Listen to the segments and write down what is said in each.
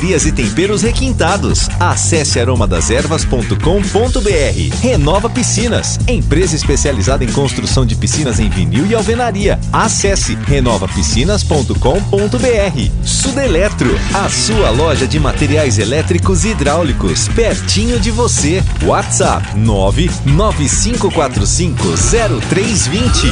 E temperos requintados. Acesse aromadaservas.com.br. Renova Piscinas, empresa especializada em construção de piscinas em vinil e alvenaria. Acesse renovapiscinas.com.br. Sudeletro, a sua loja de materiais elétricos e hidráulicos, pertinho de você. WhatsApp 995450320.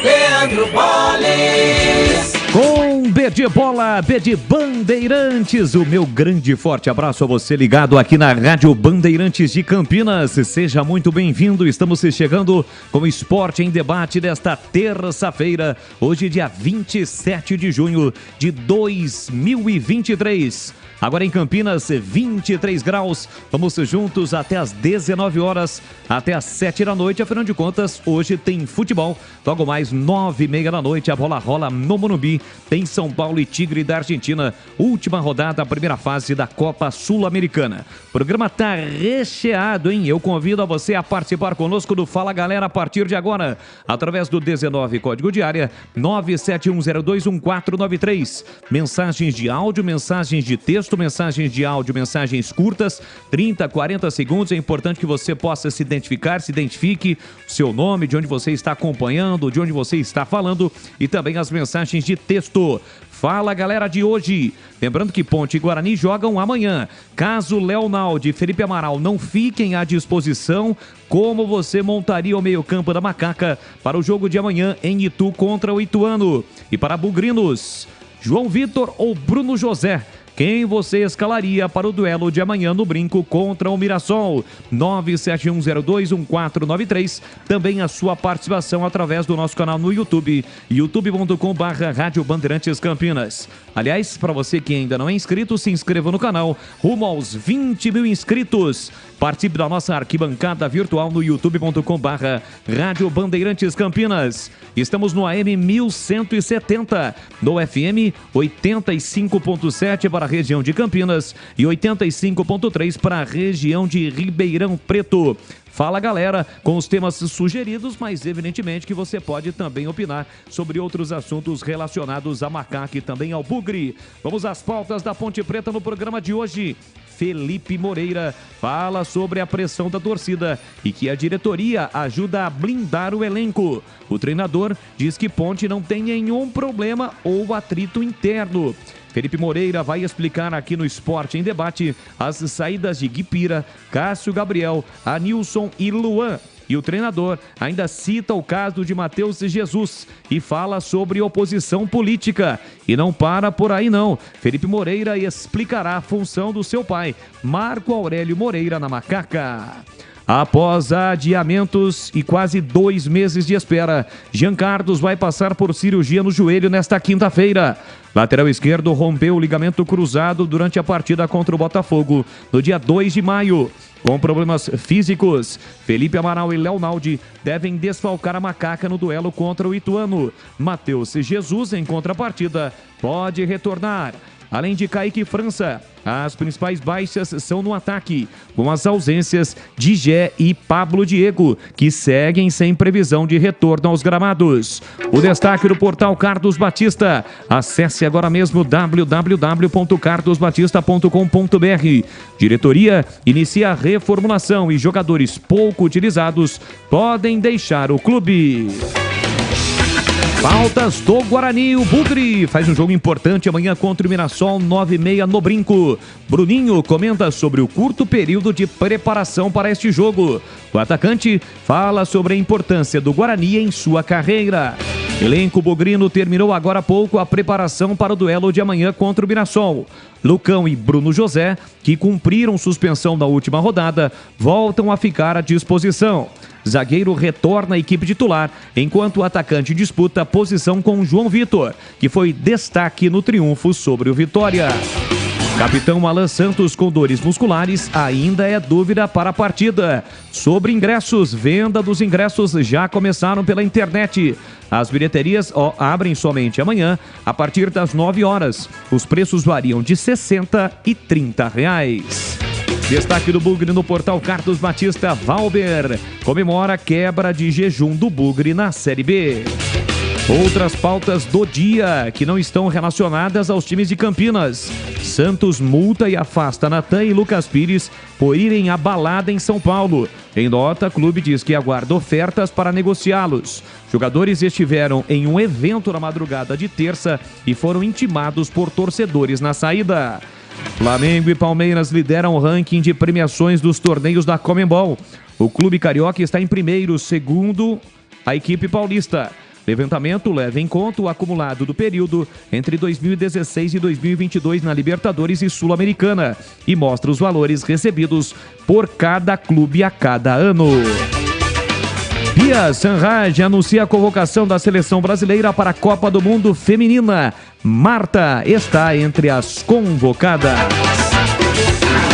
Leandro Bolles. Com B de Bola, B de Bandeirantes, o meu grande e forte abraço a você ligado aqui na Rádio Bandeirantes de Campinas. Seja muito bem-vindo, estamos chegando com o Esporte em Debate desta terça-feira, hoje dia 27 de junho de 2023. Agora em Campinas, 23 graus, vamos juntos até às 19 horas, até às 7 da noite, afinal de contas, hoje tem futebol, logo mais 9h30 da noite, a bola rola no Morumbi, tem São Paulo e Tigre da Argentina, última rodada, primeira fase da Copa Sul-Americana. O programa tá recheado, hein? Eu convido a você a participar conosco do Fala Galera a partir de agora, através do 19 código de área 971021493. Mensagens de áudio, mensagens de texto, mensagens de áudio, mensagens curtas, 30, 40 segundos. É importante que você possa se identificar, se identifique, seu nome, de onde você está acompanhando, de onde você está falando e também as mensagens de texto. Fala Galera de hoje. Lembrando que Ponte e Guarani jogam amanhã. Caso Leonaldo e Felipe Amaral não fiquem à disposição, como você montaria o meio-campo da Macaca para o jogo de amanhã em Itu contra o Ituano? E para Bugrinos, João Vitor ou Bruno José? Quem você escalaria para o duelo de amanhã no Brinco contra o Mirassol? 971021493. Também a sua participação através do nosso canal no YouTube, youtube.com/Rádio Bandeirantes Campinas. Aliás, para você que ainda não é inscrito, se inscreva no canal, rumo aos 20 mil inscritos. Participe da nossa arquibancada virtual no youtube.com/Rádio Bandeirantes Campinas. Estamos no AM 1170, no FM 85.7 para a região de Campinas e 85.3 para a região de Ribeirão Preto. Fala Galera, com os temas sugeridos, mas evidentemente que você pode também opinar sobre outros assuntos relacionados à Macaca e também ao Bugre. Vamos às pautas da Ponte Preta no programa de hoje. Felipe Moreira fala sobre a pressão da torcida e que a diretoria ajuda a blindar o elenco. O treinador diz que Ponte não tem nenhum problema ou atrito interno. Felipe Moreira vai explicar aqui no Esporte em Debate as saídas de Guipira, Cássio Gabriel, Anilson e Luan. E o treinador ainda cita o caso de Matheus Jesus e fala sobre oposição política. E não para por aí não. Felipe Moreira explicará a função do seu pai, Marco Aurélio Moreira, na Macaca. Após adiamentos e quase 2 meses de espera, Jean Carlos vai passar por cirurgia no joelho nesta quinta-feira. Lateral esquerdo rompeu o ligamento cruzado durante a partida contra o Botafogo no dia 2 de maio. Com problemas físicos, Felipe Amaral e Leonaldo devem desfalcar a Macaca no duelo contra o Ituano. Matheus Jesus, em contrapartida, pode retornar. Além de Kaique França, as principais baixas são no ataque, com as ausências de Gé e Pablo Diego, que seguem sem previsão de retorno aos gramados. O destaque do portal Carlos Batista. Acesse agora mesmo www.carlosbatista.com.br. Diretoria inicia a reformulação e jogadores pouco utilizados podem deixar o clube. Pautas do Guarani, o Bugre faz um jogo importante amanhã contra o Mirassol, 9h30 no Brinco. Bruninho comenta sobre o curto período de preparação para este jogo. O atacante fala sobre a importância do Guarani em sua carreira. Elenco bugrino terminou agora há pouco a preparação para o duelo de amanhã contra o Mirassol. Lucão e Bruno José, que cumpriram suspensão na última rodada, voltam a ficar à disposição. Zagueiro retorna à equipe titular, enquanto o atacante disputa a posição com João Vitor, que foi destaque no triunfo sobre o Vitória. Capitão Alan Santos, com dores musculares, ainda é dúvida para a partida. Sobre ingressos, venda dos ingressos já começaram pela internet. As bilheterias abrem somente amanhã, a partir das 9 horas. Os preços variam de R$60 e R$30. Destaque do Bugre no portal Carlos Batista. Valber comemora a quebra de jejum do Bugre na Série B. Outras pautas do dia que não estão relacionadas aos times de Campinas. Santos multa e afasta Natan e Lucas Pires por irem à balada em São Paulo. Em nota, o clube diz que aguarda ofertas para negociá-los. Jogadores estiveram em um evento na madrugada de terça e foram intimados por torcedores na saída. Flamengo e Palmeiras lideram o ranking de premiações dos torneios da Conmebol. O clube carioca está em primeiro, segundo a equipe paulista. Levantamento leva em conta o acumulado do período entre 2016 e 2022 na Libertadores e Sul-Americana e mostra os valores recebidos por cada clube a cada ano. Bia Sanraj anuncia a convocação da seleção brasileira para a Copa do Mundo Feminina. Marta está entre as convocadas.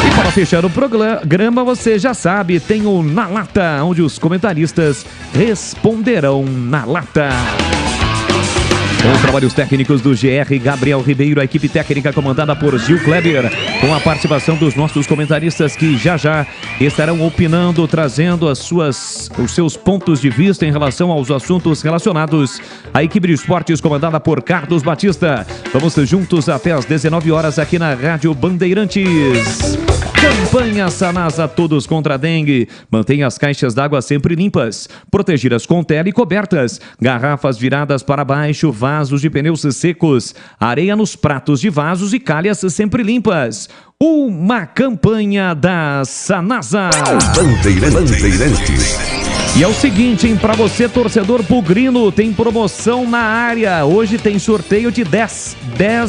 E para fechar o programa, você já sabe, tem o Na Lata, onde os comentaristas responderão na lata. Com os trabalhos técnicos do GR Gabriel Ribeiro, a equipe técnica comandada por Gil Kleber, com a participação dos nossos comentaristas que já estarão opinando, trazendo os seus pontos de vista em relação aos assuntos relacionados à equipe de esportes comandada por Carlos Batista. Vamos juntos até às 19 horas aqui na Rádio Bandeirantes. Campanha Sanasa, todos contra a dengue. Mantenha as caixas d'água sempre limpas, protegidas com tela e cobertas, garrafas viradas para baixo, vasos de pneus secos, areia nos pratos de vasos e calhas sempre limpas. Uma campanha da Sanasa. Bandeirantes. E é o seguinte, hein, para você torcedor bugrino, tem promoção na área. Hoje tem sorteio de 10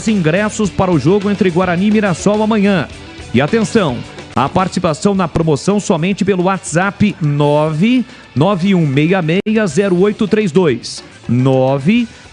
ingressos para o jogo entre Guarani e Mirassol amanhã. E atenção, a participação na promoção somente pelo WhatsApp 991660832.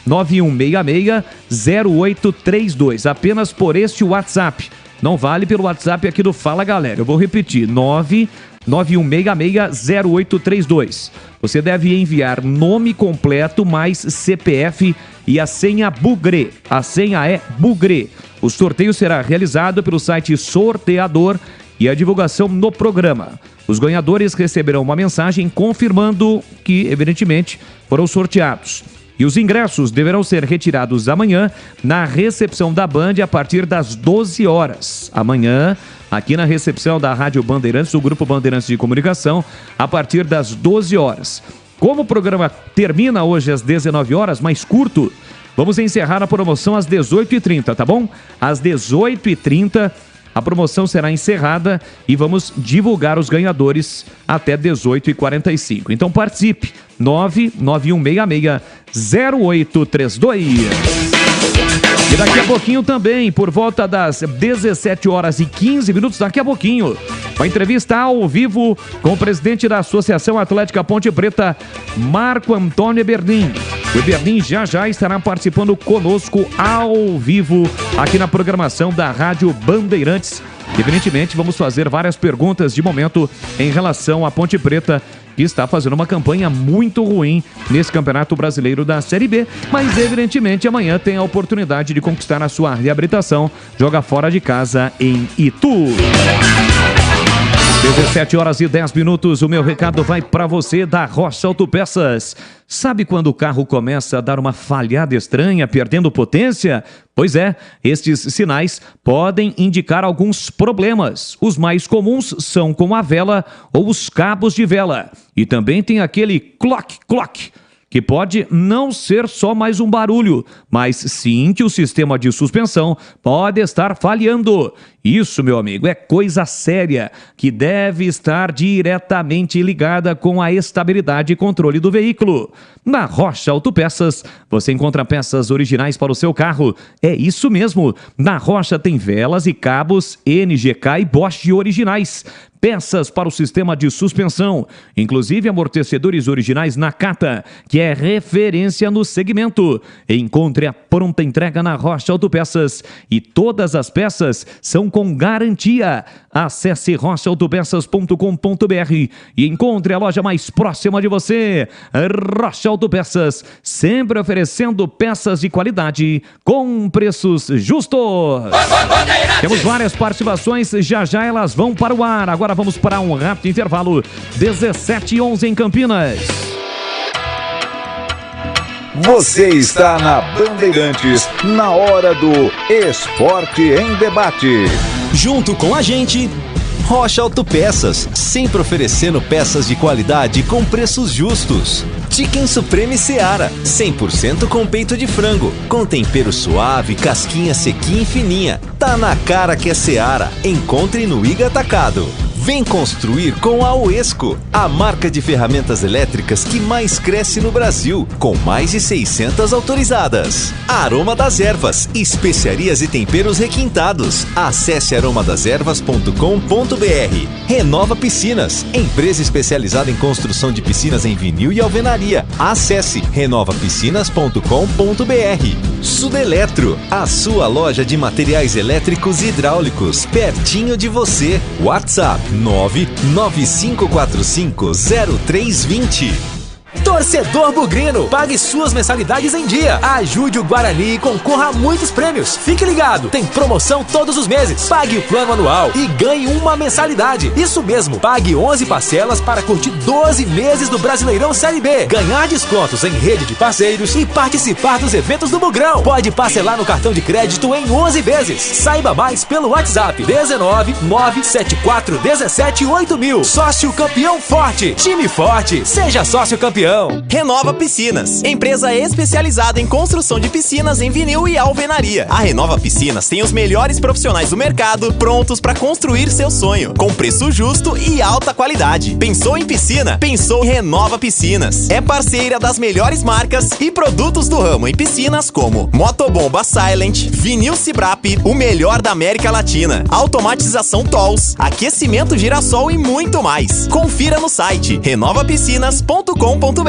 991660832. Apenas por este WhatsApp. Não vale pelo WhatsApp aqui do Fala Galera. Eu vou repetir, 991660832. Você deve enviar nome completo mais CPF e a senha Bugre. A senha é Bugre. O sorteio será realizado pelo site Sorteador e a divulgação no programa. Os ganhadores receberão uma mensagem confirmando que, evidentemente, foram sorteados. E os ingressos deverão ser retirados amanhã na recepção da Band a partir das 12 horas. Amanhã, aqui na recepção da Rádio Bandeirantes, do Grupo Bandeirantes de Comunicação, a partir das 12 horas. Como o programa termina hoje às 19 horas, mais curto, vamos encerrar a promoção às 18h30, tá bom? Às 18h30, a promoção será encerrada e vamos divulgar os ganhadores até 18h45. Então participe, 991660832. E daqui a pouquinho também, por volta das 17h15, daqui a pouquinho, uma entrevista ao vivo com o presidente da Associação Atlética Ponte Preta, Marco Antônio Eberlin. O Eberlin já estará participando conosco ao vivo aqui na programação da Rádio Bandeirantes. Evidentemente, vamos fazer várias perguntas de momento em relação à Ponte Preta, que está fazendo uma campanha muito ruim nesse Campeonato Brasileiro da Série B, mas evidentemente amanhã tem a oportunidade de conquistar a sua reabilitação, joga fora de casa em Itu. 17h10, o meu recado vai para você da Rocha Autopeças. Sabe quando o carro começa a dar uma falhada estranha, perdendo potência? Pois é, estes sinais podem indicar alguns problemas. Os mais comuns são com a vela ou os cabos de vela. E também tem aquele clock, que pode não ser só mais um barulho, mas sim que o sistema de suspensão pode estar falhando. Isso, meu amigo, é coisa séria, que deve estar diretamente ligada com a estabilidade e controle do veículo. Na Rocha Autopeças, você encontra peças originais para o seu carro. É isso mesmo, na Rocha tem velas e cabos NGK e Bosch originais. Peças para o sistema de suspensão, inclusive amortecedores originais Nakata, que é referência no segmento. Encontre a pronta entrega na Rocha Autopeças e todas as peças são com garantia. Acesse rochaautopeças.com.br e encontre a loja mais próxima de você. Rocha Autopeças, sempre oferecendo peças de qualidade com preços justos. Temos várias participações, já elas vão para o ar. Agora vamos para um rápido intervalo. 17h11 em Campinas. Você está na Bandeirantes, na hora do Esporte em Debate. Junto com a gente, Rocha Autopeças, sempre oferecendo peças de qualidade com preços justos. Chicken Supreme Seara, 100% com peito de frango, com tempero suave, casquinha sequinha e fininha. Tá na cara que é Seara. Encontre no Iga Atacado. Vem construir com a Uesco, a marca de ferramentas elétricas que mais cresce no Brasil, com mais de 600 autorizadas. Aroma das Ervas, especiarias e temperos requintados. Acesse aromadeservas.com.br. Renova Piscinas, empresa especializada em construção de piscinas em vinil e alvenaria. Acesse renovapiscinas.com.br. Sudeletro, a sua loja de materiais elétricos e hidráulicos, pertinho de você. WhatsApp 995450320. Torcedor bugrino, pague suas mensalidades em dia. Ajude o Guarani e concorra a muitos prêmios. Fique ligado, tem promoção todos os meses. Pague o plano anual e ganhe uma mensalidade. Isso mesmo, pague 11 parcelas para curtir 12 meses do Brasileirão Série B. Ganhar descontos em rede de parceiros e participar dos eventos do Bugrão. Pode parcelar no cartão de crédito em 11 vezes. Saiba mais pelo WhatsApp 19 974 17 8000. Sócio campeão forte, time forte, seja sócio campeão. Renova Piscinas, empresa especializada em construção de piscinas em vinil e alvenaria. A Renova Piscinas tem os melhores profissionais do mercado prontos para construir seu sonho, com preço justo e alta qualidade. Pensou em piscina? Pensou em Renova Piscinas. É parceira das melhores marcas e produtos do ramo em piscinas como Motobomba Silent, Vinil Cibrap, o melhor da América Latina, automatização TOLS, aquecimento Girassol e muito mais. Confira no site renovapiscinas.com.br.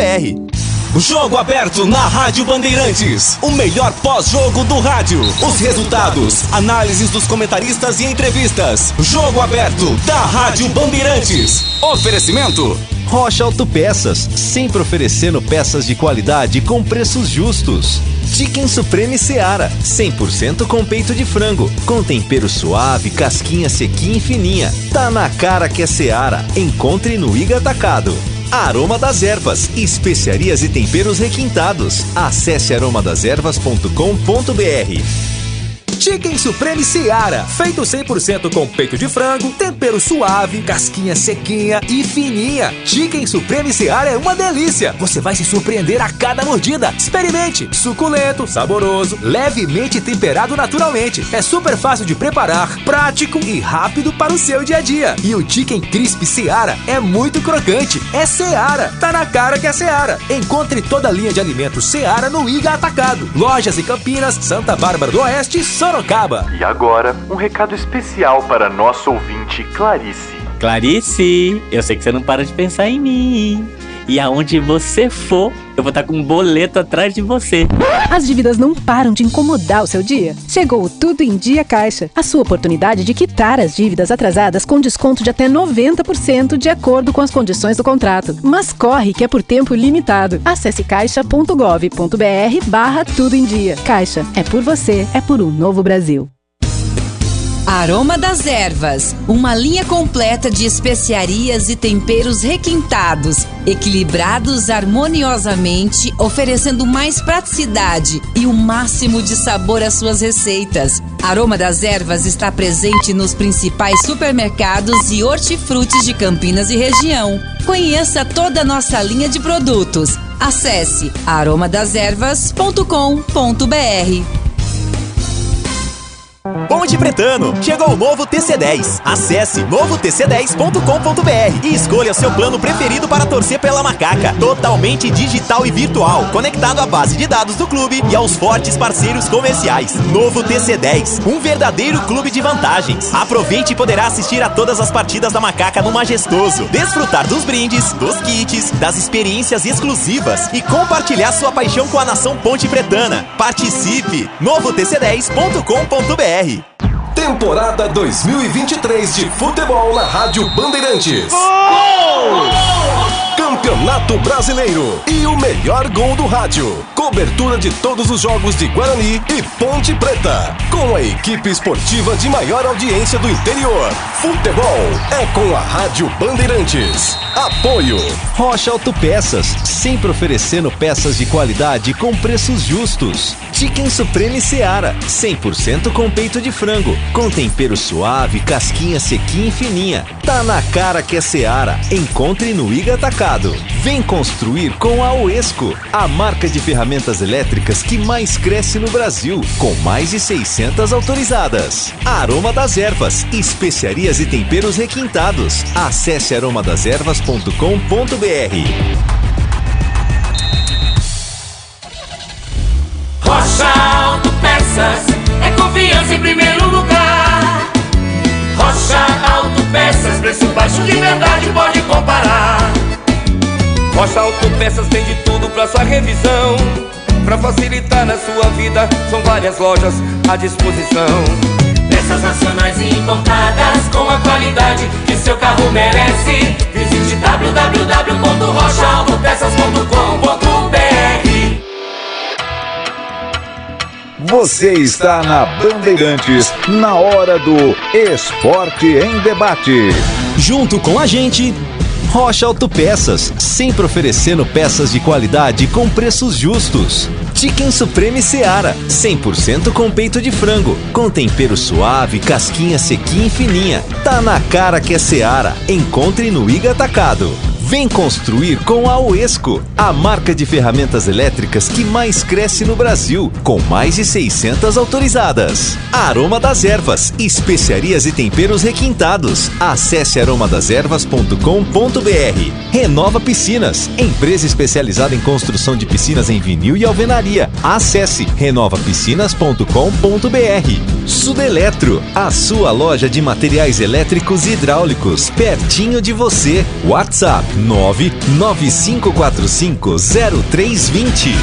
Jogo aberto na Rádio Bandeirantes. O melhor pós-jogo do rádio. Os resultados, análises dos comentaristas e entrevistas. Jogo aberto da Rádio Bandeirantes. Oferecimento Rocha Autopeças, sempre oferecendo peças de qualidade com preços justos. Chicken Supreme Seara, 100% com peito de frango, com tempero suave, casquinha sequinha e fininha. Tá na cara que é Seara. Encontre no Iga Atacado. Aroma das Ervas, especiarias e temperos requintados. Acesse aromadeservas.com.br. Chicken Supreme Seara, feito 100% com peito de frango, tempero suave, casquinha sequinha e fininha. Chicken Supreme Seara é uma delícia. Você vai se surpreender a cada mordida. Experimente. Suculento, saboroso, levemente temperado naturalmente. É super fácil de preparar, prático e rápido para o seu dia a dia. E o Chicken Crisp Seara é muito crocante. É Seara. Tá na cara que é Seara. Encontre toda a linha de alimentos Seara no Iga Atacado. Lojas em Campinas, Santa Bárbara do Oeste e Sorocaba. E agora, um recado especial para nosso ouvinte Clarice. Clarice, eu sei que você não para de pensar em mim. E aonde você for, eu vou estar com um boleto atrás de você. As dívidas não param de incomodar o seu dia? Chegou o Tudo em Dia Caixa, a sua oportunidade de quitar as dívidas atrasadas com desconto de até 90% de acordo com as condições do contrato. Mas corre que é por tempo limitado. Acesse caixa.gov.br/tudo em dia. Caixa, é por você, é por um novo Brasil. Aroma das Ervas, uma linha completa de especiarias e temperos requintados, equilibrados harmoniosamente, oferecendo mais praticidade e o máximo de sabor às suas receitas. Aroma das Ervas está presente nos principais supermercados e hortifrutis de Campinas e região. Conheça toda a nossa linha de produtos. Acesse aromadeservas.com.br. Ponte Pretano, chegou o novo TC10. Acesse novotc10.com.br e escolha seu plano preferido para torcer pela Macaca. Totalmente digital e virtual, conectado à base de dados do clube e aos fortes parceiros comerciais. Novo TC10, um verdadeiro clube de vantagens. Aproveite e poderá assistir a todas as partidas da Macaca no Majestoso, desfrutar dos brindes, dos kits, das experiências exclusivas e compartilhar sua paixão com a nação Ponte Pretana. Participe! novotc10.com.br. Temporada 2023 de futebol na Rádio Bandeirantes. Campeonato Brasileiro e o melhor gol do rádio. Cobertura de todos os jogos de Guarani e Ponte Preta, com a equipe esportiva de maior audiência do interior. Futebol é com a Rádio Bandeirantes. Apoio Rocha Autopeças, sempre oferecendo peças de qualidade com preços justos. Chicken Supreme Seara, 100% com peito de frango, com tempero suave, casquinha sequinha e fininha. Tá na cara que é Seara. Encontre no Iga Atacado. Vem construir com a Oesco, a marca de ferramentas elétricas que mais cresce no Brasil, com mais de 600 autorizadas. Aroma das Ervas, especiarias e temperos requintados. Acesse aromadeservas.com.br. Rocha Autopeças é confiança em primeiro lugar. Rocha Autopeças, preço baixo de verdade, pode comparar. Rocha Autopeças tem de tudo pra sua revisão. Pra facilitar na sua vida, são várias lojas à disposição. Peças nacionais e importadas com a qualidade que seu carro merece. Visite www.rochaautopeças.com.br. Você está na Bandeirantes, na hora do Esporte em Debate. Junto com a gente, Rocha Autopeças, sempre oferecendo peças de qualidade com preços justos. Chicken Supreme Seara, 100% com peito de frango, com tempero suave, casquinha sequinha e fininha. Tá na cara que é Seara. Encontre no Iga Atacado. Vem construir com a Oesco, a marca de ferramentas elétricas que mais cresce no Brasil, com mais de 600 autorizadas. Aroma das Ervas, especiarias e temperos requintados. Acesse aromadeservas.com.br. Renova Piscinas, empresa especializada em construção de piscinas em vinil e alvenaria. Acesse renovapiscinas.com.br. Sudeletro, a sua loja de materiais elétricos e hidráulicos, pertinho de você. WhatsApp 995450320.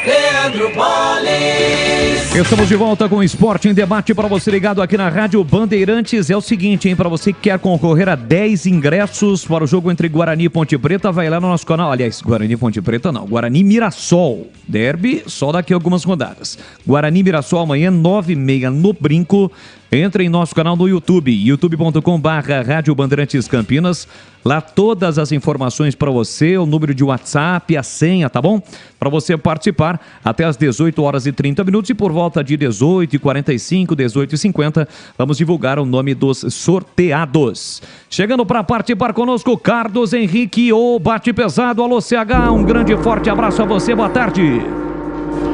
Leandro Boles. Estamos de volta com o Esporte em Debate para você ligado aqui na Rádio Bandeirantes. É o seguinte, hein, para você que quer concorrer a 10 ingressos para o jogo entre Guarani e Ponte Preta, vai lá no nosso canal. Aliás, Guarani e Ponte Preta não, Guarani e Mirassol. Derby só daqui a algumas rodadas. Guarani e Mirassol amanhã 9h30 no Brinco. Entre em nosso canal no YouTube, youtube.com/Rádio Bandeirantes Campinas. Lá todas as informações para você, o número de WhatsApp, a senha, tá bom? Para você participar até às 18h30 e por volta de 18h45, 18h50, vamos divulgar o nome dos sorteados. Chegando para participar conosco, Carlos Henrique, o Bate Pesado. Alô, CH, um grande e forte abraço a você, boa tarde.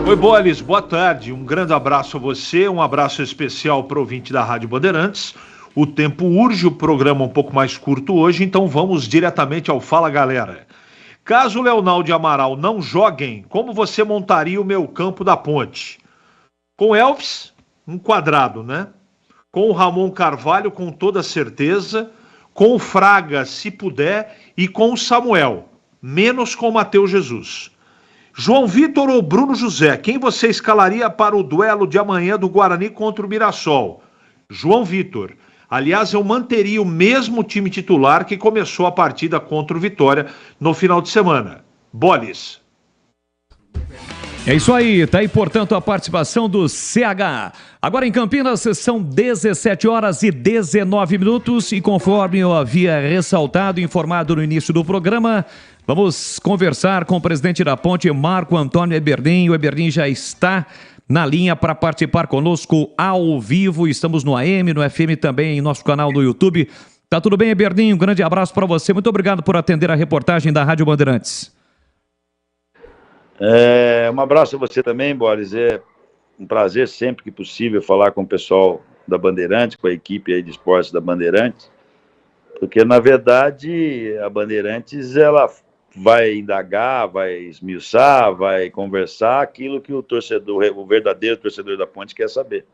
Oi, Boles, boa tarde, um grande abraço a você, um abraço especial para o ouvinte da Rádio Bandeirantes. O tempo urge, o programa um pouco mais curto hoje, então vamos diretamente ao Fala Galera. Caso o Leonardo e Amaral não joguem, como você montaria o meio campo da Ponte? Com Elvis, um quadrado, né? Com o Ramon Carvalho, com toda certeza, com o Fraga, se puder, e com o Samuel, menos com o Matheus Jesus. João Vitor ou Bruno José, quem você escalaria para o duelo de amanhã do Guarani contra o Mirassol? João Vitor. Aliás, eu manteria o mesmo time titular que começou a partida contra o Vitória no final de semana. Boles. É isso aí, tá aí, portanto, a participação do CH. Agora em Campinas são 17h19 e conforme eu havia ressaltado e informado no início do programa, vamos conversar com o presidente da Ponte, Marco Antônio Eberdim. O Eberdim já está na linha para participar conosco ao vivo. Estamos no AM, no FM também, em nosso canal no YouTube. Tá tudo bem, Eberdim? Um grande abraço para você. Muito obrigado por atender a reportagem da Rádio Bandeirantes. Um abraço a você também, Boris. É um prazer sempre que possível falar com o pessoal da Bandeirantes, com a equipe aí de esportes da Bandeirantes, porque na verdade a Bandeirantes ela vai indagar, vai esmiuçar, vai conversar aquilo que o torcedor, o verdadeiro torcedor da Ponte quer saber.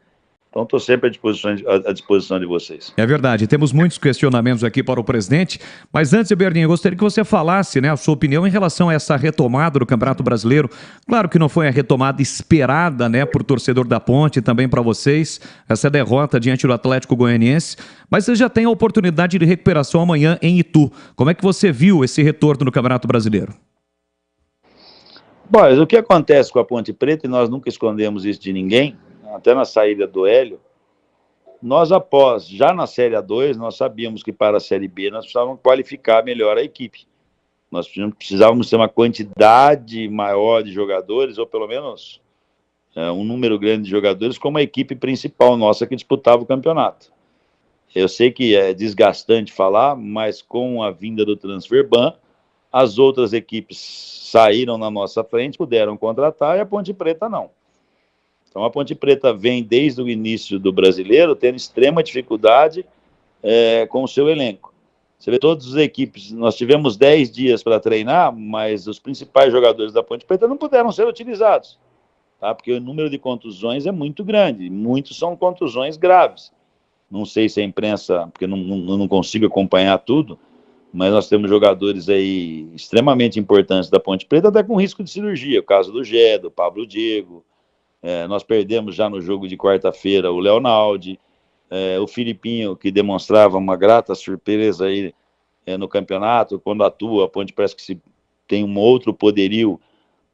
Então, estou sempre à disposição de vocês. É verdade, temos muitos questionamentos aqui para o presidente, mas antes, Bernini, eu gostaria que você falasse, né, a sua opinião em relação a essa retomada do Campeonato Brasileiro. Claro que não foi a retomada esperada, né, por torcedor da Ponte, também para vocês, essa derrota diante do Atlético Goianiense, mas você já tem a oportunidade de recuperação amanhã em Itu. Como é que você viu esse retorno no Campeonato Brasileiro? Bom, o que acontece com a Ponte Preta, e nós nunca escondemos isso de ninguém, até na saída do Hélio, nós já na Série A2, nós sabíamos que para a Série B nós precisávamos qualificar melhor a equipe. Nós precisávamos ter uma quantidade maior de jogadores, ou pelo menos um número grande de jogadores, como a equipe principal nossa que disputava o campeonato. Eu sei que é desgastante falar, mas com a vinda do Transferban, as outras equipes saíram na nossa frente, puderam contratar, e a Ponte Preta não. Então, a Ponte Preta vem desde o início do Brasileiro tendo extrema dificuldade com o seu elenco. Você vê todas as equipes, nós tivemos 10 dias para treinar, mas os principais jogadores da Ponte Preta não puderam ser utilizados, tá? Porque o número de contusões é muito grande, muitos são contusões graves. Não sei se a imprensa, porque eu não consigo acompanhar tudo, mas nós temos jogadores aí extremamente importantes da Ponte Preta, até com risco de cirurgia, o caso do Gé, do Pablo Diego. Nós perdemos já no jogo de quarta-feira o Leonaldi, o Filipinho, que demonstrava uma grata surpresa aí no campeonato, quando atua, a Ponte parece que tem um outro poderio,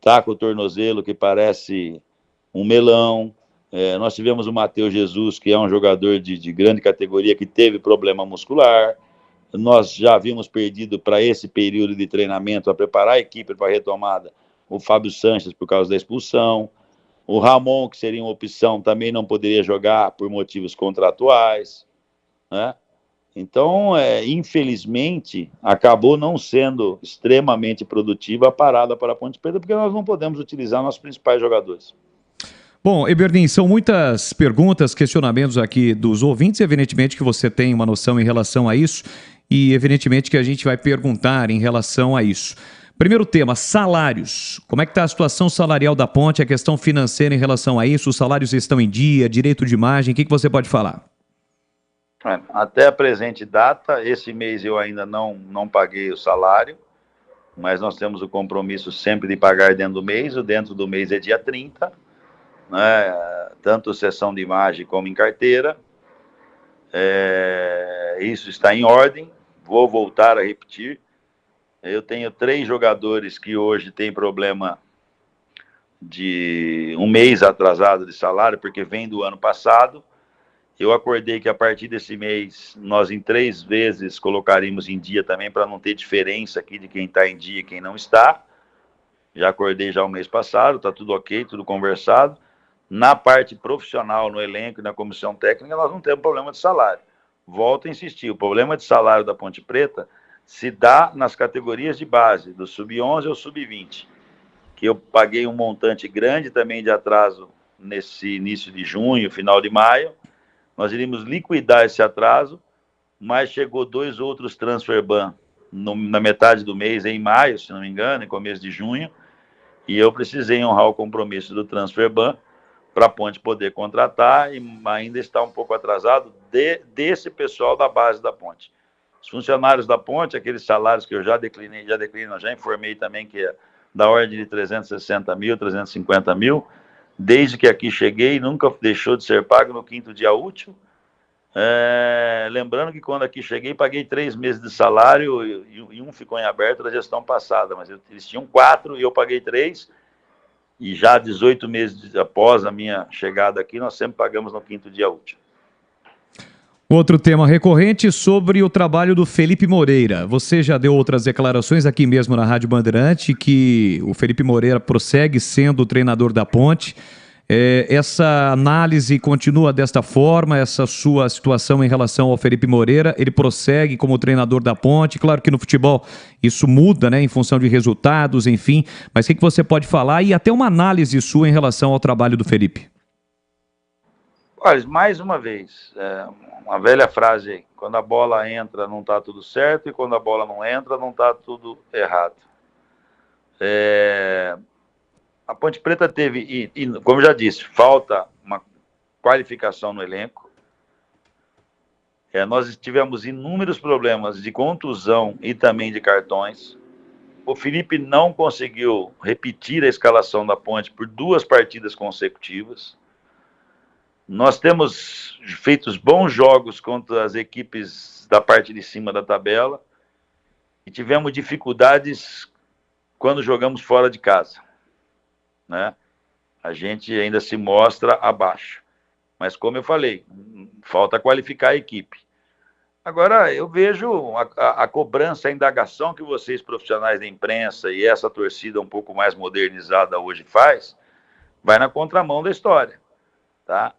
tá com o tornozelo que parece um melão. Nós tivemos o Matheus Jesus, que é um jogador de grande categoria, que teve problema muscular. Nós já havíamos perdido para esse período de treinamento, a preparar a equipe para a retomada, o Fábio Sanches por causa da expulsão. O Ramon, que seria uma opção, também não poderia jogar por motivos contratuais, né? Então, infelizmente, acabou não sendo extremamente produtiva a parada para a Ponte Preta, porque nós não podemos utilizar nossos principais jogadores. Bom, Ebernin, são muitas perguntas, questionamentos aqui dos ouvintes, evidentemente que você tem uma noção em relação a isso, e evidentemente que a gente vai perguntar em relação a isso. Primeiro tema, salários. Como é que está a situação salarial da Ponte, a questão financeira em relação a isso? Os salários estão em dia, direito de imagem, o que você pode falar? Até a presente data, esse mês eu ainda não paguei o salário, mas nós temos o compromisso sempre de pagar dentro do mês. O dentro do mês é dia 30, né? Tanto sessão de imagem como em carteira. Isso está em ordem, vou voltar a repetir. Eu tenho 3 jogadores que hoje têm problema de um mês atrasado de salário, porque vem do ano passado. Eu acordei que a partir desse mês, nós em 3 vezes colocaríamos em dia também, para não ter diferença aqui de quem está em dia e quem não está. Já acordei já o mês passado, está tudo ok, tudo conversado. Na parte profissional, no elenco e na comissão técnica, nós não temos problema de salário. Volto a insistir, o problema de salário da Ponte Preta se dá nas categorias de base, do sub-11 ao sub-20, que eu paguei um montante grande também de atraso nesse início de junho, final de maio. Nós iríamos liquidar esse atraso, mas chegou 2 outros transferban na metade do mês, em maio, se não me engano, em começo de junho, e eu precisei honrar o compromisso do transferban para a Ponte poder contratar, e ainda está um pouco atrasado desse pessoal da base da Ponte. Os funcionários da Ponte, aqueles salários que eu já declinei, já informei também que é da ordem de 360 mil, 350 mil, desde que aqui cheguei, nunca deixou de ser pago no 5º dia útil. Lembrando que quando aqui cheguei, paguei 3 meses de salário e um ficou em aberto da gestão passada, mas eles tinham 4 e eu paguei 3, e já 18 meses após a minha chegada aqui, nós sempre pagamos no 5º dia útil. Outro tema recorrente sobre o trabalho do Felipe Moreira. Você já deu outras declarações aqui mesmo na Rádio Bandeirante que o Felipe Moreira prossegue sendo o treinador da Ponte. Essa análise continua desta forma, essa sua situação em relação ao Felipe Moreira, ele prossegue como treinador da Ponte. Claro que no futebol isso muda, né, em função de resultados, enfim, mas o que você pode falar e até uma análise sua em relação ao trabalho do Felipe? Olha, mais uma vez, uma velha frase aí, quando a bola entra não está tudo certo, e quando a bola não entra não está tudo errado. A Ponte Preta teve, e como já disse, falta uma qualificação no elenco. Nós tivemos inúmeros problemas de contusão e também de cartões. O Felipe não conseguiu repetir a escalação da Ponte por 2 partidas consecutivas. Nós temos feito bons jogos contra as equipes da parte de cima da tabela e tivemos dificuldades quando jogamos fora de casa, né? A gente ainda se mostra abaixo. Mas, como eu falei, falta qualificar a equipe. Agora, eu vejo a cobrança, a indagação que vocês, profissionais da imprensa, e essa torcida um pouco mais modernizada hoje faz, vai na contramão da história, tá?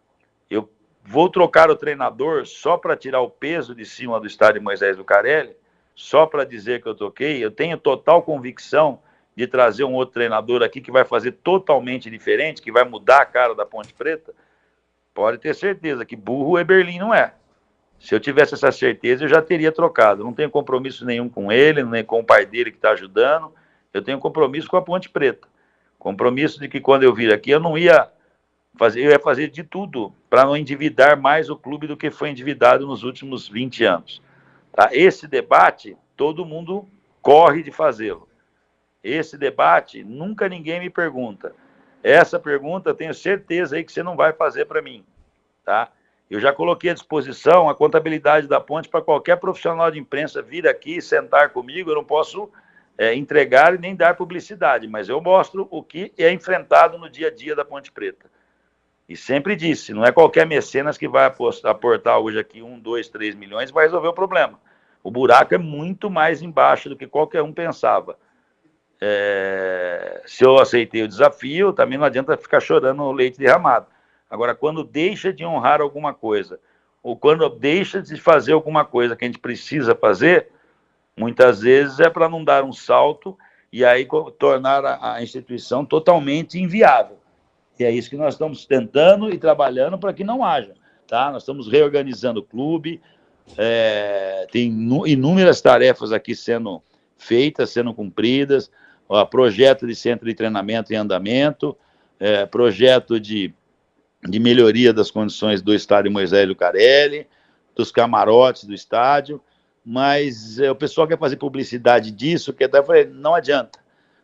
Eu vou trocar o treinador só para tirar o peso de cima do estádio Moisés Lucarelli, só para dizer que eu toquei. Eu tenho total convicção de trazer um outro treinador aqui que vai fazer totalmente diferente, que vai mudar a cara da Ponte Preta. Pode ter certeza que burro o Eberlin não é. Se eu tivesse essa certeza, eu já teria trocado. Não tenho compromisso nenhum com ele, nem com o pai dele que está ajudando. Eu tenho compromisso com a Ponte Preta. Compromisso de que quando eu vir aqui, eu ia fazer de tudo para não endividar mais o clube do que foi endividado nos últimos 20 anos. Tá? Esse debate, todo mundo corre de fazê-lo. Esse debate, nunca ninguém me pergunta. Essa pergunta, eu tenho certeza aí que você não vai fazer para mim, tá? Eu já coloquei à disposição a contabilidade da Ponte para qualquer profissional de imprensa vir aqui sentar comigo. Eu não posso entregar e nem dar publicidade, mas eu mostro o que é enfrentado no dia a dia da Ponte Preta. E sempre disse, não é qualquer mecenas que vai aportar hoje aqui 1, 2, 3 milhões e vai resolver o problema. O buraco é muito mais embaixo do que qualquer um pensava. Se eu aceitei o desafio, também não adianta ficar chorando no leite derramado. Agora, quando deixa de honrar alguma coisa, ou quando deixa de fazer alguma coisa que a gente precisa fazer, muitas vezes é para não dar um salto e aí tornar a instituição totalmente inviável. E é isso que nós estamos tentando e trabalhando para que não haja, tá? Nós estamos reorganizando o clube, tem inúmeras tarefas aqui sendo feitas, sendo cumpridas, projeto de centro de treinamento em andamento, projeto de melhoria das condições do estádio Moisés Lucarelli, dos camarotes do estádio, mas o pessoal quer fazer publicidade disso, não adianta.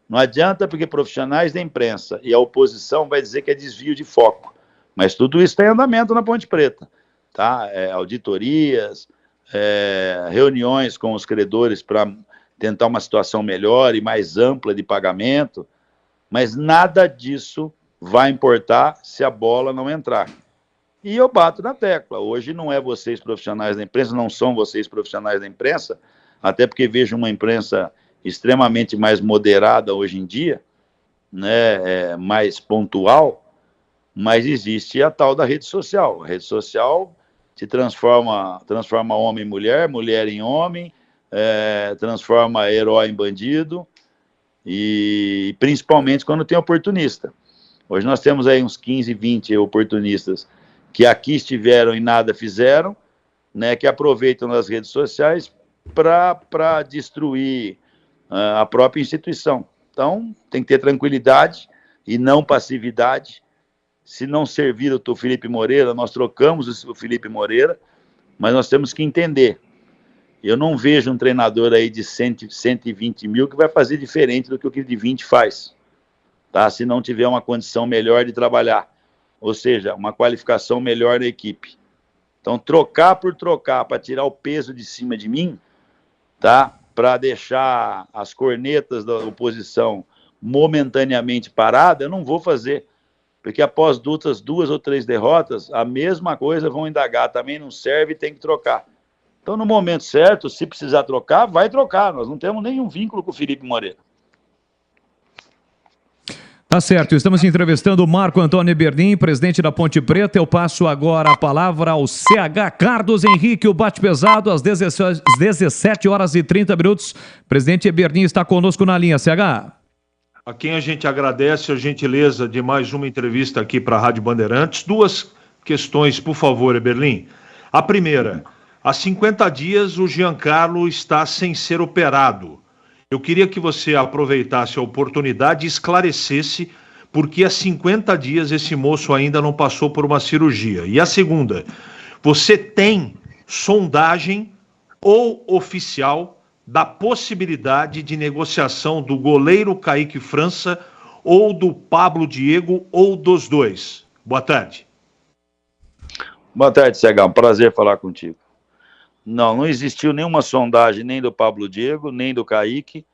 Não adianta porque profissionais da imprensa e a oposição vai dizer que é desvio de foco, mas tudo isso está em andamento na Ponte Preta, tá? Auditorias, reuniões com os credores para tentar uma situação melhor e mais ampla de pagamento, mas nada disso vai importar se a bola não entrar. E eu bato na tecla. Hoje não é vocês profissionais da imprensa, não são vocês profissionais da imprensa, até porque vejo uma imprensa extremamente mais moderada hoje em dia, né, mais pontual, mas existe a tal da rede social. A rede social se transforma homem em mulher, mulher em homem, transforma herói em bandido, e principalmente quando tem oportunista. Hoje nós temos aí uns 15, 20 oportunistas que aqui estiveram e nada fizeram, né, que aproveitam as redes sociais para destruir a própria instituição. Então, tem que ter tranquilidade e não passividade. Se não servir o Felipe Moreira, nós trocamos o Felipe Moreira, mas nós temos que entender. Eu não vejo um treinador aí de 120 mil que vai fazer diferente do que o que de 20 faz. Tá? Se não tiver uma condição melhor de trabalhar, ou seja, uma qualificação melhor da equipe. Então, trocar por trocar para tirar o peso de cima de mim, tá? Para deixar as cornetas da oposição momentaneamente paradas, eu não vou fazer, porque após 2 ou 3 derrotas, a mesma coisa vão indagar, também não serve, tem que trocar. Então, no momento certo, se precisar trocar, vai trocar, nós não temos nenhum vínculo com o Felipe Moreira. Tá certo, estamos entrevistando o Marco Antônio Eberlin, presidente da Ponte Preta. Eu passo agora a palavra ao CH Carlos Henrique, o bate-pesado, às 17 horas e 30 minutos. Presidente Eberlin está conosco na linha, CH. A quem a gente agradece a gentileza de mais uma entrevista aqui para a Rádio Bandeirantes. 2 questões, por favor, Eberlin. A primeira, há 50 dias o Giancarlo está sem ser operado. Eu queria que você aproveitasse a oportunidade e esclarecesse porque há 50 dias esse moço ainda não passou por uma cirurgia? E a segunda, você tem sondagem ou oficial da possibilidade de negociação do goleiro Kaique França ou do Pablo Diego ou dos dois? Boa tarde. Boa tarde, Cegão. Prazer falar contigo. Não existiu nenhuma sondagem nem do Pablo Diego, nem do Kaique.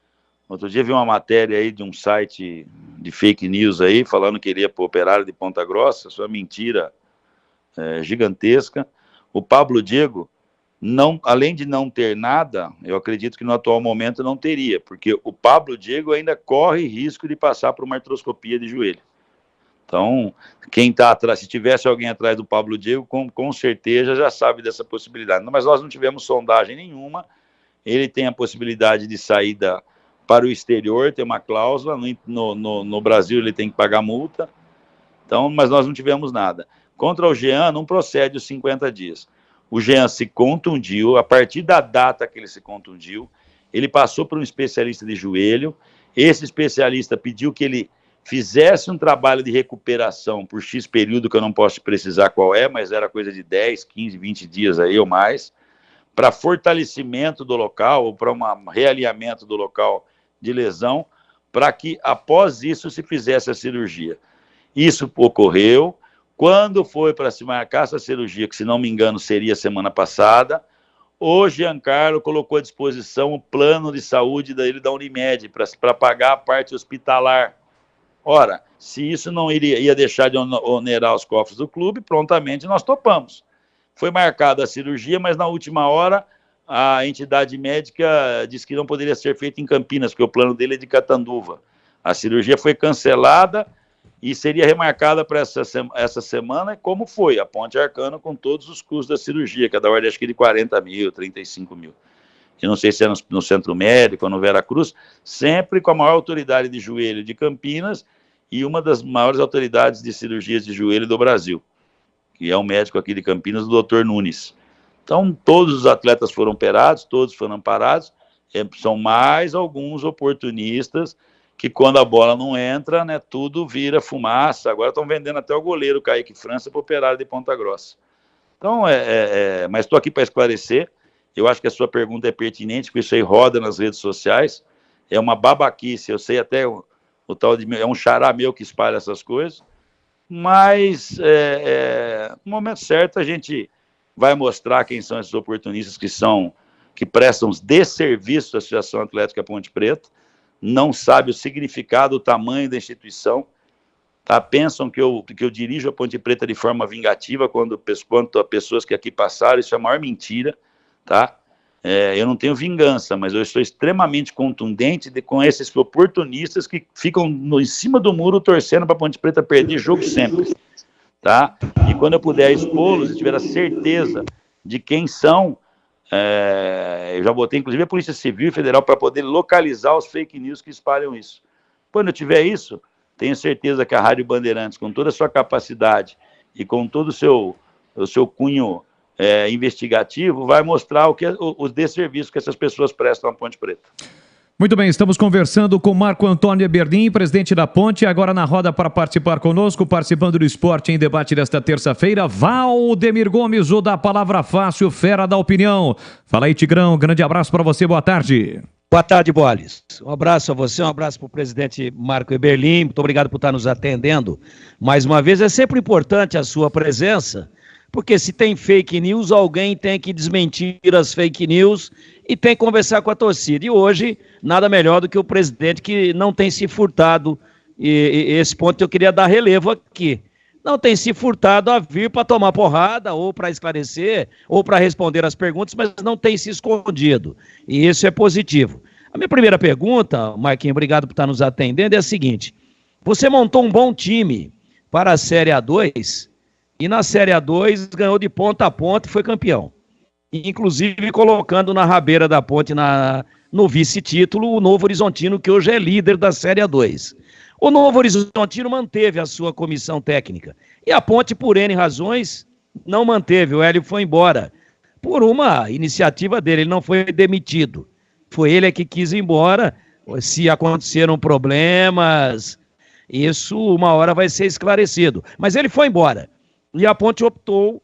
Outro dia vi uma matéria aí de um site de fake news aí, falando que iria para o Operário de Ponta Grossa. Isso é uma mentira gigantesca. O Pablo Diego, além de não ter nada, eu acredito que no atual momento não teria, porque o Pablo Diego ainda corre risco de passar por uma artroscopia de joelho. Então, quem está atrás, se tivesse alguém atrás do Pablo Diego, com certeza já sabe dessa possibilidade. Mas nós não tivemos sondagem nenhuma. Ele tem a possibilidade de saída para o exterior, tem uma cláusula. No Brasil ele tem que pagar multa. Então, mas nós não tivemos nada. Contra o Jean, não procede os 50 dias. O Jean se contundiu. A partir da data que ele se contundiu, ele passou por um especialista de joelho. Esse especialista pediu que ele fizesse um trabalho de recuperação por X período, que eu não posso precisar qual é, mas era coisa de 10, 15, 20 dias aí ou mais, para fortalecimento do local, ou para um realinhamento do local de lesão, para que após isso se fizesse a cirurgia. Isso ocorreu. Quando foi para se marcar essa cirurgia, que se não me engano seria semana passada, o Giancarlo colocou à disposição o plano de saúde dele da Unimed, para pagar a parte hospitalar. Ora, se isso não ia deixar de onerar os cofres do clube, prontamente nós topamos. Foi marcada a cirurgia, mas na última hora a entidade médica disse que não poderia ser feita em Campinas, porque o plano dele é de Catanduva. A cirurgia foi cancelada e seria remarcada para essa semana, como foi a Ponte Arcano, com todos os custos da cirurgia, que é da ordem acho que de 40 mil, 35 mil. Eu não sei se é no Centro Médico ou no Veracruz, sempre com a maior autoridade de joelho de Campinas e uma das maiores autoridades de cirurgias de joelho do Brasil, que é um médico aqui de Campinas, o Dr. Nunes. Então, todos os atletas foram operados, todos foram amparados, são mais alguns oportunistas que quando a bola não entra, né, tudo vira fumaça. Agora estão vendendo até o goleiro Kaique França para o Operário de Ponta Grossa. Então, mas estou aqui para esclarecer. Eu acho que a sua pergunta é pertinente, porque isso aí roda nas redes sociais. É uma babaquice, eu sei até o tal de... É um xará meu que espalha essas coisas. Mas, no momento certo, a gente vai mostrar quem são esses oportunistas que prestam desserviço à Associação Atlética Ponte Preta, não sabe o significado, o tamanho da instituição, tá? Pensam que eu dirijo a Ponte Preta de forma vingativa quanto a pessoas que aqui passaram. Isso é a maior mentira, tá? Eu não tenho vingança, mas eu estou extremamente contundente com esses oportunistas que ficam em cima do muro torcendo para a Ponte Preta perder jogo sempre, tá? E quando eu puder expô-los e tiver a certeza de quem são, eu já botei inclusive a Polícia Civil e Federal para poder localizar os fake news que espalham isso. Quando eu tiver isso, tenho certeza que a Rádio Bandeirantes, com toda a sua capacidade e com todo o seu cunho investigativo, vai mostrar os desserviços que essas pessoas prestam à Ponte Preta. Muito bem, estamos conversando com Marco Antônio Eberlin, presidente da Ponte, agora na roda para participar conosco, participando do Esporte em Debate desta terça-feira, Valdemir Gomes, o da Palavra Fácil, fera da opinião. Fala aí, Tigrão, grande abraço para você, boa tarde. Boa tarde, Bolis. Um abraço a você, um abraço para o presidente Marco Eberlin, muito obrigado por estar nos atendendo. Mais uma vez, é sempre importante a sua presença, porque se tem fake news, alguém tem que desmentir as fake news e tem que conversar com a torcida. E hoje, nada melhor do que o presidente que não tem se furtado, e esse ponto eu queria dar relevo aqui, não tem se furtado a vir para tomar porrada, ou para esclarecer, ou para responder as perguntas, mas não tem se escondido. E isso é positivo. A minha primeira pergunta, Marquinhos, obrigado por estar nos atendendo, é a seguinte: você montou um bom time para a Série A2, e na Série A2 ganhou de ponta a ponta e foi campeão. Inclusive colocando na rabeira da Ponte, no vice-título, o Novo Horizontino, que hoje é líder da Série A2. O Novo Horizontino manteve a sua comissão técnica. E a Ponte, por N razões, não manteve. O Hélio foi embora por uma iniciativa dele. Ele não foi demitido. Foi ele que quis ir embora. Se aconteceram problemas. Isso uma hora vai ser esclarecido. Mas ele foi embora. E a Ponte optou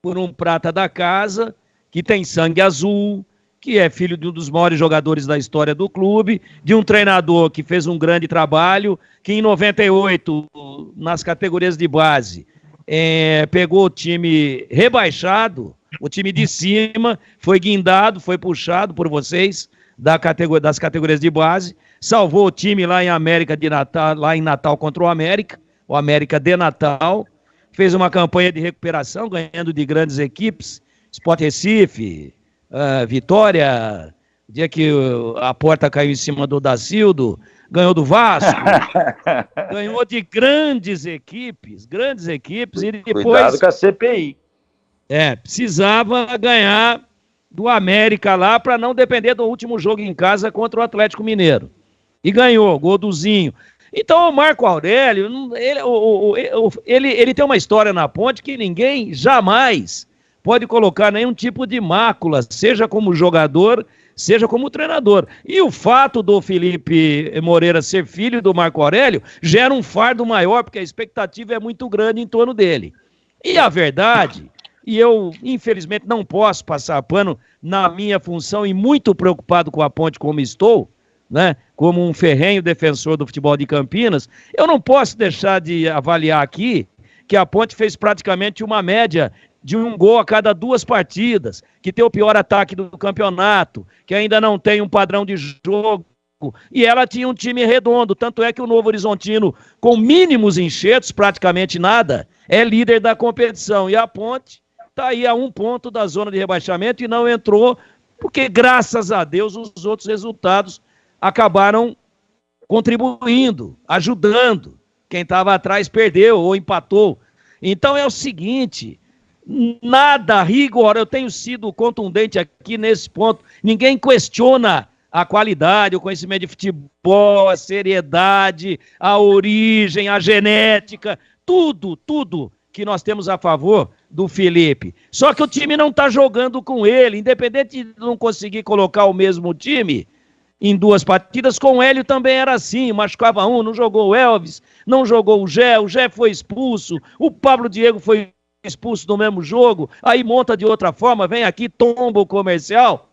por um prata da casa, que tem sangue azul, que é filho de um dos maiores jogadores da história do clube, de um treinador que fez um grande trabalho, que em 98, nas categorias de base, pegou o time rebaixado, o time de cima, foi guindado, foi puxado por vocês das categorias de base, salvou o time lá em Natal contra o América de Natal, fez uma campanha de recuperação, ganhando de grandes equipes, Sport Recife, Vitória, dia que a porta caiu em cima do Dacildo, ganhou do Vasco, ganhou de grandes equipes, e depois... Cuidado com a CPI. Precisava ganhar do América lá para não depender do último jogo em casa contra o Atlético Mineiro. E ganhou, gol do Zinho. Então o Marco Aurélio, ele tem uma história na Ponte que ninguém jamais pode colocar nenhum tipo de mácula, seja como jogador, seja como treinador. E o fato do Felipe Moreira ser filho do Marco Aurélio gera um fardo maior, porque a expectativa é muito grande em torno dele. E a verdade, e eu infelizmente não posso passar pano na minha função e muito preocupado com a Ponte como estou, né, como um ferrenho defensor do futebol de Campinas, eu não posso deixar de avaliar aqui que a Ponte fez praticamente uma média de um gol a cada 2 partidas, que tem o pior ataque do campeonato, que ainda não tem um padrão de jogo, e ela tinha um time redondo, tanto é que o Novo Horizontino, com mínimos enxertos, praticamente nada, é líder da competição, e a Ponte está aí a 1 ponto da zona de rebaixamento e não entrou, porque graças a Deus os outros resultados acabaram contribuindo, ajudando. Quem estava atrás perdeu ou empatou. Então é o seguinte, nada rigor, eu tenho sido contundente aqui nesse ponto, ninguém questiona a qualidade, o conhecimento de futebol, a seriedade, a origem, a genética, tudo que nós temos a favor do Felipe. Só que o time não está jogando com ele, independente de não conseguir colocar o mesmo time em 2 partidas, com o Hélio também era assim, machucava um, não jogou o Elvis, não jogou o Gé foi expulso, o Pablo Diego foi expulso no mesmo jogo, aí monta de outra forma, vem aqui, tomba o comercial,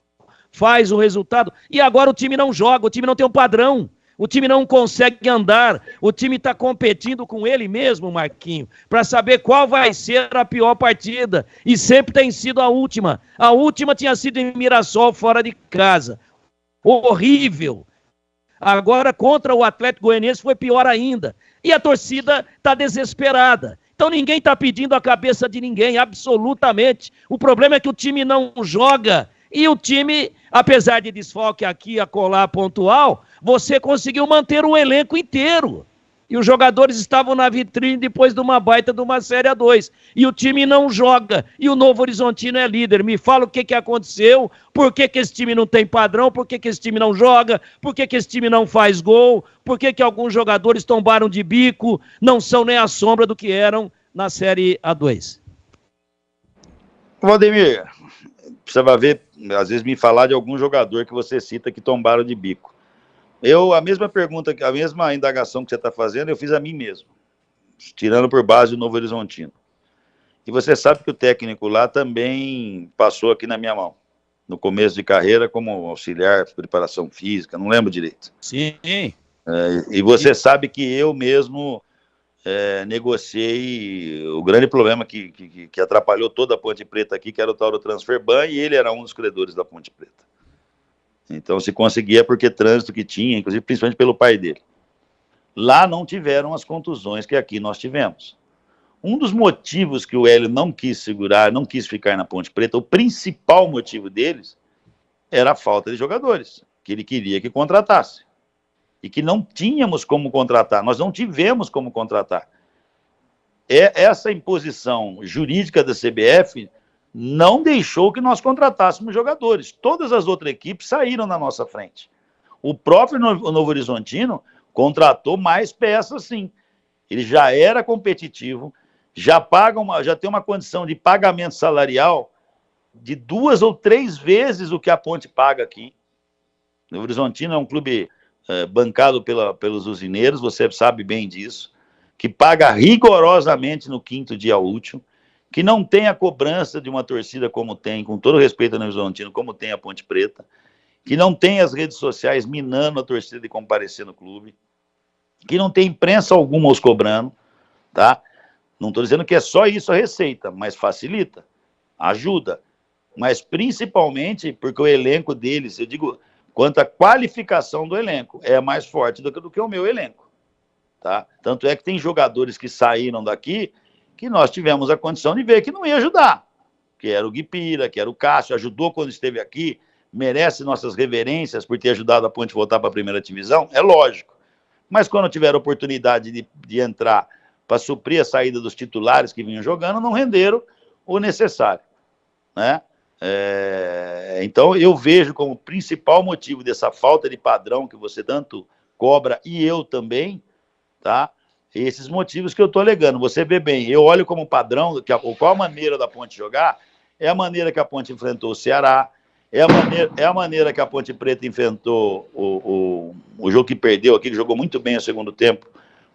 faz o resultado, e agora o time não joga, o time não tem um padrão, o time não consegue andar, o time está competindo com ele mesmo, Marquinho, para saber qual vai ser a pior partida, e sempre tem sido a última tinha sido em Mirassol, fora de casa, horrível. Agora contra o Atlético Goianiense foi pior ainda. E a torcida está desesperada. Então ninguém está pedindo a cabeça de ninguém, absolutamente. O problema é que o time não joga. E o time, apesar de desfalque aqui e acolá pontual, você conseguiu manter o elenco inteiro. E os jogadores estavam na vitrine depois de uma baita de uma Série A2. E o time não joga. E o Novo Horizontino é líder. Me fala o que aconteceu, por que esse time não tem padrão, por que esse time não joga, por que esse time não faz gol, por que alguns jogadores tombaram de bico, não são nem a sombra do que eram na Série A2. Valdemir, precisava ver, às vezes me falar de algum jogador que você cita que tombaram de bico. A mesma pergunta, a mesma indagação que você está fazendo, eu fiz a mim mesmo, tirando por base o Novo Horizontino. E você sabe que o técnico lá também passou aqui na minha mão, no começo de carreira, como auxiliar de preparação física, não lembro direito. Sim. E você sabe que eu mesmo negociei o grande problema que atrapalhou toda a Ponte Preta aqui, que era o tal do Transfer Ban, e ele era um dos credores da Ponte Preta. Então, se conseguia porque trânsito que tinha, inclusive, principalmente pelo pai dele. Lá não tiveram as contusões que aqui nós tivemos. Um dos motivos que o Hélio não quis segurar, não quis ficar na Ponte Preta, o principal motivo deles era a falta de jogadores, que ele queria que contratasse. E que não tínhamos como contratar, nós não tivemos como contratar. Essa imposição jurídica da CBF não deixou que nós contratássemos jogadores. Todas as outras equipes saíram na nossa frente. O próprio Novo Horizontino contratou mais peças, sim. Ele já era competitivo, já tem uma condição de pagamento salarial de 2 ou 3 vezes o que a Ponte paga aqui. O Novo Horizontino é um clube bancado pelos usineiros, você sabe bem disso, que paga rigorosamente no quinto dia útil, que não tem a cobrança de uma torcida como tem, com todo respeito ao Novo Horizontino, como tem a Ponte Preta, que não tem as redes sociais minando a torcida de comparecer no clube, que não tem imprensa alguma os cobrando, tá? Não estou dizendo que é só isso a receita, mas facilita, ajuda, mas principalmente porque o elenco deles, eu digo, quanto à qualificação do elenco, é mais forte do que o meu elenco, tá? Tanto é que tem jogadores que saíram daqui que nós tivemos a condição de ver que não ia ajudar, que era o Guipira, que era o Cássio, ajudou quando esteve aqui, merece nossas reverências por ter ajudado a Ponte a voltar para a primeira divisão, é lógico. Mas quando tiveram oportunidade de entrar para suprir a saída dos titulares que vinham jogando, não renderam o necessário, né? Então eu vejo como principal motivo dessa falta de padrão que você tanto cobra, e eu também, tá? Esses motivos que eu estou alegando. Você vê bem, eu olho como padrão, qual a maneira da Ponte jogar, é a maneira que a Ponte enfrentou o Ceará, é a maneira que a Ponte Preta enfrentou o jogo que perdeu aqui, que jogou muito bem o segundo tempo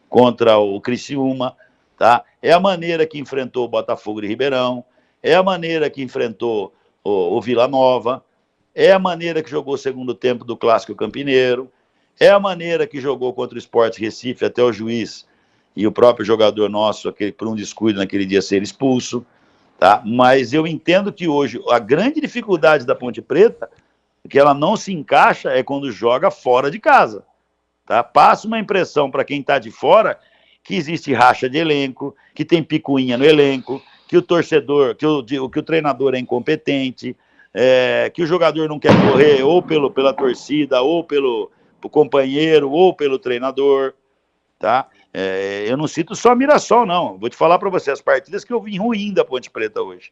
contra o Criciúma, tá? É a maneira que enfrentou o Botafogo de Ribeirão, é a maneira que enfrentou o Vila Nova, é a maneira que jogou o segundo tempo do Clássico Campineiro, é a maneira que jogou contra o Sport Recife, até o juiz e o próprio jogador nosso, por um descuido naquele dia, ser expulso. Tá? Mas eu entendo que hoje a grande dificuldade da Ponte Preta, que ela não se encaixa, é quando joga fora de casa. Tá? Passa uma impressão para quem está de fora que existe racha de elenco, que tem picuinha no elenco, que o torcedor, que o treinador é incompetente, que o jogador não quer correr ou pela torcida, ou pelo companheiro, ou pelo treinador. Tá? Eu não cito só Mirassol, não. Vou te falar para você as partidas que eu vi ruim da Ponte Preta hoje.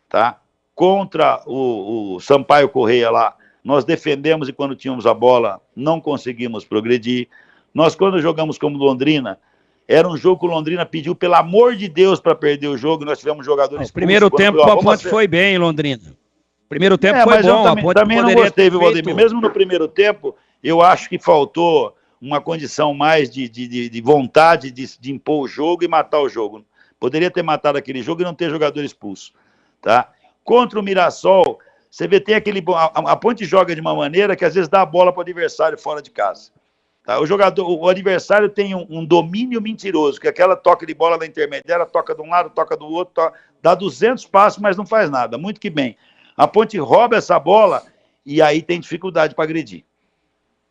Tá? Contra o Sampaio Correia lá, nós defendemos e quando tínhamos a bola não conseguimos progredir. Nós, quando jogamos como Londrina, era um jogo que o Londrina pediu, pelo amor de Deus, para perder o jogo. Nós tivemos jogadores... No primeiro tempo a Ponte foi bem, Londrina. Primeiro tempo foi mas bom. Eu também não gostei, Valdemir. Mesmo no primeiro tempo, eu acho que faltou uma condição mais de vontade de impor o jogo e matar o jogo. Poderia ter matado aquele jogo e não ter jogador expulso. Tá? Contra o Mirassol, você vê, tem aquele... A Ponte joga de uma maneira que às vezes dá a bola para o adversário fora de casa. Tá? O adversário tem um domínio mentiroso, que aquela toca de bola na intermediária, toca de um lado, toca do outro, dá 200 passos, mas não faz nada. Muito que bem. A Ponte rouba essa bola e aí tem dificuldade para agredir.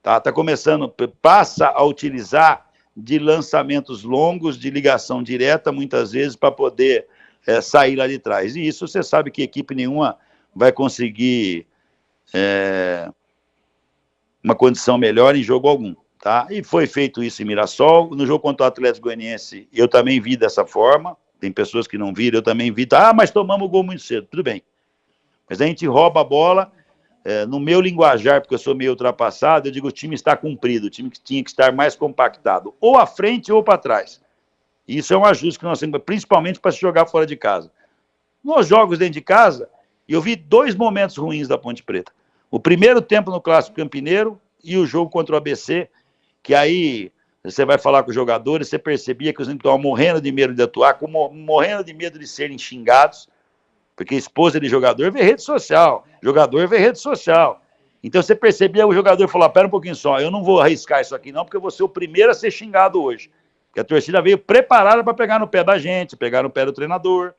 Tá começando, passa a utilizar de lançamentos longos, de ligação direta, muitas vezes, para poder sair lá de trás. E isso você sabe que equipe nenhuma vai conseguir uma condição melhor em jogo algum. Tá? E foi feito isso em Mirassol. No jogo contra o Atlético Goianiense, eu também vi dessa forma. Tem pessoas que não viram, eu também vi. Mas tomamos o gol muito cedo. Tudo bem. Mas a gente rouba a bola. No meu linguajar, porque eu sou meio ultrapassado, eu digo o time está cumprido, o time que tinha que estar mais compactado, ou à frente ou para trás. E isso é um ajuste que nós temos, principalmente para se jogar fora de casa. Nos jogos dentro de casa, eu vi 2 momentos ruins da Ponte Preta. O primeiro tempo no Clássico Campineiro e o jogo contra o ABC, que aí você vai falar com os jogadores, você percebia que os estavam morrendo de medo de atuar, morrendo de medo de serem xingados, porque esposa de jogador vê rede social, jogador vê rede social. Então você percebia o jogador falar, pera um pouquinho só, eu não vou arriscar isso aqui não, porque eu vou ser o primeiro a ser xingado hoje. Porque a torcida veio preparada para pegar no pé da gente, pegar no pé do treinador,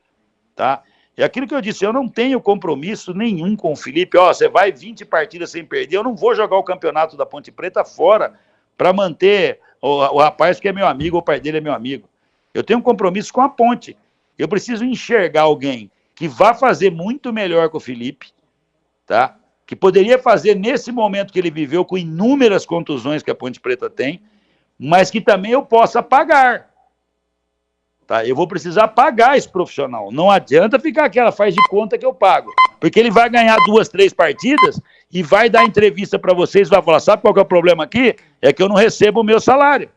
tá? E aquilo que eu disse, eu não tenho compromisso nenhum com o Felipe, você vai 20 partidas sem perder, eu não vou jogar o campeonato da Ponte Preta fora para manter o rapaz que é meu amigo, o pai dele é meu amigo. Eu tenho um compromisso com a Ponte. Eu preciso enxergar alguém que vai fazer muito melhor que o Felipe, tá? Que poderia fazer nesse momento que ele viveu, com inúmeras contusões que a Ponte Preta tem, mas que também eu possa pagar. Tá? Eu vou precisar pagar esse profissional. Não adianta ficar aquela, faz de conta que eu pago. Porque ele vai ganhar 2, 3 partidas e vai dar entrevista para vocês, vai falar, sabe qual que é o problema aqui? É que eu não recebo o meu salário.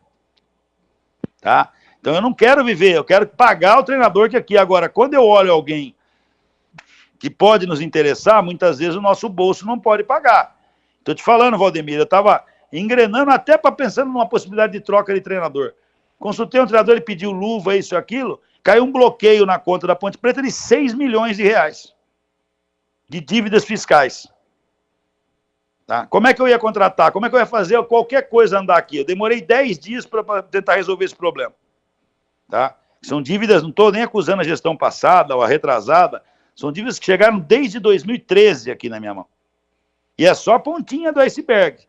Tá? Então eu não quero viver, eu quero pagar o treinador que aqui. Agora, quando eu olho alguém que pode nos interessar, muitas vezes o nosso bolso não pode pagar. Estou te falando, Valdemir, eu estava engrenando até pensando numa possibilidade de troca de treinador. Consultei um treinador, ele pediu luva, isso e aquilo, caiu um bloqueio na conta da Ponte Preta de 6 milhões de reais de dívidas fiscais. Tá? Como é que eu ia contratar? Como é que eu ia fazer qualquer coisa andar aqui? Eu demorei 10 dias para tentar resolver esse problema. Tá? São dívidas, não estou nem acusando a gestão passada ou a retrasada, são dívidas que chegaram desde 2013 aqui na minha mão. E é só a pontinha do iceberg.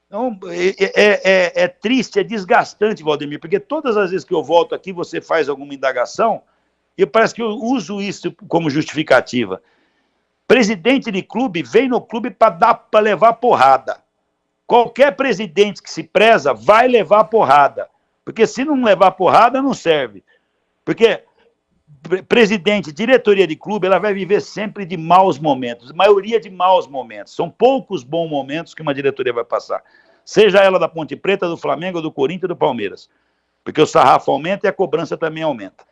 Então, é triste, é desgastante, Valdemir, porque todas as vezes que eu volto aqui, você faz alguma indagação, e parece que eu uso isso como justificativa. Presidente de clube vem no clube para levar porrada. Qualquer presidente que se preza vai levar porrada. Porque se não levar porrada, não serve. Porque presidente, diretoria de clube, ela vai viver sempre de maus momentos. Maioria de maus momentos. São poucos bons momentos que uma diretoria vai passar. Seja ela da Ponte Preta, do Flamengo, do Corinthians, do Palmeiras. Porque o sarrafo aumenta e a cobrança também aumenta.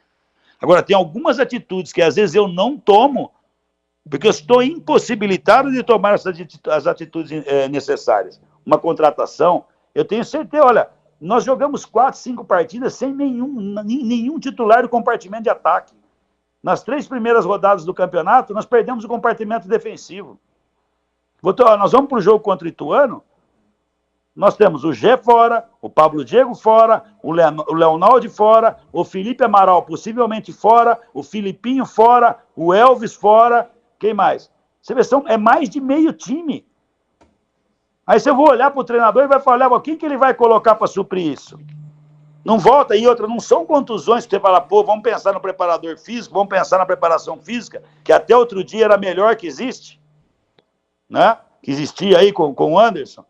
Agora, tem algumas atitudes que às vezes eu não tomo, porque eu estou impossibilitado de tomar as atitudes necessárias. Uma contratação, eu tenho certeza, olha, nós jogamos 4, 5 partidas sem nenhum titular do compartimento de ataque. Nas 3 primeiras rodadas do campeonato, nós perdemos o compartimento defensivo. Nós vamos para o jogo contra o Ituano, nós temos o Gé fora, o Pablo Diego fora, o Leonaldo fora, o Felipe Amaral possivelmente fora, o Filipinho fora, o Elvis fora. Quem mais? Você vê, é mais de meio time. Aí você vai olhar para o treinador e vai falar, quem que ele vai colocar para suprir isso? Não volta. E outra, não são contusões que você fala, vamos pensar no preparador físico, vamos pensar na preparação física, que até outro dia era a melhor que existe, né? Que existia aí com o Anderson.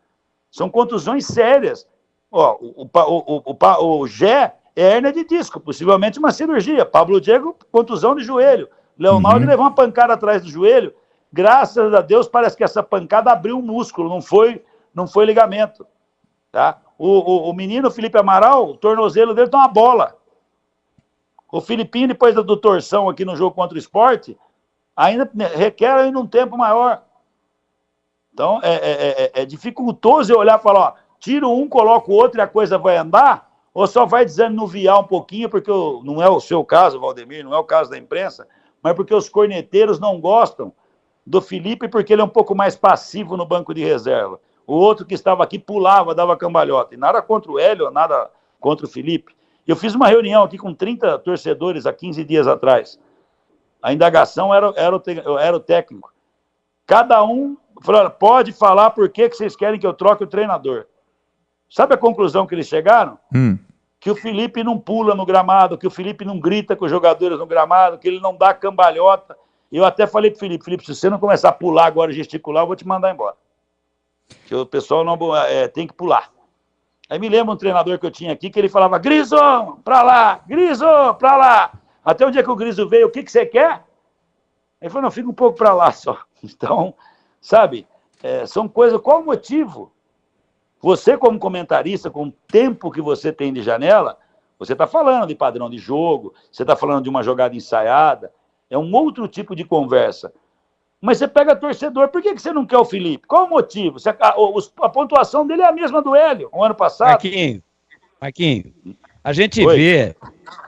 São contusões sérias. O Gé é hérnia de disco, possivelmente uma cirurgia. Pablo Diego, contusão de joelho. Leonardo levou uma pancada atrás do joelho. Graças a Deus, parece que essa pancada abriu um músculo, não foi ligamento. Tá? O menino Felipe Amaral, o tornozelo dele tá uma bola. O Filipinho, depois do torção aqui no jogo contra o Sport, ainda requer um tempo maior. Então, é dificultoso eu olhar e falar, tiro um, coloco o outro e a coisa vai andar, ou só vai desanuviar um pouquinho, porque não é o seu caso, Valdemir, não é o caso da imprensa, mas porque os corneteiros não gostam do Felipe, porque ele é um pouco mais passivo no banco de reserva. O outro que estava aqui pulava, dava cambalhota. E nada contra o Hélio, nada contra o Felipe. Eu fiz uma reunião aqui com 30 torcedores há 15 dias atrás. A indagação era o técnico. Cada um falou, pode falar por que vocês querem que eu troque o treinador. Sabe a conclusão que eles chegaram? Que o Felipe não pula no gramado, que o Felipe não grita com os jogadores no gramado, que ele não dá cambalhota. Eu até falei pro Felipe, se você não começar a pular agora e gesticular, eu vou te mandar embora. Que o pessoal não tem que pular. Aí me lembra um treinador que eu tinha aqui, que ele falava, Griso, pra lá, Griso, pra lá. Até o dia que o Griso veio, o que você quer? Ele falou, não, fica um pouco pra lá só. Então, sabe, são coisas, qual o motivo? Você, como comentarista, com o tempo que você tem de janela, você está falando de padrão de jogo, você está falando de uma jogada ensaiada, é um outro tipo de conversa. Mas você pega torcedor, por que você não quer o Felipe? Qual o motivo? A pontuação dele é a mesma do Hélio, o ano passado. Marquinho, a gente vê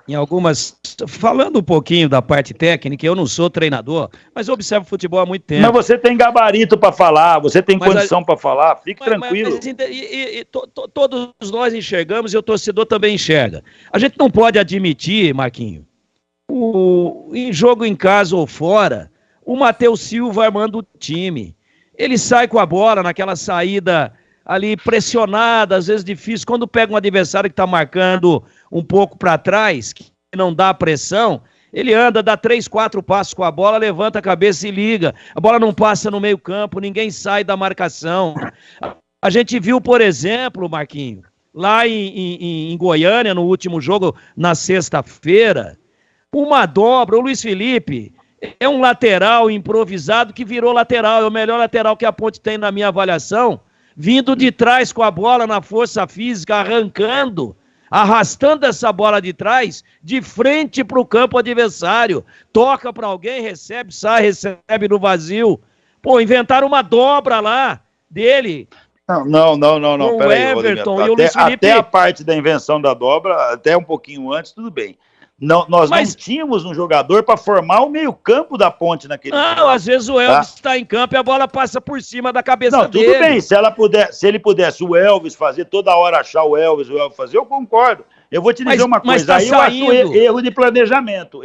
em algumas... Falando um pouquinho da parte técnica, eu não sou treinador, mas eu observo futebol há muito tempo. Mas você tem gabarito para falar, você tem condição para falar, fique tranquilo. Todos nós enxergamos e o torcedor também enxerga. A gente não pode admitir, Marquinho, em jogo em casa ou fora, o Matheus Silva armando o time. Ele sai com a bola naquela saída ali pressionada, às vezes difícil, quando pega um adversário que está marcando um pouco para trás, que não dá pressão, ele anda, dá 3, 4 passos com a bola, levanta a cabeça e liga. A bola não passa no meio campo, ninguém sai da marcação. A gente viu, por exemplo, Marquinho, lá em Goiânia, no último jogo, na sexta-feira, uma dobra, o Luiz Felipe é um lateral improvisado que virou lateral, é o melhor lateral que a Ponte tem na minha avaliação, vindo de trás com a bola na força física, arrancando, arrastando essa bola de trás, de frente para o campo adversário, toca para alguém, recebe, sai, recebe no vazio. Pô, inventaram uma dobra lá dele, Não. Com o Everton e o Luiz Felipe. Até a parte da invenção da dobra, até um pouquinho antes, tudo bem. Nós não tínhamos um jogador para formar o meio-campo da Ponte naquele jogo. Não, às vezes o Elvis está em campo e a bola passa por cima da cabeça dele. Tudo bem, se ele pudesse o Elvis fazer, toda hora achar o Elvis fazer, eu concordo. Eu vou te dizer uma coisa, tá eu acho erro de planejamento.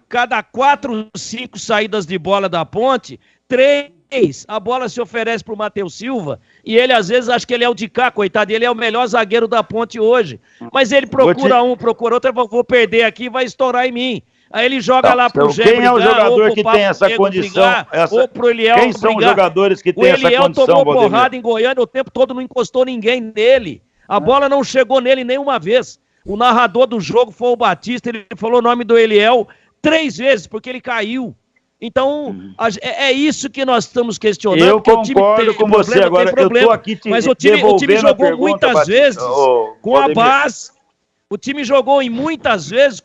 Cada 4, 5 saídas de bola da Ponte, 3, a bola se oferece para o Matheus Silva, e ele às vezes acha que ele é o de cá, coitado, ele é o melhor zagueiro da Ponte hoje. Mas ele procura procura outro, eu vou perder aqui, vai estourar em mim. Aí ele joga lá pro Gé Quem é o jogador que tem essa condição? Ou pro Eliel Quem são os jogadores que têm essa condição, O Eliel tomou porrada em Goiânia o tempo todo, não encostou ninguém nele. A bola não chegou nele nenhuma vez. O narrador do jogo foi o Batista, ele falou o nome do Eliel 3 vezes, porque ele caiu. Então, é isso que nós estamos questionando. Eu concordo com você. Agora, eu estou aqui mas o time jogou muitas vezes com a base. O time jogou muitas vezes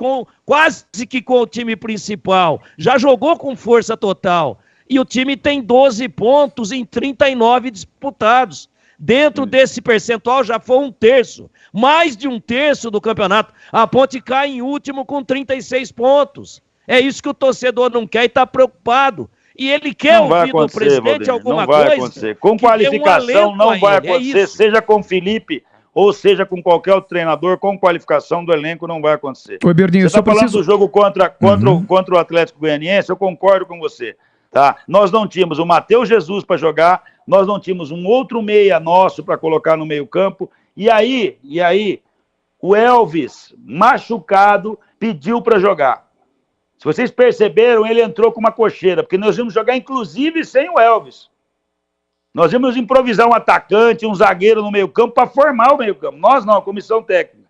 quase que com o time principal. Já jogou com força total. E o time tem 12 pontos em 39 disputados. Dentro desse percentual já foi 1/3. Mais de 1/3 do campeonato. A Ponte cai em último com 36 pontos. É isso que o torcedor não quer e está preocupado. E ele quer ouvir do presidente alguma coisa. Não vai acontecer. Com qualificação não vai acontecer. Seja com o Felipe ou seja com qualquer outro treinador, com qualificação do elenco não vai acontecer. Oi, Berninho, você está falando do jogo contra o Atlético Goianiense, eu concordo com você. Tá? Nós não tínhamos o Matheus Jesus para jogar, nós não tínhamos um outro meia nosso para colocar no meio campo, e aí o Elvis, machucado, pediu para jogar. Se vocês perceberam, ele entrou com uma cocheira, porque nós íamos jogar inclusive sem o Elvis. Nós íamos improvisar um atacante, um zagueiro no meio campo para formar o meio campo. Nós não, a comissão técnica.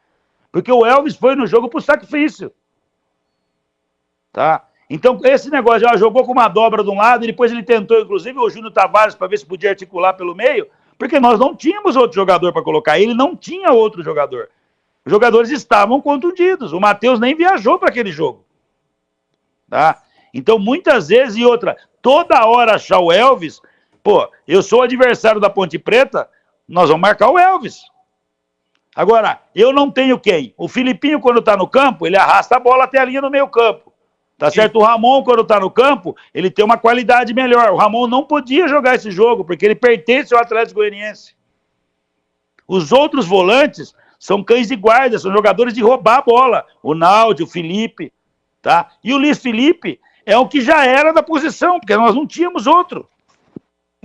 Porque o Elvis foi no jogo por sacrifício. Tá? Então, esse negócio, já jogou com uma dobra de um lado, e depois ele tentou, inclusive, o Júnior Tavares para ver se podia articular pelo meio, porque nós não tínhamos outro jogador para colocar, ele não tinha outro jogador. Os jogadores estavam contundidos, o Matheus nem viajou para aquele jogo. Tá? Então, muitas vezes, e outra, toda hora achar o Elvis, eu sou adversário da Ponte Preta, nós vamos marcar o Elvis. Agora, eu não tenho quem? O Filipinho, quando está no campo, ele arrasta a bola até a linha no meio campo. Tá certo? O Ramon, quando tá no campo, ele tem uma qualidade melhor. O Ramon não podia jogar esse jogo, porque ele pertence ao Atlético Goianiense. Os outros volantes são cães de guarda, são jogadores de roubar a bola. O Naldi, o Felipe, tá? E o Luiz Felipe é o que já era da posição, porque nós não tínhamos outro.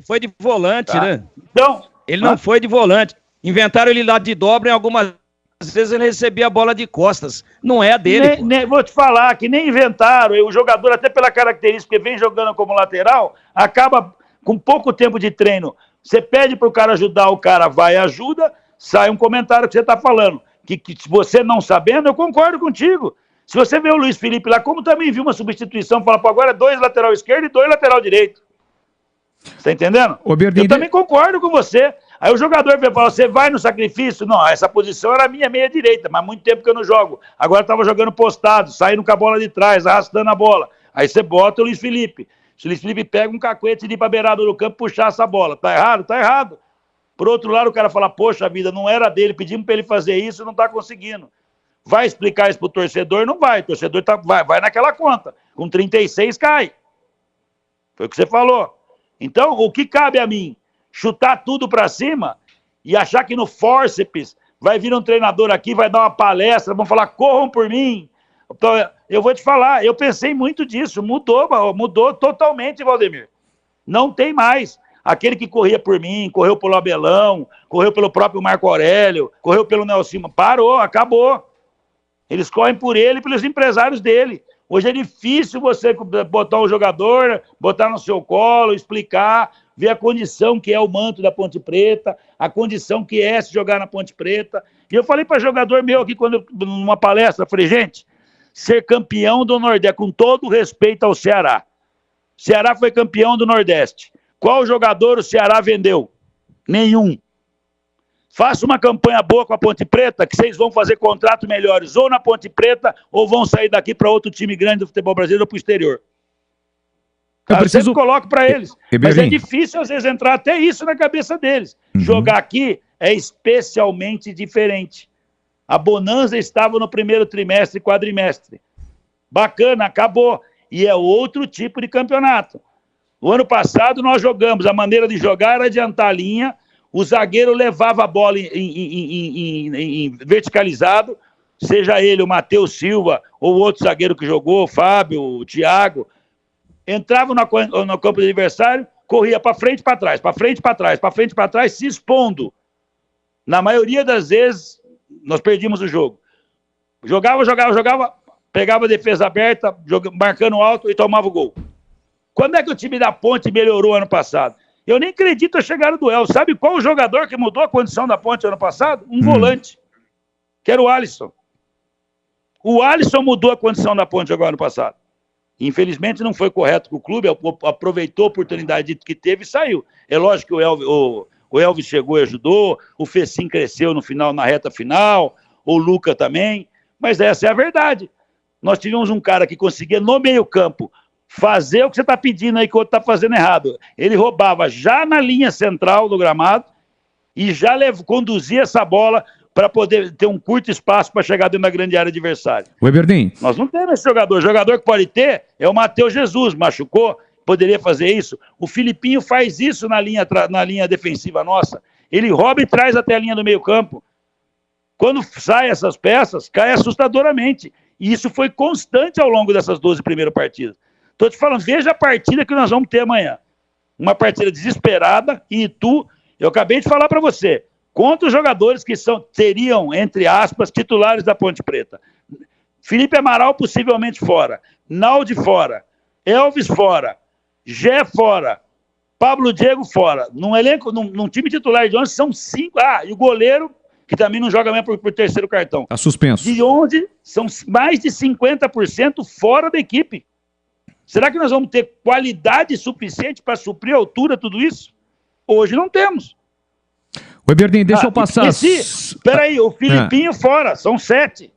Foi de volante, tá? Né? Então, ele não foi de volante. Inventaram ele lá de dobra em algumas... Às vezes ele recebia a bola de costas. Não é a dele. Vou te falar que nem inventaram. O jogador, até pela característica que vem jogando como lateral, acaba com pouco tempo de treino. Você pede para o cara ajudar, o cara vai e ajuda, sai um comentário que você está falando. Que se você não sabendo, eu concordo contigo. Se você vê o Luiz Felipe lá, como também viu uma substituição, fala, agora é 2 lateral esquerdo e 2 lateral direito. Você tá entendendo? Eu também concordo com você. Aí o jogador fala, você vai no sacrifício? Não, essa posição era a minha meia-direita, mas muito tempo que eu não jogo. Agora eu estava jogando postado, saindo com a bola de trás, arrastando a bola. Aí você bota o Luiz Felipe. Se o Luiz Felipe pega um cacuete e ir para a beirada do campo puxar essa bola. Tá errado? Tá errado. Por outro lado, o cara fala, poxa vida, não era dele, pedimos para ele fazer isso e não está conseguindo. Vai explicar isso pro torcedor? Não vai. O torcedor vai naquela conta. Com 36 cai. Foi o que você falou. Então, o que cabe a mim? Chutar tudo para cima e achar que no fórceps vai vir um treinador aqui, vai dar uma palestra, vão falar, corram por mim. Então, eu vou te falar, eu pensei muito disso, mudou totalmente, Valdemir. Não tem mais. Aquele que corria por mim, correu pelo Abelão, correu pelo próprio Marco Aurélio, correu pelo Nelson, parou, acabou. Eles correm por ele e pelos empresários dele. Hoje é difícil você botar um jogador, botar no seu colo, explicar, ver a condição que é o manto da Ponte Preta, a condição que é se jogar na Ponte Preta. E eu falei para jogador meu aqui, numa palestra, eu falei, gente, ser campeão do Nordeste, com todo respeito ao Ceará. O Ceará foi campeão do Nordeste. Qual jogador o Ceará vendeu? Nenhum. Faça uma campanha boa com a Ponte Preta, que vocês vão fazer contratos melhores, ou na Ponte Preta, ou vão sair daqui para outro time grande do futebol brasileiro ou para o exterior. Eu sempre coloco para eles. Mas é difícil, às vezes, entrar até isso na cabeça deles. Jogar aqui é especialmente diferente. A bonança estava no primeiro trimestre e quadrimestre. Bacana, acabou. E é outro tipo de campeonato. O ano passado nós jogamos, a maneira de jogar era adiantar a linha, o zagueiro levava a bola em verticalizado, seja ele o Matheus Silva ou o outro zagueiro que jogou, o Fábio, o Thiago, entrava no campo do adversário, corria para frente e para trás, para frente e para trás, para frente e para trás, se expondo. Na maioria das vezes, nós perdíamos o jogo. Jogava, pegava a defesa aberta, marcando alto e tomava o gol. Quando é que o time da Ponte melhorou ano passado? Eu nem acredito a chegar no duelo. Sabe qual o jogador que mudou a condição da Ponte ano passado? Um volante, que era o Alisson. O Alisson mudou a condição da Ponte agora ano passado. Infelizmente não foi correto com o clube, aproveitou a oportunidade que teve e saiu. É lógico que o Elvis chegou e ajudou, o Fecim cresceu no final, na reta final, o Luca também, mas essa é a verdade. Nós tivemos um cara que conseguia, no meio-campo, fazer o que você está pedindo aí que o outro está fazendo errado. Ele roubava já na linha central do gramado e já conduzia essa bola para poder ter um curto espaço para chegar dentro da grande área adversária. O Eberdim. Nós não temos esse jogador. O jogador que pode ter é o Matheus Jesus, machucou, poderia fazer isso. O Filipinho faz isso na linha defensiva nossa. Ele rouba e traz até a linha do meio campo. Quando saem essas peças, cai assustadoramente. E isso foi constante ao longo dessas 12 primeiras partidas. Estou te falando, veja a partida que nós vamos ter amanhã. Uma partida desesperada, em Itu, eu acabei de falar para você, contra os jogadores que seriam, entre aspas, titulares da Ponte Preta. Felipe Amaral possivelmente fora, Naldi fora, Elvis fora, Gé fora, Pablo Diego fora. Num elenco, num time titular de 11 são 5. E o goleiro, que também não joga mesmo por terceiro cartão. Está suspenso. De onde são mais de 50% fora da equipe. Será que nós vamos ter qualidade suficiente para suprir a altura tudo isso? Hoje não temos. O Eberdim, deixa eu passar... Espera aí, o Filipinho fora, são 7.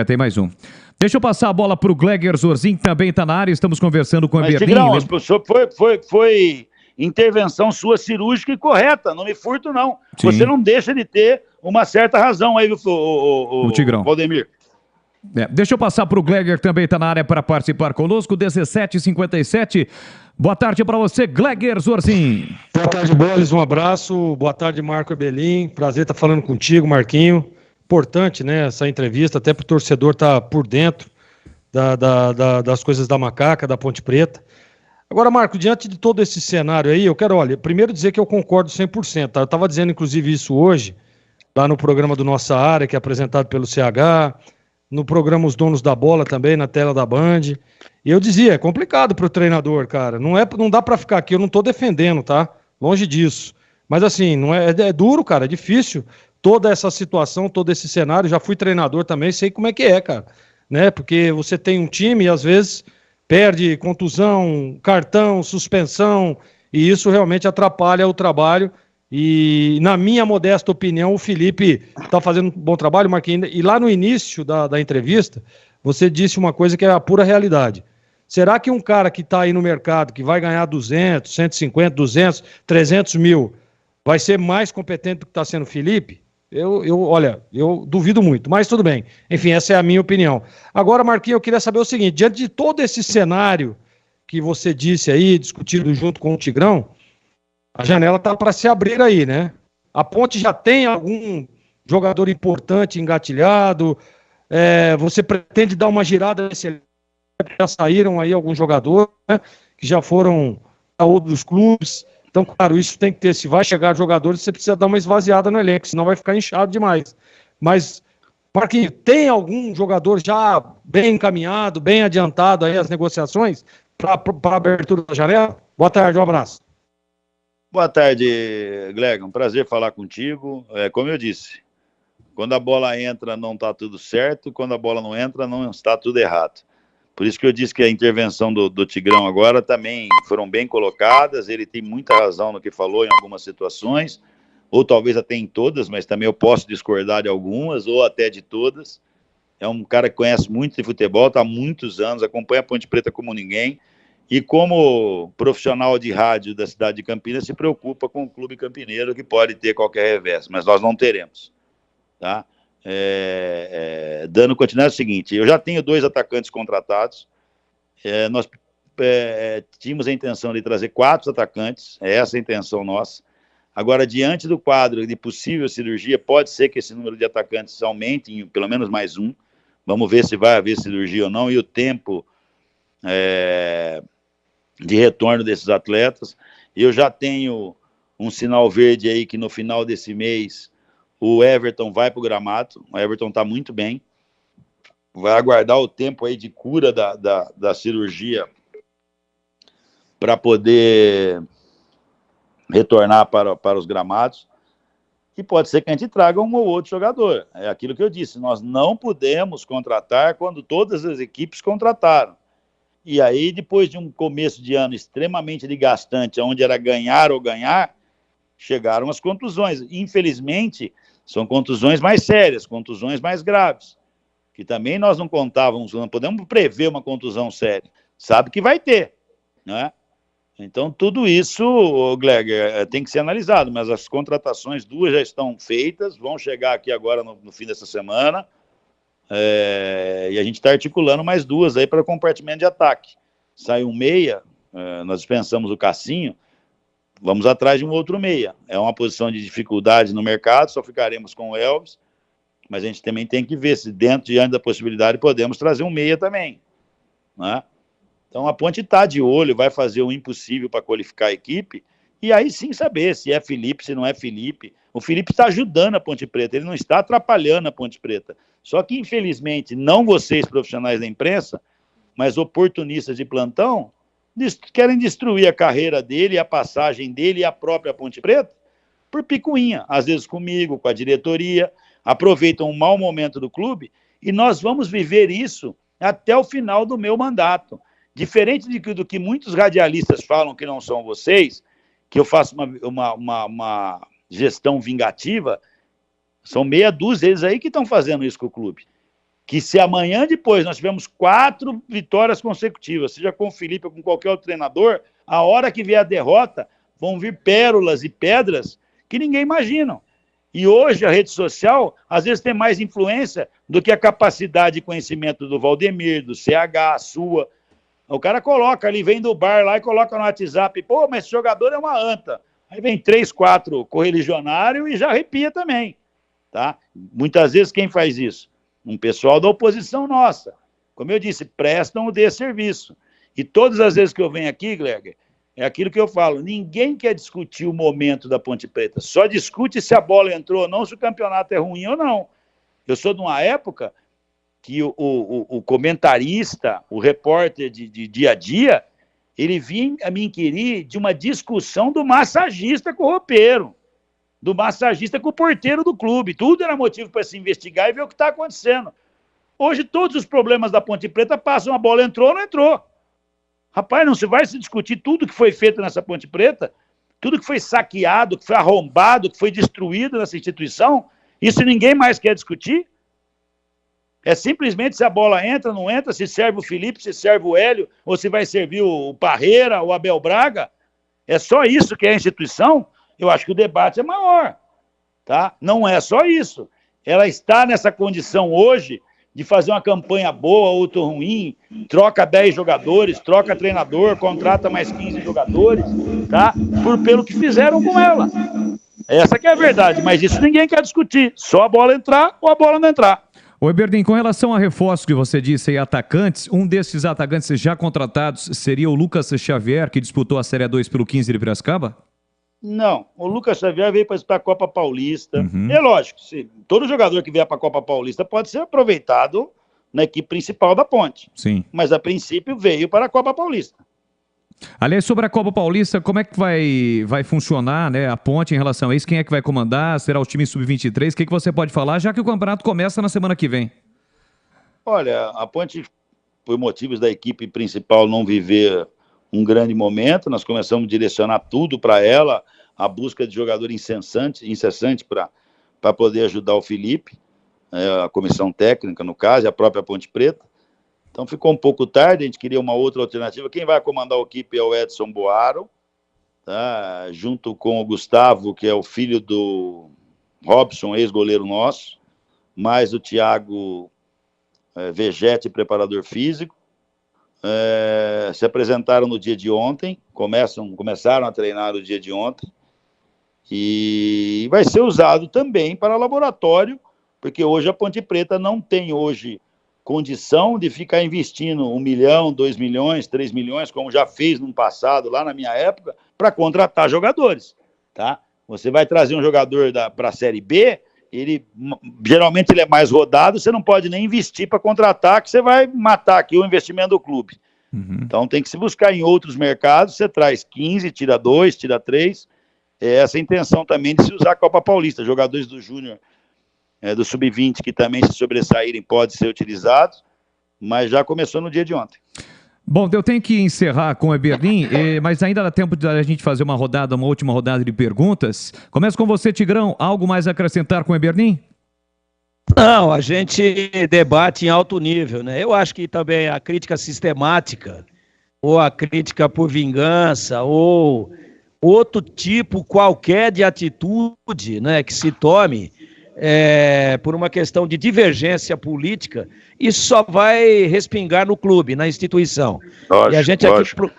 Tem mais um. Deixa eu passar a bola para o Gleger Zorzin, que também está na área, estamos conversando com o Eberdim. Tigrão, foi intervenção sua cirúrgica e correta, não me furto não. Sim. Você não deixa de ter uma certa razão aí, o Tigrão. Valdemir. Deixa eu passar para o Gleger, que também está na área para participar conosco, 17h57. Boa tarde para você, Gleger Zorzin. Boa tarde, Bolis, um abraço. Boa tarde, Marco Eberlim. Prazer estar falando contigo, Marquinho. Importante, né, essa entrevista, até para o torcedor estar por dentro das coisas da Macaca, da Ponte Preta. Agora, Marco, diante de todo esse cenário aí, eu quero, primeiro dizer que eu concordo 100%. Tá? Eu estava dizendo, inclusive, isso hoje, lá no programa do Nossa Área, que é apresentado pelo CH, no programa Os Donos da Bola também, na tela da Band. E eu dizia, é complicado para o treinador, cara. Não dá para ficar aqui, eu não estou defendendo, tá? Longe disso. Mas assim, não é duro, cara, é difícil. Toda essa situação, todo esse cenário, já fui treinador também, sei como é que é, cara. Né? Porque você tem um time e às vezes perde contusão, cartão, suspensão, e isso realmente atrapalha o trabalho. E, na minha modesta opinião, o Felipe está fazendo um bom trabalho, Marquinhos. E lá no início da entrevista, você disse uma coisa que é a pura realidade. Será que um cara que está aí no mercado, que vai ganhar 200, 150, 200, 300 mil, vai ser mais competente do que está sendo o Felipe? Olha, eu duvido muito, mas tudo bem. Enfim, essa é a minha opinião. Agora, Marquinhos, eu queria saber o seguinte, diante de todo esse cenário que você disse aí, discutido junto com o Tigrão, a janela está para se abrir aí, né? A Ponte já tem algum jogador importante engatilhado? Você pretende dar uma girada nesse elenco? Já saíram aí alguns jogadores, né, que já foram a outros clubes. Então, claro, isso tem que ter. Se vai chegar jogadores, você precisa dar uma esvaziada no elenco, senão vai ficar inchado demais. Mas, Marquinhos, tem algum jogador já bem encaminhado, bem adiantado aí as negociações para a abertura da janela? Boa tarde, um abraço. Boa tarde, Gleg, um prazer falar contigo. Como eu disse, quando a bola entra não está tudo certo, quando a bola não entra não está tudo errado. Por isso que eu disse que a intervenção do Tigrão agora também foram bem colocadas, ele tem muita razão no que falou em algumas situações, ou talvez até em todas, mas também eu posso discordar de algumas, ou até de todas. É um cara que conhece muito de futebol, está há muitos anos, acompanha a Ponte Preta como ninguém, E como profissional de rádio da cidade de Campinas, se preocupa com o clube campineiro, que pode ter qualquer revés, mas nós não teremos. Tá? Dando continuidade, é o seguinte, eu já tenho 2 atacantes contratados, nós tínhamos a intenção de trazer 4 atacantes, é essa a intenção nossa. Agora, diante do quadro de possível cirurgia, pode ser que esse número de atacantes aumente em pelo menos mais um. Vamos ver se vai haver cirurgia ou não, e o tempo de retorno desses atletas. Eu já tenho um sinal verde aí que no final desse mês o Everton vai para o gramado. O Everton está muito bem. Vai aguardar o tempo aí de cura da cirurgia para poder retornar para os gramados. E pode ser que a gente traga um ou outro jogador. É aquilo que eu disse, nós não podemos contratar quando todas as equipes contrataram. E aí, depois de um começo de ano extremamente desgastante, onde era ganhar ou ganhar, chegaram as contusões. Infelizmente, são contusões mais sérias, contusões mais graves, que também nós não contávamos, não podemos prever uma contusão séria. Sabe que vai ter, né? Então, tudo isso, Gleger, tem que ser analisado, mas as contratações, 2 já estão feitas, vão chegar aqui agora no fim dessa semana, e a gente está articulando mais 2 aí para compartimento de ataque. Sai um meia, nós dispensamos o Cassinho, vamos atrás de um outro meia. É uma posição de dificuldade no mercado, só ficaremos com o Elvis, mas a gente também tem que ver se diante da possibilidade, podemos trazer um meia também, né? Então a Ponte está de olho, vai fazer o impossível para qualificar a equipe, e aí sim saber se é Felipe, se não é Felipe. O Felipe está ajudando a Ponte Preta, ele não está atrapalhando a Ponte Preta. Só que, infelizmente, não vocês, profissionais da imprensa, mas oportunistas de plantão, querem destruir a carreira dele, a passagem dele e a própria Ponte Preta por picuinha. Às vezes comigo, com a diretoria, aproveitam um mau momento do clube, e nós vamos viver isso até o final do meu mandato. Diferente do que muitos radialistas falam que não são vocês, que eu faço uma gestão vingativa, são meia dúzia deles aí que estão fazendo isso com o clube. Que se amanhã depois nós tivermos 4 vitórias consecutivas, seja com o Felipe ou com qualquer outro treinador, a hora que vier a derrota, vão vir pérolas e pedras que ninguém imagina. E hoje a rede social, às vezes, tem mais influência do que a capacidade de conhecimento do Valdemir, do CH, a sua. O cara coloca ali, vem do bar lá e coloca no WhatsApp, pô, mas esse jogador é uma anta. Aí vem 3, 4 correligionários e já arrepia também, tá? Muitas vezes quem faz isso? Um pessoal da oposição nossa. Como eu disse, prestam o desserviço. E todas as vezes que eu venho aqui, Gleger, é aquilo que eu falo, ninguém quer discutir o momento da Ponte Preta, só discute se a bola entrou ou não, se o campeonato é ruim ou não. Eu sou de uma época que o comentarista, o repórter de dia a dia, ele vinha a me inquirir de uma discussão do massagista com o roupeiro, do massagista com o porteiro do clube. Tudo era motivo para se investigar e ver o que está acontecendo. Hoje, todos os problemas da Ponte Preta passam, a bola entrou ou não entrou. Rapaz, não se vai se discutir tudo que foi feito nessa Ponte Preta, tudo que foi saqueado, que foi arrombado, que foi destruído nessa instituição, isso ninguém mais quer discutir. É simplesmente se a bola entra, não entra, se serve o Felipe, se serve o Hélio, ou se vai servir o Parreira, o Abel Braga. É só isso que é a instituição? Eu acho que o debate é maior, tá? Não é só isso. Ela está nessa condição hoje de fazer uma campanha boa ou ruim, troca 10 jogadores, troca treinador, contrata mais 15 jogadores, tá? Pelo que fizeram com ela. Essa que é a verdade, mas isso ninguém quer discutir. Só a bola entrar ou a bola não entrar. Oi, Berdim, com relação a reforços que você disse aí, atacantes, um desses atacantes já contratados seria o Lucas Xavier, que disputou a Série A2 pelo 15 de Piracicaba? Não, o Lucas Xavier veio para disputar a Copa Paulista. É lógico, todo jogador que vier para a Copa Paulista pode ser aproveitado na equipe principal da Ponte. Sim. Mas a princípio veio para a Copa Paulista. Aliás, sobre a Copa Paulista, como é que vai funcionar, né, a Ponte em relação a isso? Quem é que vai comandar? Será o time sub-23? O que você pode falar, já que o campeonato começa na semana que vem? Olha, a Ponte, por motivos da equipe principal não viver um grande momento, nós começamos a direcionar tudo para ela, a busca de jogador incessante para poder ajudar o Felipe, a comissão técnica, no caso, e a própria Ponte Preta. Então ficou um pouco tarde, a gente queria uma outra alternativa. Quem vai comandar a equipe é o Edson Boaro, tá? Junto com o Gustavo, que é o filho do Robson, ex-goleiro nosso, mais o Thiago Vegete, preparador físico. Se apresentaram no dia de ontem, começaram a treinar no dia de ontem, e vai ser usado também para laboratório, porque hoje a Ponte Preta não tem hoje condição de ficar investindo 1 milhão, 2 milhões, 3 milhões, como já fez no passado, lá na minha época, para contratar jogadores, tá? Você vai trazer um jogador para a Série B, geralmente ele é mais rodado, você não pode nem investir para contratar, que você vai matar aqui o investimento do clube. Então tem que se buscar em outros mercados, você traz 15, tira 2, tira 3, essa é a intenção também de se usar a Copa Paulista, jogadores do Júnior, do Sub-20 que também se sobressaírem podem ser utilizados, mas já começou no dia de ontem. Bom, eu tenho que encerrar com o Eberlin, mas ainda dá tempo de a gente fazer uma última rodada de perguntas. Começo com você, Tigrão. Algo mais a acrescentar com o Eberlin? Não, a gente debate em alto nível, né? Eu acho que também a crítica sistemática, ou a crítica por vingança, ou outro tipo qualquer de atitude, né, que se tome por uma questão de divergência política, isso só vai respingar no clube, na instituição. Lógico,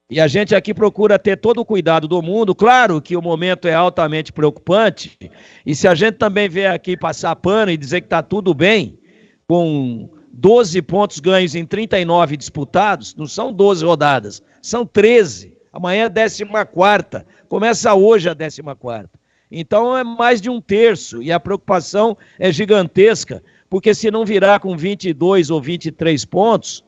e a gente aqui procura ter todo o cuidado do mundo. Claro que o momento é altamente preocupante, e se a gente também vier aqui passar pano e dizer que está tudo bem, com 12 pontos ganhos em 39 disputados, não são 12 rodadas, são 13. Amanhã é a 14ª, começa hoje a 14ª. Então é mais de 1/3, e a preocupação é gigantesca, porque se não virar com 22 ou 23 pontos,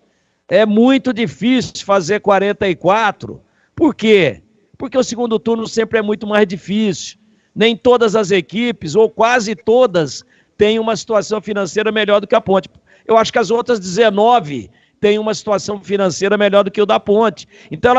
é muito difícil fazer 44. Por quê? Porque o segundo turno sempre é muito mais difícil. Nem todas as equipes, ou quase todas, têm uma situação financeira melhor do que a Ponte. Eu acho que as outras 19 têm uma situação financeira melhor do que o da Ponte. Então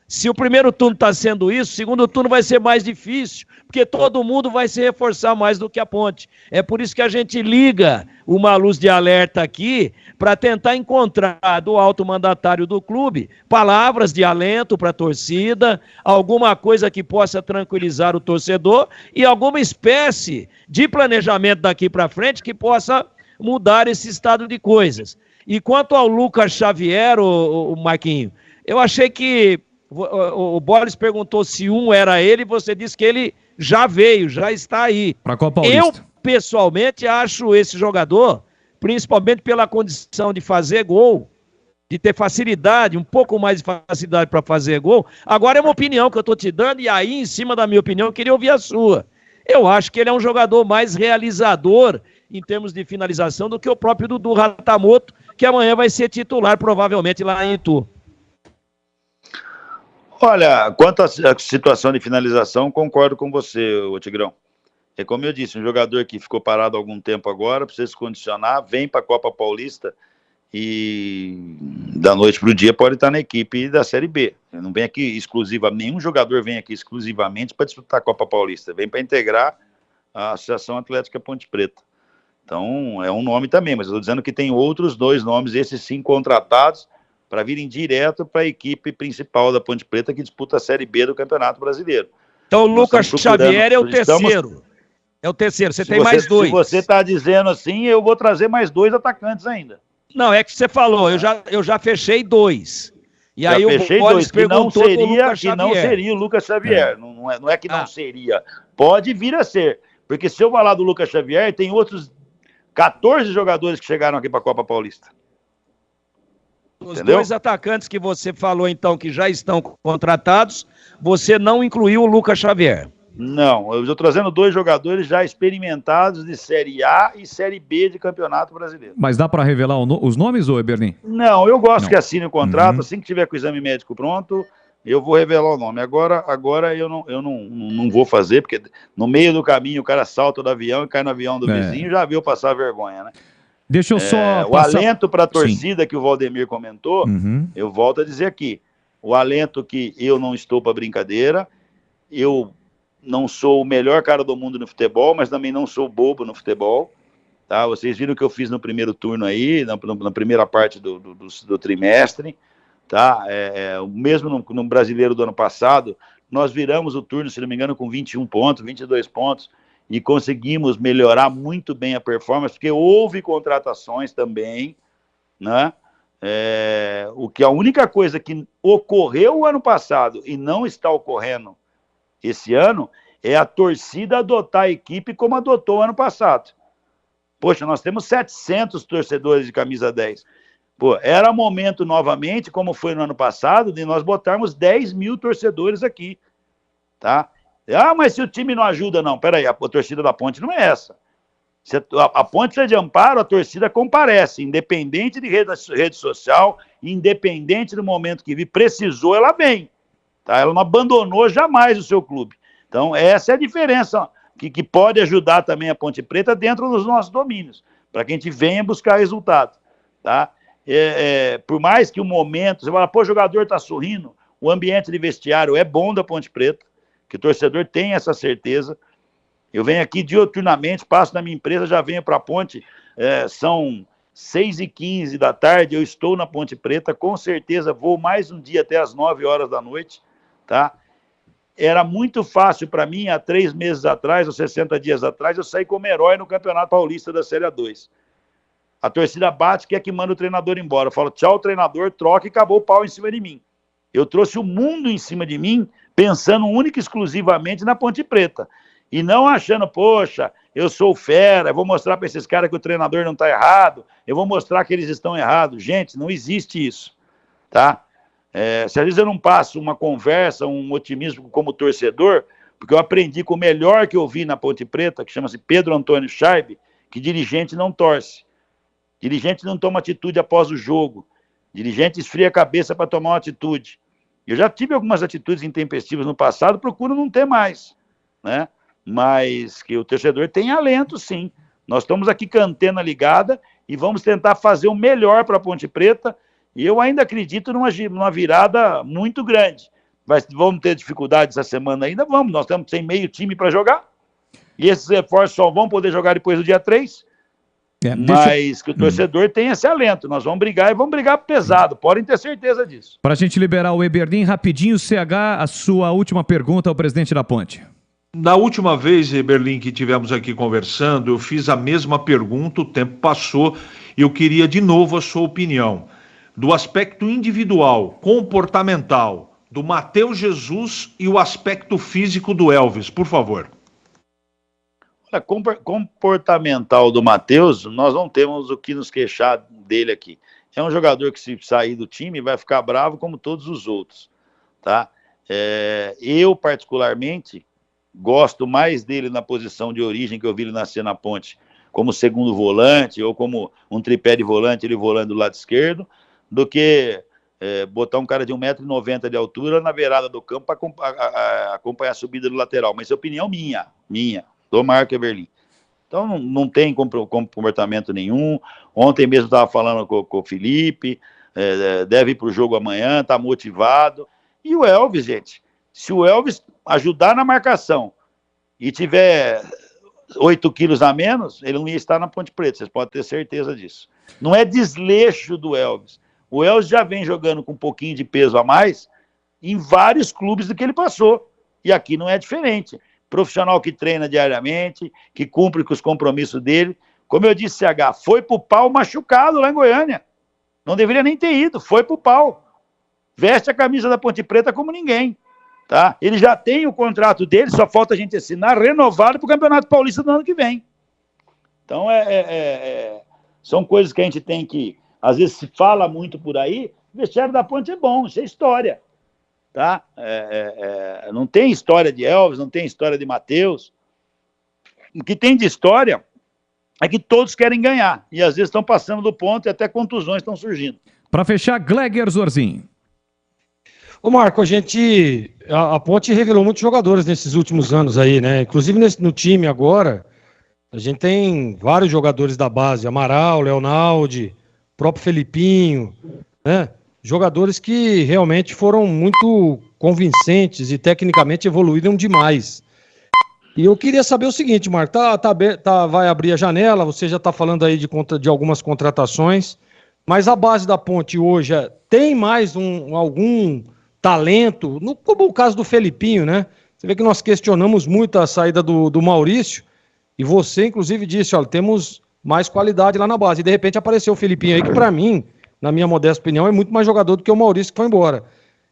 se o primeiro turno está sendo isso, o segundo turno vai ser mais difícil, porque todo mundo vai se reforçar mais do que a Ponte. É por isso que a gente liga uma luz de alerta aqui, para tentar encontrar do alto mandatário do clube palavras de alento para a torcida, alguma coisa que possa tranquilizar o torcedor e alguma espécie de planejamento daqui para frente que possa mudar esse estado de coisas. E quanto ao Lucas Xavier, o Marquinho, eu achei que o Boris perguntou se era ele, e você disse que ele já veio, já está aí. Pra Copa Paulista. Eu, pessoalmente, acho esse jogador, principalmente pela condição de fazer gol, de ter facilidade, um pouco mais de facilidade para fazer gol. Agora é uma opinião que eu estou te dando, e aí, em cima da minha opinião, eu queria ouvir a sua. Eu acho que ele é um jogador mais realizador em termos de finalização do que o próprio Dudu Ratamoto, que amanhã vai ser titular, provavelmente, lá em Itu. Olha, quanto à situação de finalização, concordo com você, Tigrão. É como eu disse, um jogador que ficou parado há algum tempo agora, precisa se condicionar, vem para a Copa Paulista e da noite para o dia pode estar na equipe da Série B. Não vem aqui exclusivamente, nenhum jogador vem aqui exclusivamente para disputar a Copa Paulista, vem para integrar a Associação Atlética Ponte Preta. Então, é um nome também, mas eu estou dizendo que tem outros 2 nomes, esses sim contratados, para virem direto para a equipe principal da Ponte Preta que disputa a Série B do Campeonato Brasileiro. Então o Lucas Xavier é o terceiro. É o terceiro, você tem mais 2. Se você está dizendo assim, eu vou trazer mais 2 atacantes ainda. Não, é que você falou, eu já fechei 2. E aí o Boris perguntou que não seria o Lucas Xavier. Não é que não seria. Pode vir a ser. Porque se eu falar do Lucas Xavier, tem outros 14 jogadores que chegaram aqui para a Copa Paulista. Os 2 atacantes que você falou, então, que já estão contratados, você não incluiu o Lucas Xavier. Não, eu estou trazendo 2 jogadores já experimentados de Série A e Série B de Campeonato Brasileiro. Mas dá para revelar os nomes, ou Eberlin? Não, eu gosto que assine o contrato, assim que tiver com o exame médico pronto, eu vou revelar o nome. Agora eu não vou fazer, porque no meio do caminho o cara salta do avião e cai no avião do vizinho, já viu passar vergonha, né? Deixa eu só o alento para a torcida que o Valdemir comentou, eu volto a dizer aqui, o alento que eu não estou para brincadeira, eu não sou o melhor cara do mundo no futebol, mas também não sou bobo no futebol, Tá? Vocês viram o que eu fiz no primeiro turno aí, na primeira parte do trimestre. Tá? Mesmo no brasileiro do ano passado, nós viramos o turno, se não me engano, com 21 pontos, 22 pontos, e conseguimos melhorar muito bem a performance, porque houve contratações também, né? A única coisa que ocorreu o ano passado e não está ocorrendo esse ano é a torcida adotar a equipe como adotou o ano passado. Poxa, nós temos 700 torcedores de camisa 10. Pô, era momento novamente, como foi no ano passado, de nós botarmos 10 mil torcedores aqui, tá? Mas se o time não ajuda, não. Peraí, a torcida da Ponte não é essa. A Ponte precisa de amparo, a torcida comparece, independente de rede social, independente do momento que precisou, ela vem. Tá? Ela não abandonou jamais o seu clube. Então, essa é a diferença que pode ajudar também a Ponte Preta dentro dos nossos domínios, para que a gente venha buscar resultado. Tá? Por mais que o momento, você fala, pô, o jogador está sorrindo, o ambiente de vestiário é bom da Ponte Preta, que o torcedor tem essa certeza. Eu venho aqui diuturnamente, passo na minha empresa, já venho para a Ponte, são 6h15 da tarde, eu estou na Ponte Preta, com certeza vou mais um dia até as 9 horas da noite, tá? Era muito fácil para mim, há 3 meses atrás, ou 60 dias atrás, eu saí como herói no Campeonato Paulista da Série A2. A torcida bate, quer que manda o treinador embora. Eu falo, tchau, treinador, troca e acabou o pau em cima de mim. Eu trouxe o mundo em cima de mim, pensando única e exclusivamente na Ponte Preta. E não achando, poxa, eu sou fera, eu vou mostrar para esses caras que o treinador não está errado, eu vou mostrar que eles estão errados. Gente, não existe isso, tá? Se às vezes eu não passo uma conversa, um otimismo como torcedor, porque eu aprendi com o melhor que eu vi na Ponte Preta, que chama-se Pedro Antônio Scheibe, que dirigente não torce. Dirigente não toma atitude após o jogo. Dirigente esfria a cabeça para tomar uma atitude. Eu já tive algumas atitudes intempestivas no passado, procuro não ter mais, né? Mas que o torcedor tem alento, sim. Nós estamos aqui com a antena ligada e vamos tentar fazer o melhor para a Ponte Preta. E eu ainda acredito numa virada muito grande. Vamos ter dificuldades essa semana ainda? Vamos. Nós estamos sem meio time para jogar. E esses reforços só vão poder jogar depois do dia 3. Mas que o torcedor tem esse alento. Nós vamos brigar e vamos brigar pesado. Podem ter certeza disso. Para a gente liberar o Eberlin, rapidinho, CH, a sua última pergunta ao presidente da Ponte. Na última vez, Eberlin, que tivemos aqui conversando, eu fiz a mesma pergunta, o tempo passou, e eu queria de novo a sua opinião. Do aspecto individual, comportamental, do Matheus Jesus e o aspecto físico do Elvis, por favor. Comportamental do Matheus, nós não temos o que nos queixar dele aqui. É um jogador que, se sair do time, vai ficar bravo como todos os outros, tá? Eu, particularmente, gosto mais dele na posição de origem que eu vi ele nascer na Ponte, como segundo volante, ou como um tripé de volante, ele volando do lado esquerdo, do que botar um cara de 1,90 m de altura na beirada do campo para acompanhar a subida do lateral. Mas é opinião minha, do Marco Eberlin. Então não tem comportamento nenhum. Ontem mesmo estava falando com o Felipe, deve ir para o jogo amanhã, está motivado. E o Elvis, gente, se o Elvis ajudar na marcação e tiver 8 quilos a menos, ele não ia estar na Ponte Preta, vocês podem ter certeza disso. Não é desleixo do Elvis. O Elvis já vem jogando com um pouquinho de peso a mais em vários clubes do que ele passou. E aqui não é diferente. Profissional que treina diariamente, que cumpre com os compromissos dele. Como eu disse, CH, foi pro pau machucado lá em Goiânia. Não deveria nem ter ido, foi pro pau. Veste a camisa da Ponte Preta como ninguém. Tá? Ele já tem o contrato dele, só falta a gente assinar, renovado para o Campeonato Paulista do ano que vem. Então, são coisas que a gente tem que, às vezes se fala muito por aí, o vestiário da Ponte é bom, isso é história. Tá? Não tem história de Elvis, não tem história de Matheus. O que tem de história é que todos querem ganhar, e às vezes estão passando do ponto e até contusões estão surgindo. Para fechar, Gleger Zorzinho. Ô Marco, a Ponte revelou muitos jogadores nesses últimos anos aí, né? Inclusive no time agora, a gente tem vários jogadores da base, Amaral, Leonaldi, próprio Felipinho, né? Jogadores que realmente foram muito convincentes e tecnicamente evoluíram demais. E eu queria saber o seguinte, Marco, vai abrir a janela, você já está falando aí de algumas contratações, mas a base da Ponte hoje tem mais algum talento, como o caso do Felipinho, né? Você vê que nós questionamos muito a saída do Maurício, e você, inclusive, disse, olha, temos mais qualidade lá na base. E, de repente, apareceu o Felipinho aí, que para mim, na minha modesta opinião, é muito mais jogador do que o Maurício que foi embora.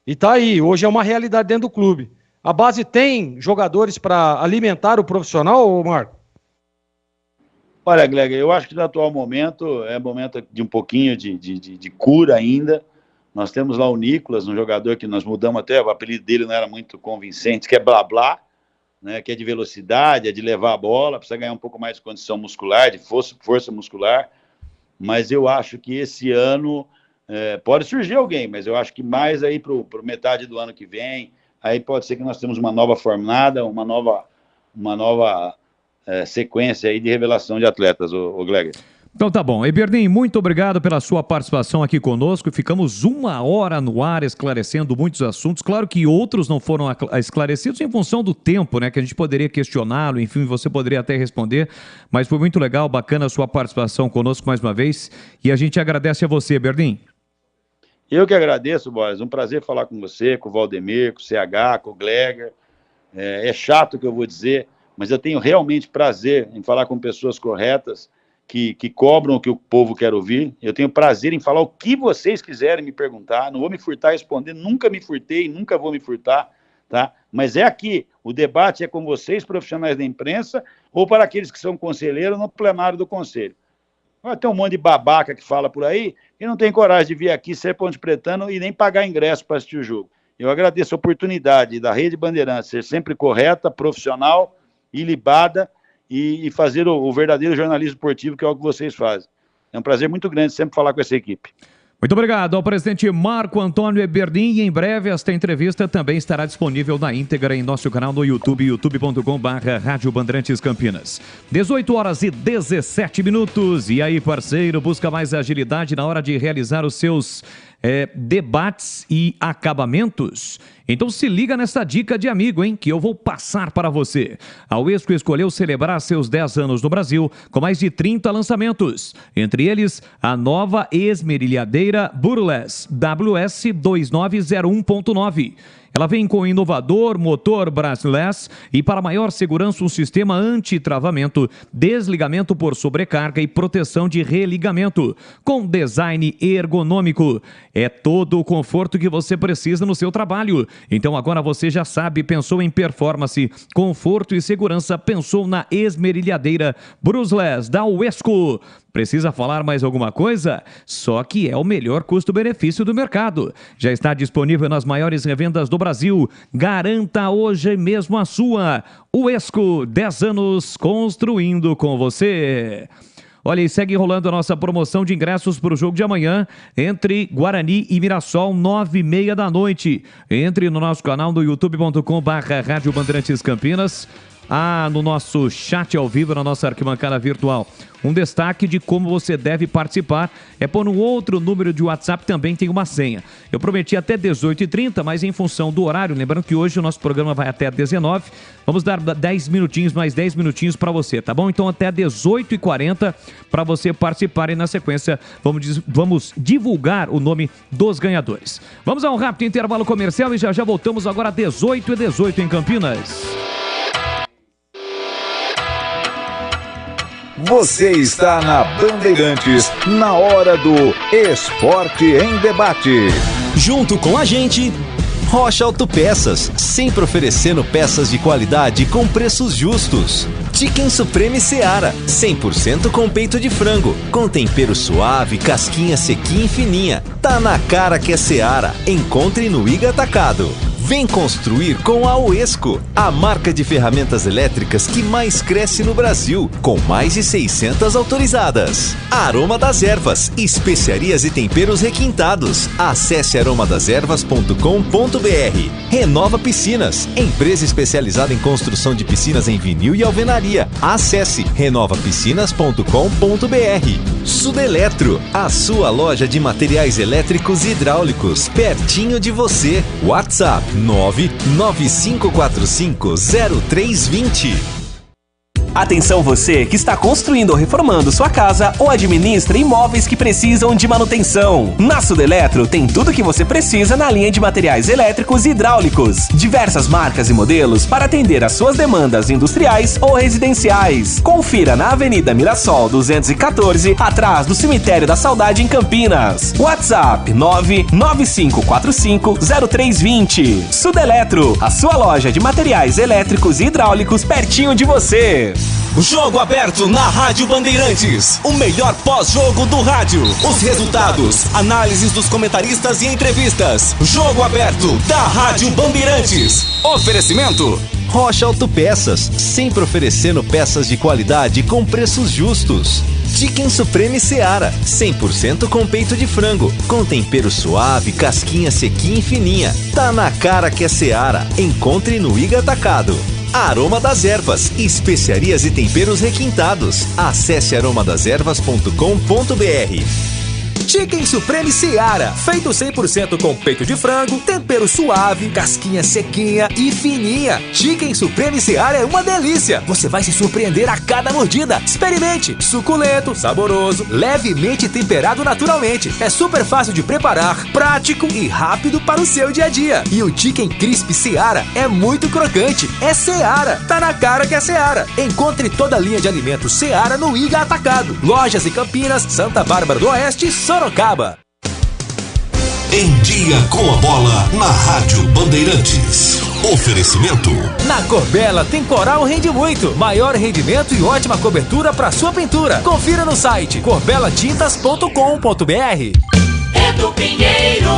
E tá aí, hoje é uma realidade dentro do clube. A base tem jogadores para alimentar o profissional, Marco? Olha, Glega, eu acho que no atual momento é momento de um pouquinho de cura ainda. Nós temos lá o Nicolas, um jogador que nós mudamos até, o apelido dele não era muito convincente, que é blá blá, né, que é de velocidade, é de levar a bola, precisa ganhar um pouco mais de condição muscular, de força muscular, mas eu acho que esse ano pode surgir alguém, mas eu acho que mais aí para metade do ano que vem, aí pode ser que nós temos uma nova formada, uma nova sequência aí de revelação de atletas, o Gleger. Então tá bom. Eberlin, muito obrigado pela sua participação aqui conosco. Ficamos 1 hora no ar esclarecendo muitos assuntos. Claro que outros não foram esclarecidos em função do tempo, né? Que a gente poderia questioná-lo, enfim, você poderia até responder. Mas foi muito legal, bacana a sua participação conosco mais uma vez. E a gente agradece a você, Eberlin. Eu que agradeço, Boris. Um prazer falar com você, com o Valdemir, com o CH, com o Gleger. É chato o que eu vou dizer, mas eu tenho realmente prazer em falar com pessoas corretas, que cobram o que o povo quer ouvir. Eu tenho prazer em falar o que vocês quiserem me perguntar. Não vou me furtar a responder, nunca me furtei, nunca vou me furtar, tá? Mas é aqui, o debate é com vocês, profissionais da imprensa, ou para aqueles que são conselheiros no plenário do conselho. Tem um monte de babaca que fala por aí e não tem coragem de vir aqui ser ponte pretano e nem pagar ingresso para assistir o jogo. Eu agradeço a oportunidade da Rede Bandeirantes ser sempre correta, profissional, ilibada, e fazer o verdadeiro jornalismo esportivo, que é o que vocês fazem. É um prazer muito grande sempre falar com essa equipe. Muito obrigado ao presidente Marco Antônio Eberlin, e em breve esta entrevista também estará disponível na íntegra em nosso canal no YouTube, youtube.com/Rádio Bandeirantes Campinas. 18h17. E aí, parceiro, busca mais agilidade na hora de realizar os seus debates e acabamentos? Então se liga nessa dica de amigo, hein, que eu vou passar para você. A Uesco escolheu celebrar seus 10 anos no Brasil com mais de 30 lançamentos. Entre eles, a nova esmerilhadeira Burles WS 2901.9. Ela vem com inovador motor brushless e, para maior segurança, um sistema anti-travamento, desligamento por sobrecarga e proteção de religamento, com design ergonômico. É todo o conforto que você precisa no seu trabalho. Então agora você já sabe, pensou em performance, conforto e segurança, pensou na esmerilhadeira Brushless da Uesco. Precisa falar mais alguma coisa? Só que é o melhor custo-benefício do mercado. Já está disponível nas maiores revendas do Brasil. Garanta hoje mesmo a sua. Uesco, 10 anos construindo com você. Olha, e segue rolando a nossa promoção de ingressos para o jogo de amanhã entre Guarani e Mirassol, 9h30 da noite. Entre no nosso canal no youtube.com/Rádio Bandeirantes Campinas. No nosso chat ao vivo, na nossa arquibancada virtual. Um destaque de como você deve participar é por um outro número de WhatsApp, também tem uma senha. Eu prometi até 18h30, mas em função do horário, lembrando que hoje o nosso programa vai até 19h, vamos dar 10 minutinhos, mais 10 minutinhos para você, tá bom? Então até 18h40 para você participar e na sequência vamos divulgar o nome dos ganhadores. Vamos a um rápido intervalo comercial e já voltamos agora às 18h18 em Campinas. Você está na Bandeirantes, na hora do Esporte em Debate. Junto com a gente, Rocha Autopeças, sempre oferecendo peças de qualidade com preços justos. Chicken Supreme Seara, 100% com peito de frango, com tempero suave, casquinha sequinha e fininha. Tá na cara que é Seara. Encontre no Iga Atacado. Vem construir com a Uesco, a marca de ferramentas elétricas que mais cresce no Brasil, com mais de 600 autorizadas. Aroma das Ervas, especiarias e temperos requintados. Acesse aromadeservas.com.br. Renova Piscinas, empresa especializada em construção de piscinas em vinil e alvenaria. Acesse renovapiscinas.com.br. Sudeletro, a sua loja de materiais elétricos e hidráulicos, pertinho de você. WhatsApp 995450320. Atenção você que está construindo ou reformando sua casa ou administra imóveis que precisam de manutenção. Na Sudeletro tem tudo que você precisa na linha de materiais elétricos e hidráulicos. Diversas marcas e modelos para atender às suas demandas industriais ou residenciais. Confira na Avenida Mirassol 214, atrás do Cemitério da Saudade em Campinas. WhatsApp 995450320. Sudeletro, a sua loja de materiais elétricos e hidráulicos pertinho de você. Jogo aberto na Rádio Bandeirantes. O melhor pós-jogo do rádio. Os resultados, análises dos comentaristas e entrevistas. Jogo aberto da Rádio Bandeirantes. Oferecimento Rocha Autopeças, sempre oferecendo peças de qualidade com preços justos. Chicken Supreme Seara, 100% com peito de frango, com tempero suave, casquinha sequinha e fininha. Tá na cara que é Seara. Encontre no Iga Atacado. Aroma das Ervas, especiarias e temperos requintados. Acesse aromadeservas.com.br. Chicken Supreme Seara, feito 100% com peito de frango, tempero suave, casquinha sequinha e fininha. Chicken Supreme Seara é uma delícia. Você vai se surpreender a cada mordida. Experimente. Suculento, saboroso, levemente temperado naturalmente. É super fácil de preparar, prático e rápido para o seu dia a dia. E o Chicken Crisp Seara é muito crocante. É Seara. Tá na cara que é Seara. Encontre toda a linha de alimentos Seara no Iga Atacado. Lojas em Campinas, Santa Bárbara do Oeste e Sorocaba. Em Dia com a Bola, na Rádio Bandeirantes. Oferecimento. Na Corbella tem Coral Rende Muito. Maior rendimento e ótima cobertura para sua pintura. Confira no site corbelatintas.com.br. Edu Pinheiro.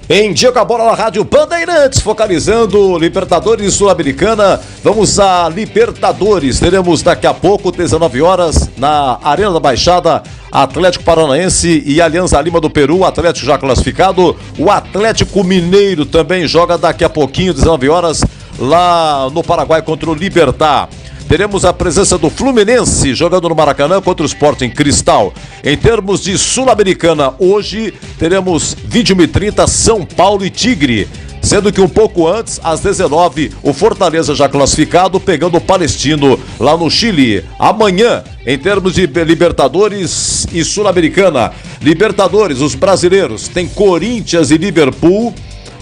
Em Dia com a Bola na Rádio Bandeirantes, focalizando Libertadores Sul-Americana. Vamos a Libertadores. Teremos daqui a pouco, 19 horas, na Arena da Baixada, Atlético Paranaense e Alianza Lima do Peru. Atlético já classificado. O Atlético Mineiro também joga daqui a pouquinho, 19 horas, lá no Paraguai contra o Libertad. Teremos a presença do Fluminense jogando no Maracanã contra o Sporting Cristal. Em termos de Sul-Americana, hoje teremos 21h30 São Paulo e Tigre. Sendo que um pouco antes, às 19h, o Fortaleza já classificado, pegando o Palestino lá no Chile. Amanhã, em termos de Libertadores e Sul-Americana, Libertadores, os brasileiros, tem Corinthians e Liverpool.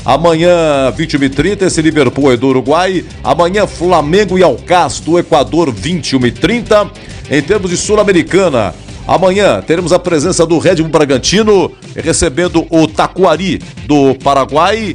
Amanhã, 21h30, esse Liverpool é do Uruguai. Amanhã, Flamengo e Alcás do Equador, 21h30. Em termos de Sul-Americana, amanhã teremos a presença do Red Bull Bragantino recebendo o Tacuari do Paraguai.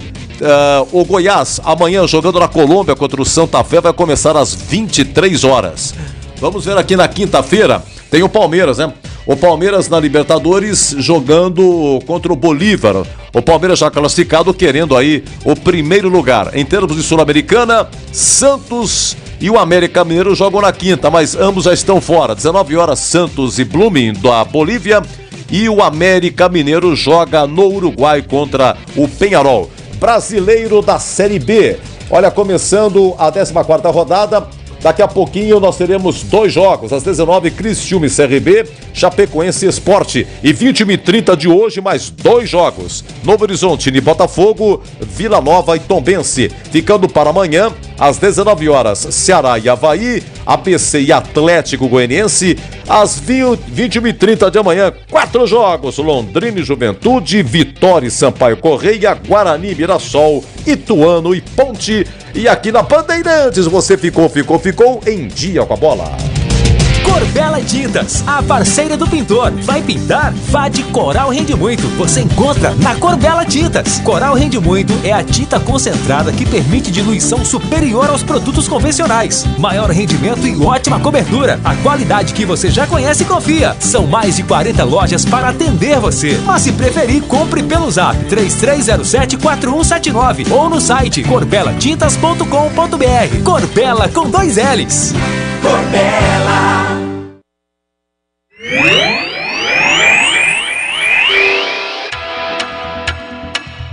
O Goiás, amanhã, jogando na Colômbia contra o Santa Fé, vai começar às 23 horas. Vamos ver aqui na quinta-feira, tem o Palmeiras, né? O Palmeiras na Libertadores jogando contra o Bolívar. O Palmeiras já classificado, querendo aí o primeiro lugar. Em termos de Sul-Americana, Santos e o América Mineiro jogam na quinta, mas ambos já estão fora. 19 horas, Santos e Blooming da Bolívia. E o América Mineiro joga no Uruguai contra o Peñarol. Brasileiro da Série B. Olha, começando a 14ª rodada. Daqui a pouquinho nós teremos 2 jogos, às 19h, Criciúma e CRB, Chapecoense e Sport. E 21h30 de hoje, mais 2 jogos, Novo Horizonte e Botafogo, Vila Nova e Tombense. Ficando para amanhã, às 19 horas, Ceará e Avaí, ABC e Atlético Goianiense. Às 21h30 de amanhã, 4 jogos, Londrina e Juventude, Vitória e Sampaio Correia, Guarani, Mirassol, Ituano e Ponte. E aqui na Bandeirantes você ficou em Dia com a Bola. Corbella Tintas, a parceira do pintor. Vai pintar? Vá de Coral Rende Muito. Você encontra na Corbella Tintas. Coral Rende Muito é a tinta concentrada que permite diluição superior aos produtos convencionais. Maior rendimento e ótima cobertura. A qualidade que você já conhece e confia. São mais de 40 lojas para atender você. Mas se preferir, compre pelo zap 3307-4179 ou no site corbelatintas.com.br. Corbella com 2 L's. Corbella.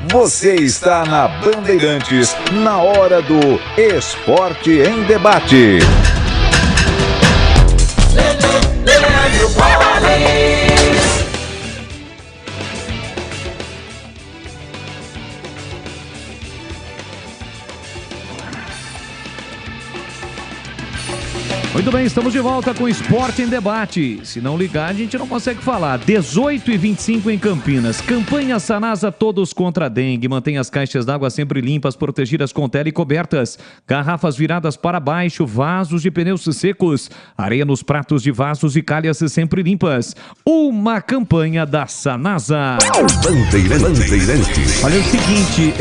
Você está na Bandeirantes, na hora do Esporte em Debate. Muito bem, estamos de volta com Esporte em Debate. Se não ligar, a gente não consegue falar. 18h25 em Campinas. Campanha Sanasa Todos contra a Dengue. Mantenha as caixas d'água sempre limpas, protegidas com tela e cobertas. Garrafas viradas para baixo, vasos de pneus secos. Areia nos pratos de vasos e calhas sempre limpas. Uma campanha da Sanasa. Bandeirantes. Olha o seguinte,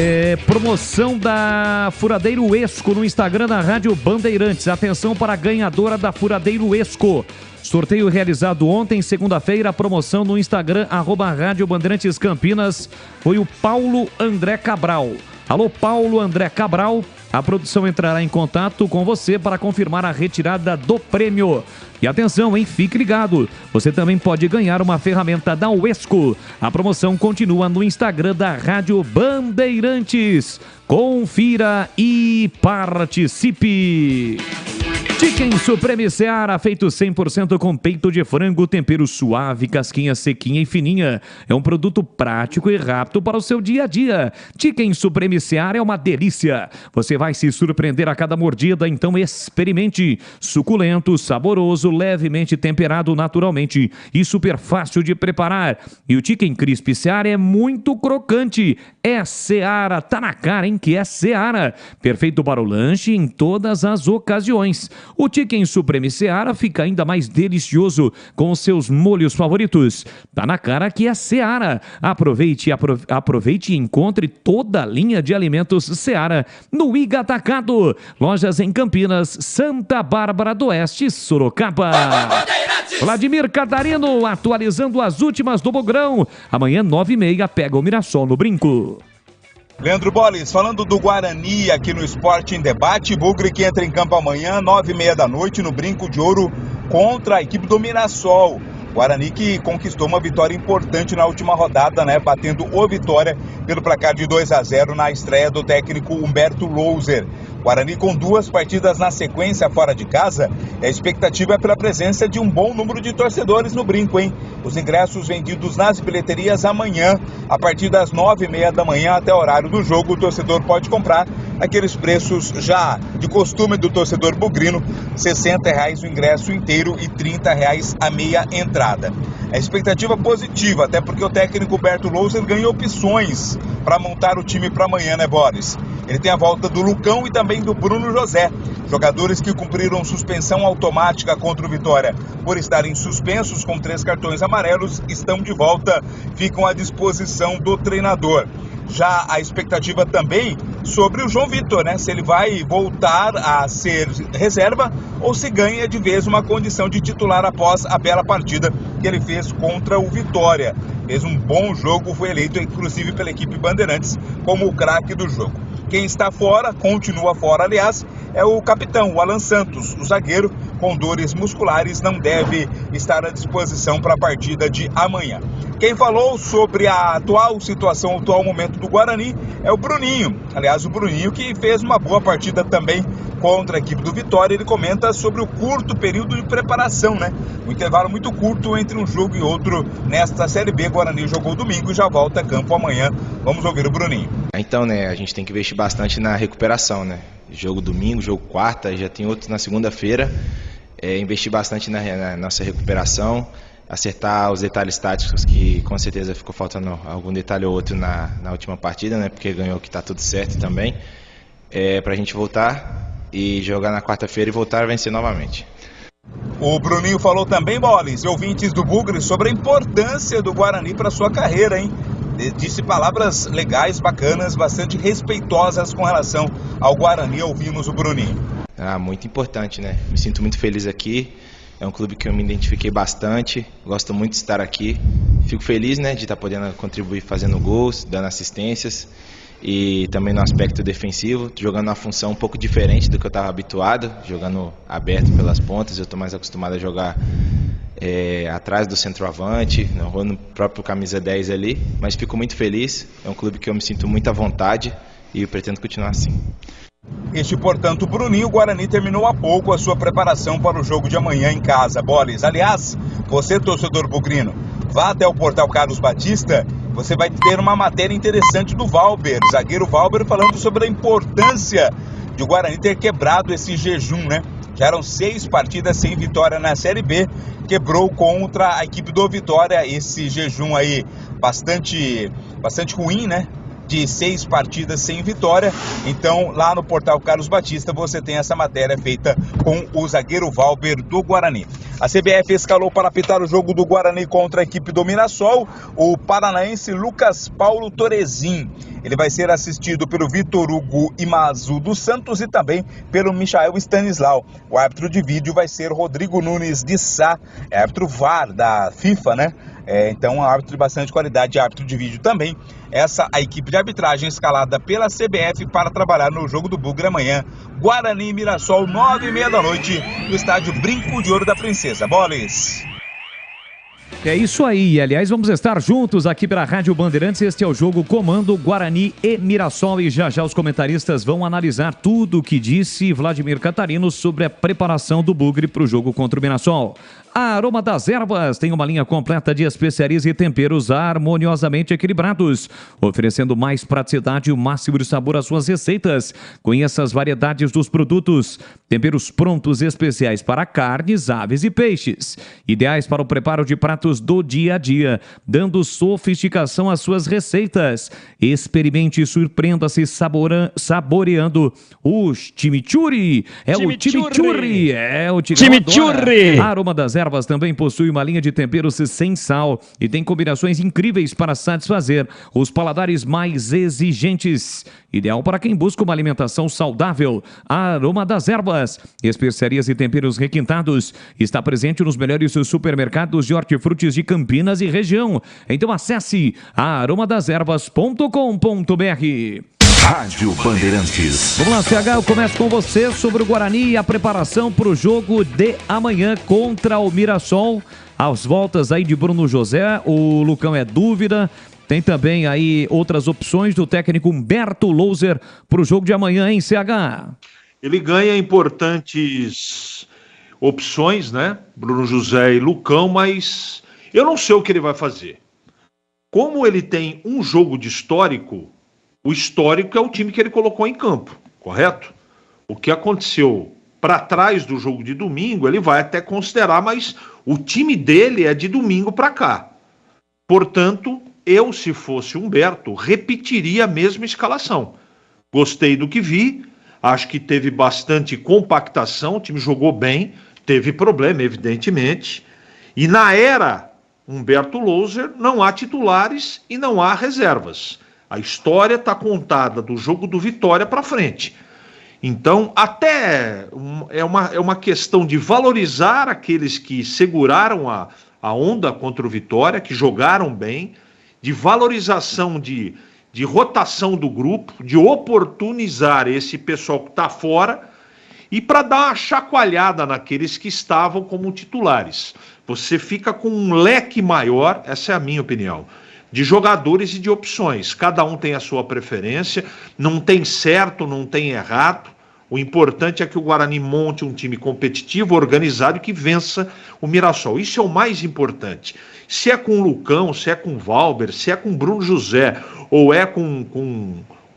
promoção da Furadeiro Esco no Instagram da Rádio Bandeirantes. Atenção para a ganhadora da Furadeiro Esco. Sorteio realizado ontem, segunda-feira, promoção no Instagram, @Rádio Bandeirantes Campinas, foi o Paulo André Cabral. Alô, Paulo André Cabral, a produção entrará em contato com você para confirmar a retirada do prêmio. E atenção, hein? Fique ligado. Você também pode ganhar uma ferramenta da Uesco. A promoção continua no Instagram da Rádio Bandeirantes. Confira e participe. Chicken Supreme Seara, feito 100% com peito de frango, tempero suave, casquinha sequinha e fininha. É um produto prático e rápido para o seu dia a dia. Chicken Supreme Seara é uma delícia. Você vai se surpreender a cada mordida, então experimente. Suculento, saboroso, levemente temperado naturalmente e super fácil de preparar. E o Chicken Crispy Seara é muito crocante. É Seara, tá na cara, hein, que é Seara. Perfeito para o lanche em todas as ocasiões. O Chicken Supreme Seara fica ainda mais delicioso com os seus molhos favoritos. Tá na cara que é Seara. Aproveite e encontre toda a linha de alimentos Seara no Iga Atacado. Lojas em Campinas, Santa Bárbara do Oeste, Sorocaba. Vladimir Catarino atualizando as últimas do Bogrão. Amanhã, 9h30, pega o Mirassol no Brinco. Leandro Boles, falando do Guarani aqui no Esporte em Debate, Bugre que entra em campo amanhã, 9h30 da noite, no Brinco de Ouro, contra a equipe do Mirassol. Guarani que conquistou uma vitória importante na última rodada, né? Batendo o Vitória pelo placar de 2-0 na estreia do técnico Humberto Louser. Guarani com 2 partidas na sequência fora de casa, a expectativa é pela presença de um bom número de torcedores no Brinco, hein? Os ingressos vendidos nas bilheterias amanhã, a partir das 9h30 da manhã até o horário do jogo, o torcedor pode comprar aqueles preços já de costume do torcedor bugrino, R$60 o ingresso inteiro e R$30 a meia entrada. A expectativa positiva, até porque o técnico Humberto Louser ganhou opções para montar o time para amanhã, né, Boris? Ele tem a volta do Lucão e também do Bruno José, jogadores que cumpriram suspensão automática contra o Vitória por estarem suspensos com 3 cartões amarelos, estão de volta, ficam à disposição do treinador. Já a expectativa também sobre o João Vitor, né? Se ele vai voltar a ser reserva ou se ganha de vez uma condição de titular após a bela partida que ele fez contra o Vitória. Fez um bom jogo, foi eleito inclusive pela equipe Bandeirantes como o craque do jogo. Quem está fora, continua fora, aliás, é o capitão, o Alan Santos, o zagueiro com dores musculares, não deve estar à disposição para a partida de amanhã. Quem falou sobre a atual situação, o atual momento do Guarani é o Bruninho. Aliás, o Bruninho que fez uma boa partida também contra a equipe do Vitória. Ele comenta sobre o curto período de preparação, né? Um intervalo muito curto entre um jogo e outro nesta Série B. Guarani jogou domingo e já volta a campo amanhã. Vamos ouvir o Bruninho. Então, né, a gente tem que investir bastante na recuperação, né? Jogo domingo, jogo quarta, já tem outros na segunda-feira. Investir bastante na nossa recuperação, acertar os detalhes táticos que com certeza ficou faltando algum detalhe ou outro na última partida, né? Porque ganhou que tá tudo certo também. Pra gente voltar e jogar na quarta-feira e voltar a vencer novamente. O Bruninho falou também, Bolis, e ouvintes do Bugre, sobre a importância do Guarani para sua carreira, hein? Disse palavras legais, bacanas, bastante respeitosas com relação ao Guarani. Ouvimos o Bruninho. Muito importante, né? Me sinto muito feliz aqui. É um clube que eu me identifiquei bastante. Gosto muito de estar aqui. Fico feliz, né, de estar podendo contribuir fazendo gols, dando assistências. E também no aspecto defensivo, jogando uma função um pouco diferente do que eu estava habituado, jogando aberto pelas pontas. Eu estou mais acostumado a jogar atrás do centroavante, no próprio camisa 10 ali, mas fico muito feliz. É um clube que eu me sinto muito à vontade e eu pretendo continuar assim. Este, portanto, o Bruninho. O Guarani terminou há pouco a sua preparação para o jogo de amanhã em casa, Bolis. Aliás, você, torcedor bugrino, vá até o portal Carlos Batista, você vai ter uma matéria interessante do Valber, zagueiro Valber, falando sobre a importância de o Guarani ter quebrado esse jejum, né? Já eram 6 partidas sem vitória na Série B, quebrou contra a equipe do Vitória, esse jejum aí bastante ruim, né? De 6 partidas sem vitória. Então, lá no portal Carlos Batista, você tem essa matéria feita com o zagueiro Valber do Guarani. A CBF escalou para apitar o jogo do Guarani contra a equipe do Mirassol o paranaense Lucas Paulo Torezin. Ele vai ser assistido pelo Vitor Hugo Imazu dos Santos e também pelo Michael Stanislau. O árbitro de vídeo vai ser Rodrigo Nunes de Sá, árbitro VAR da FIFA, né? Então, um árbitro de bastante qualidade, árbitro de vídeo também. Essa a equipe de arbitragem escalada pela CBF para trabalhar no jogo do Bugre amanhã. Guarani e Mirassol, 9h30 da noite, no estádio Brinco de Ouro da Princesa. Boles! É isso aí, aliás, vamos estar juntos aqui pela Rádio Bandeirantes. Este é o jogo Comando Guarani e Mirassol e já os comentaristas vão analisar tudo o que disse Vladimir Catarino sobre a preparação do Bugre para o jogo contra o Mirassol. A Aroma das Ervas tem uma linha completa de especiarias e temperos harmoniosamente equilibrados, oferecendo mais praticidade e o máximo de sabor às suas receitas. Conheça as variedades dos produtos, temperos prontos especiais para carnes, aves e peixes, ideais para o preparo de pratos do dia a dia, dando sofisticação às suas receitas. Experimente e surpreenda-se saboreando o chimichurri. É o chimichurri. É o chimichurri. A Aroma das Ervas também possui uma linha de temperos sem sal e tem combinações incríveis para satisfazer os paladares mais exigentes. Ideal para quem busca uma alimentação saudável. A Aroma das Ervas, especiarias e temperos requintados, está presente nos melhores supermercados de hortifrutis de Campinas e região. Então acesse aromadeservas.com.br. Rádio Bandeirantes. Vamos lá, CH, eu começo com você sobre o Guarani e a preparação para o jogo de amanhã contra o Mirassol. As voltas aí de Bruno José, o Lucão é dúvida. Tem também aí outras opções do técnico Humberto Louser para o jogo de amanhã, hein, CH? Ele ganha importantes opções, né? Bruno José e Lucão, mas eu não sei o que ele vai fazer. Como ele tem um jogo de histórico, o histórico é o time que ele colocou em campo, correto? O que aconteceu para trás do jogo de domingo, ele vai até considerar, mas o time dele é de domingo para cá. Portanto, eu, se fosse Humberto, repetiria a mesma escalação. Gostei do que vi, acho que teve bastante compactação, o time jogou bem, teve problema, evidentemente. E na era Humberto Louser, não há titulares e não há reservas. A história está contada do jogo do Vitória para frente. Então, até é uma questão de valorizar aqueles que seguraram a onda contra o Vitória, que jogaram bem, de valorização de rotação do grupo, de oportunizar esse pessoal que está fora e para dar uma chacoalhada naqueles que estavam como titulares. Você fica com um leque maior, essa é a minha opinião, de jogadores e de opções. Cada um tem a sua preferência, não tem certo, não tem errado. O importante é que o Guarani monte um time competitivo, organizado e que vença o Mirassol. Isso é o mais importante. Se é com o Lucão, se é com o Valber, se é com o Bruno José, ou é com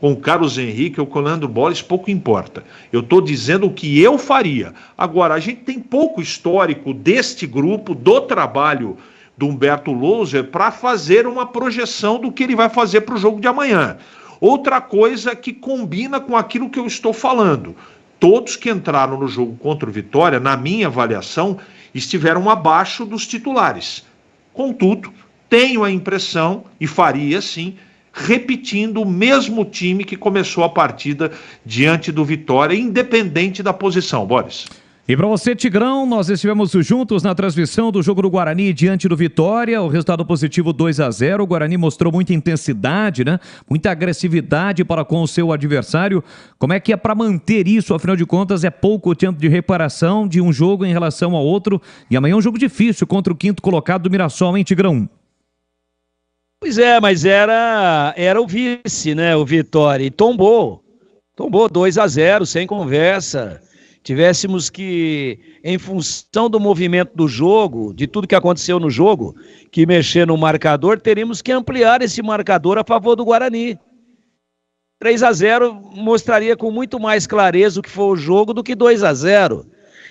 o Carlos Henrique ou com o Leandro Boles, pouco importa. Eu estou dizendo o que eu faria. Agora, a gente tem pouco histórico deste grupo, do trabalho do Humberto Louser, para fazer uma projeção do que ele vai fazer para o jogo de amanhã. Outra coisa que combina com aquilo que eu estou falando. Todos que entraram no jogo contra o Vitória, na minha avaliação, estiveram abaixo dos titulares. Contudo, tenho a impressão, e faria sim, repetindo o mesmo time que começou a partida diante do Vitória, independente da posição. Boris. E para você, Tigrão, nós estivemos juntos na transmissão do jogo do Guarani diante do Vitória, o resultado positivo 2-0, o Guarani mostrou muita intensidade, né? Muita agressividade para com o seu adversário. Como é que é para manter isso? Afinal de contas, é pouco tempo de reparação de um jogo em relação ao outro, e amanhã é um jogo difícil contra o quinto colocado do Mirassol, hein, Tigrão? Pois é, mas era o vice, né, o Vitória, e tombou 2-0, sem conversa. Tivéssemos que, em função do movimento do jogo, de tudo que aconteceu no jogo, que mexer no marcador, teríamos que ampliar esse marcador a favor do Guarani. 3-0 mostraria com muito mais clareza o que foi o jogo do que 2-0.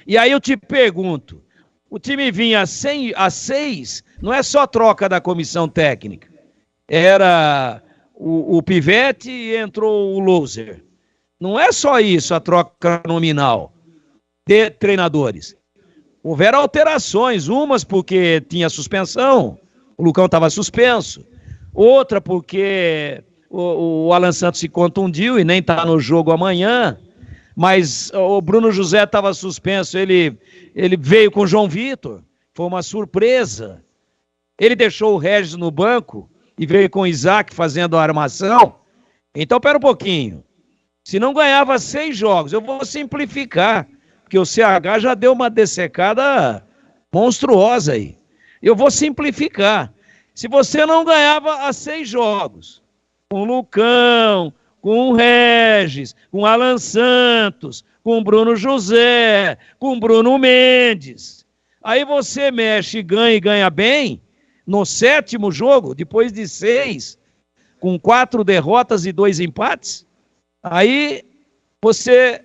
E aí eu te pergunto, o time vinha a 6, não é só troca da comissão técnica. Era o Pivete e entrou o Loser. Não é só isso a troca nominal de treinadores. Houveram alterações, umas porque tinha suspensão, o Lucão estava suspenso, outra porque o Alan Santos se contundiu e nem está no jogo amanhã, mas o Bruno José estava suspenso, ele veio com o João Vitor, foi uma surpresa. Ele deixou o Regis no banco e veio com o Isaac fazendo a armação. Então, pera um pouquinho. Se não ganhava 6 jogos, eu vou simplificar, porque o CH já deu uma dessecada monstruosa aí. Eu vou simplificar. Se você não ganhava a 6 jogos, com o Lucão, com o Regis, com o Alan Santos, com o Bruno José, com o Bruno Mendes, aí você mexe e ganha bem, no 7º jogo, depois de 6, com 4 derrotas e 2 empates, aí você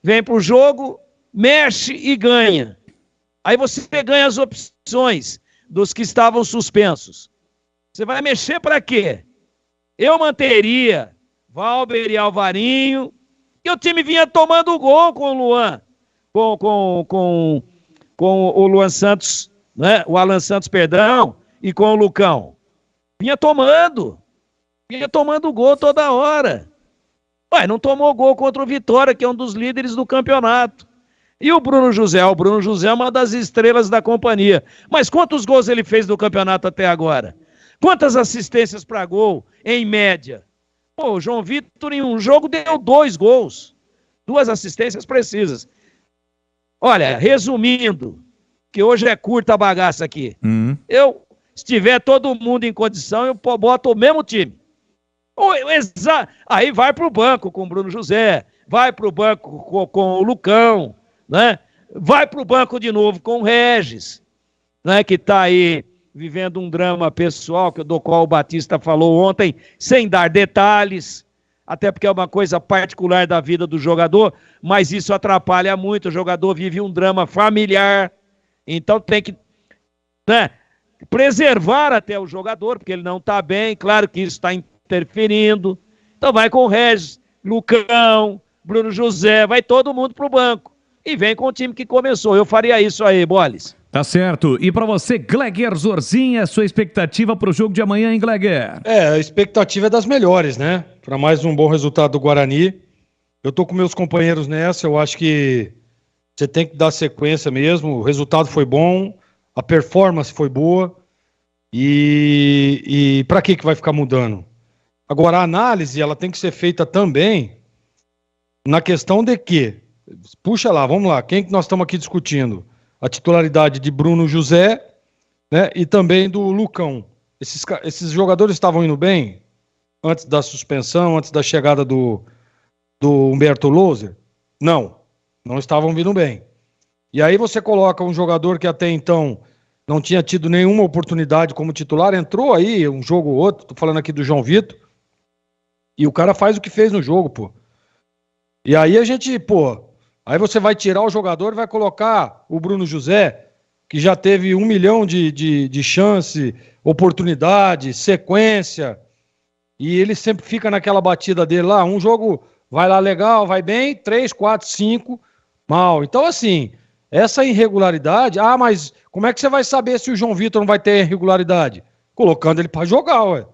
vem pro jogo, mexe e ganha. Aí você ganha as opções dos que estavam suspensos. Você vai mexer para quê? Eu manteria Valber e Alvarinho, e o time vinha tomando gol com o Luan, com o Luan Santos, né? O Alan Santos, perdão, e com o Lucão. Vinha tomando gol toda hora. Ué, não tomou gol contra o Vitória, que é um dos líderes do campeonato. E o Bruno José? O Bruno José é uma das estrelas da companhia. Mas quantos gols ele fez no campeonato até agora? Quantas assistências para gol, em média? Pô, o João Vitor em um jogo deu 2 gols. 2 assistências precisas. Olha, resumindo, que hoje é curta a bagaça aqui. Se tiver todo mundo em condição, eu boto o mesmo time. Aí vai pro banco com o Bruno José, vai pro banco com o Lucão, né? Vai pro banco de novo com o Regis, né? Que tá aí vivendo um drama pessoal, do qual o Batista falou ontem, sem dar detalhes, até porque é uma coisa particular da vida do jogador, mas isso atrapalha muito, o jogador vive um drama familiar, então tem que, né, preservar até o jogador, porque ele não está bem, claro que isso está interferindo, então vai com o Regis, Lucão, Bruno José, vai todo mundo pro banco, e vem com o time que começou, eu faria isso aí, Boles. Tá certo. E para você, Gleger Zorzinha, sua expectativa para o jogo de amanhã, hein, Gleger? A expectativa é das melhores, né? Para mais um bom resultado do Guarani. Eu tô com meus companheiros nessa, eu acho que você tem que dar sequência mesmo. O resultado foi bom, a performance foi boa. E para que vai ficar mudando? Agora, a análise, ela tem que ser feita também na questão de que, puxa lá, vamos lá, quem que nós estamos aqui discutindo? A titularidade de Bruno José, né, e também do Lucão. Esses jogadores estavam indo bem antes da suspensão, antes da chegada do Humberto Loser? Não estavam vindo bem. E aí você coloca um jogador que até então não tinha tido nenhuma oportunidade como titular, entrou aí um jogo ou outro, tô falando aqui do João Vitor, e o cara faz o que fez no jogo, pô. E aí a gente, aí você vai tirar o jogador e vai colocar o Bruno José, que já teve 1 milhão de chance, oportunidade, sequência, e ele sempre fica naquela batida dele lá, um jogo vai lá legal, vai bem, 3, 4, 5, mal. Então assim, essa irregularidade, mas como é que você vai saber se o João Vitor não vai ter irregularidade? Colocando ele para jogar, ué.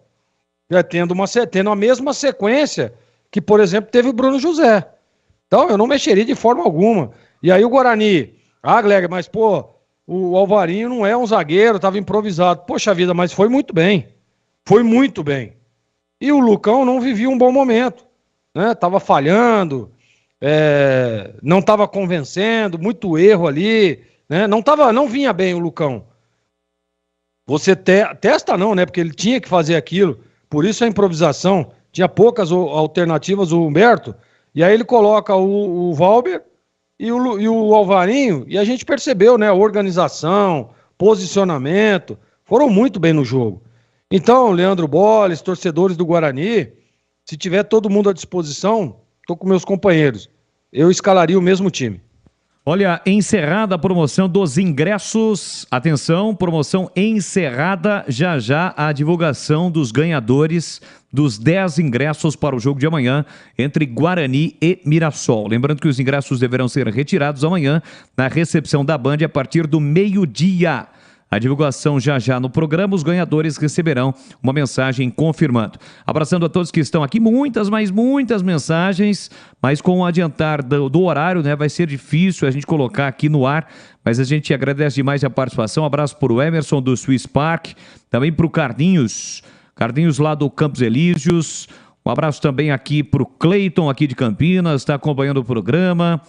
Tendo a mesma sequência que, por exemplo, teve o Bruno José. Então, eu não mexeria de forma alguma. E aí o Guarani, Gleger, mas o Alvarinho não é um zagueiro, estava improvisado. Poxa vida, mas foi muito bem. Foi muito bem. E o Lucão não vivia um bom momento, né? Tava falhando, não estava convencendo, muito erro ali, né? Não vinha bem o Lucão. Você testa não, né? Porque ele tinha que fazer aquilo. Por isso a improvisação. Tinha poucas alternativas, o Humberto. E aí ele coloca o Valber e o Alvarinho, e a gente percebeu, né? Organização, posicionamento, foram muito bem no jogo. Então, Leandro Boles, torcedores do Guarani, se tiver todo mundo à disposição, tô com meus companheiros, eu escalaria o mesmo time. Olha, encerrada a promoção dos ingressos. Atenção, promoção encerrada. Já já a divulgação dos ganhadores dos 10 ingressos para o jogo de amanhã entre Guarani e Mirassol. Lembrando que os ingressos deverão ser retirados amanhã na recepção da Band a partir do meio-dia. A divulgação já já no programa, os ganhadores receberão uma mensagem confirmando. Abraçando a todos que estão aqui, muitas mensagens, mas com o adiantar do horário, né, vai ser difícil a gente colocar aqui no ar, mas a gente agradece demais a participação. Abraço para o Emerson do Swiss Park, também para o Carlinhos lá do Campos Elíseos. Um abraço também aqui para o Cleiton, aqui de Campinas, está acompanhando o programa.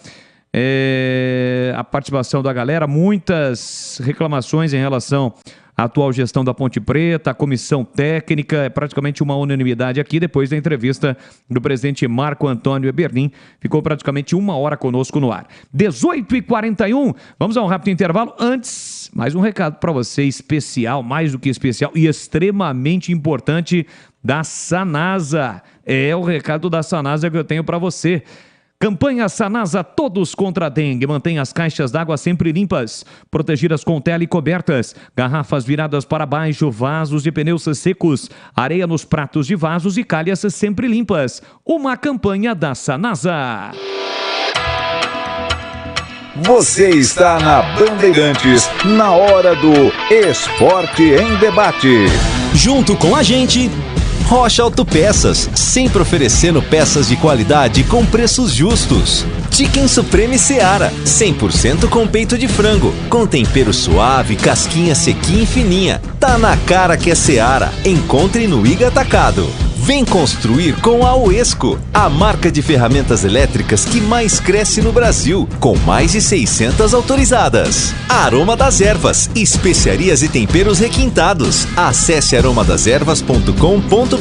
A participação da galera, muitas reclamações em relação à atual gestão da Ponte Preta, a comissão técnica, é praticamente uma unanimidade aqui, depois da entrevista do presidente Marco Antônio Eberlin, ficou praticamente 1 hora conosco no ar. 18h41, vamos a um rápido intervalo. Antes, mais um recado para você, especial, mais do que especial e extremamente importante, da Sanasa. É o recado da Sanasa que eu tenho para você. Campanha Sanasa Todos contra a Dengue. Mantenha as caixas d'água sempre limpas, protegidas com tela e cobertas, garrafas viradas para baixo, vasos de pneus secos, areia nos pratos de vasos e calhas sempre limpas. Uma campanha da Sanasa. Você está na Bandeirantes, na hora do Esporte em Debate. Junto com a gente, Rocha Autopeças, sempre oferecendo peças de qualidade com preços justos. Chicken Supreme Seara, 100% com peito de frango, com tempero suave, casquinha sequinha e fininha. Tá na cara que é Seara. Encontre no Iga Atacado. Vem construir com a Uesco, a marca de ferramentas elétricas que mais cresce no Brasil, com mais de 600 autorizadas. Aroma das Ervas, especiarias e temperos requintados. Acesse aromadasерvas.com.br.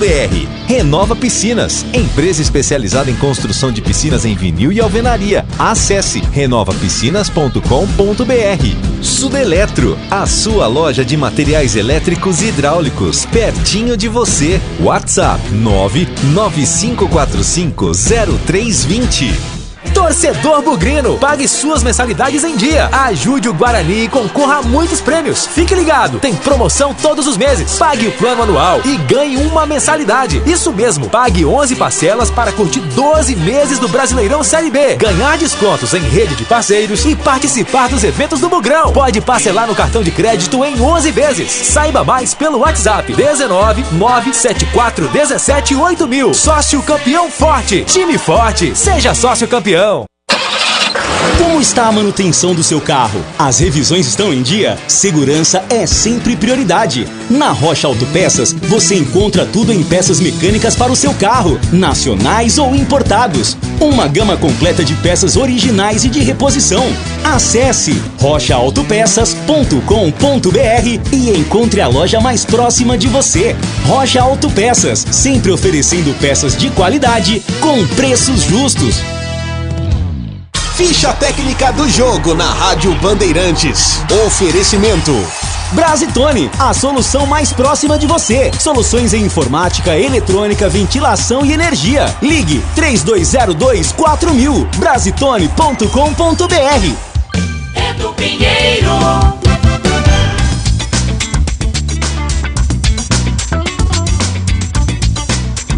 Renova Piscinas, empresa especializada em construção de piscinas em vinil e alvenaria. Acesse renovapiscinas.com.br. Sudeletro, a sua loja de materiais elétricos e hidráulicos, pertinho de você. WhatsApp 995450320. Torcedor bugrino, pague suas mensalidades em dia. Ajude o Guarani e concorra a muitos prêmios. Fique ligado, tem promoção todos os meses. Pague o plano anual e ganhe uma mensalidade. Isso mesmo, pague 11 parcelas para curtir 12 meses do Brasileirão Série B. Ganhar descontos em rede de parceiros e participar dos eventos do Bugrão. Pode parcelar no cartão de crédito em 11 vezes. Saiba mais pelo WhatsApp 19 974 17 8000. Sócio campeão forte. Time forte. Seja sócio campeão. Como está a manutenção do seu carro? As revisões estão em dia? Segurança é sempre prioridade. Na Rocha Autopeças, você encontra tudo em peças mecânicas para o seu carro, nacionais ou importados. Uma gama completa de peças originais e de reposição. Acesse rochaautopeças.com.br e encontre a loja mais próxima de você. Rocha Autopeças, sempre oferecendo peças de qualidade com preços justos. Ficha técnica do jogo na Rádio Bandeirantes. Oferecimento Brasitone, a solução mais próxima de você. Soluções em informática, eletrônica, ventilação e energia. Ligue 3202-4000. Brasitone.com.br. É do Pinheiro.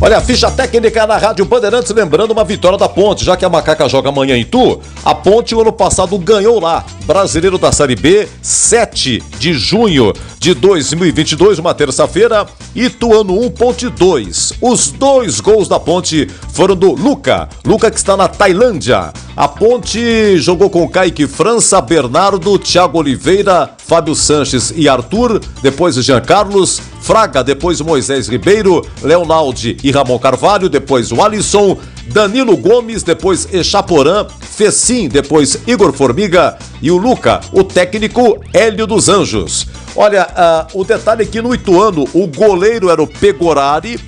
Olha, a ficha técnica na Rádio Bandeirantes, lembrando uma vitória da Ponte, já que a Macaca joga amanhã em Itu. A Ponte, o ano passado, ganhou lá. Brasileiro da Série B, 7 de junho de 2022, uma terça-feira. Ituano 1, Ponte 2. Os 2 gols da Ponte foram do Luca que está na Tailândia. A Ponte jogou com Kaique França, Bernardo, Thiago Oliveira, Fábio Sanches e Arthur, depois Jean Carlos, Fraga, depois Moisés Ribeiro, Leonaldi e Ramon Carvalho, depois o Alisson, Danilo Gomes, depois Echaporã, Fecim, depois Igor Formiga e o Luca, o técnico Hélio dos Anjos. Olha, o detalhe aqui no Ituano, o goleiro era o Pegorari.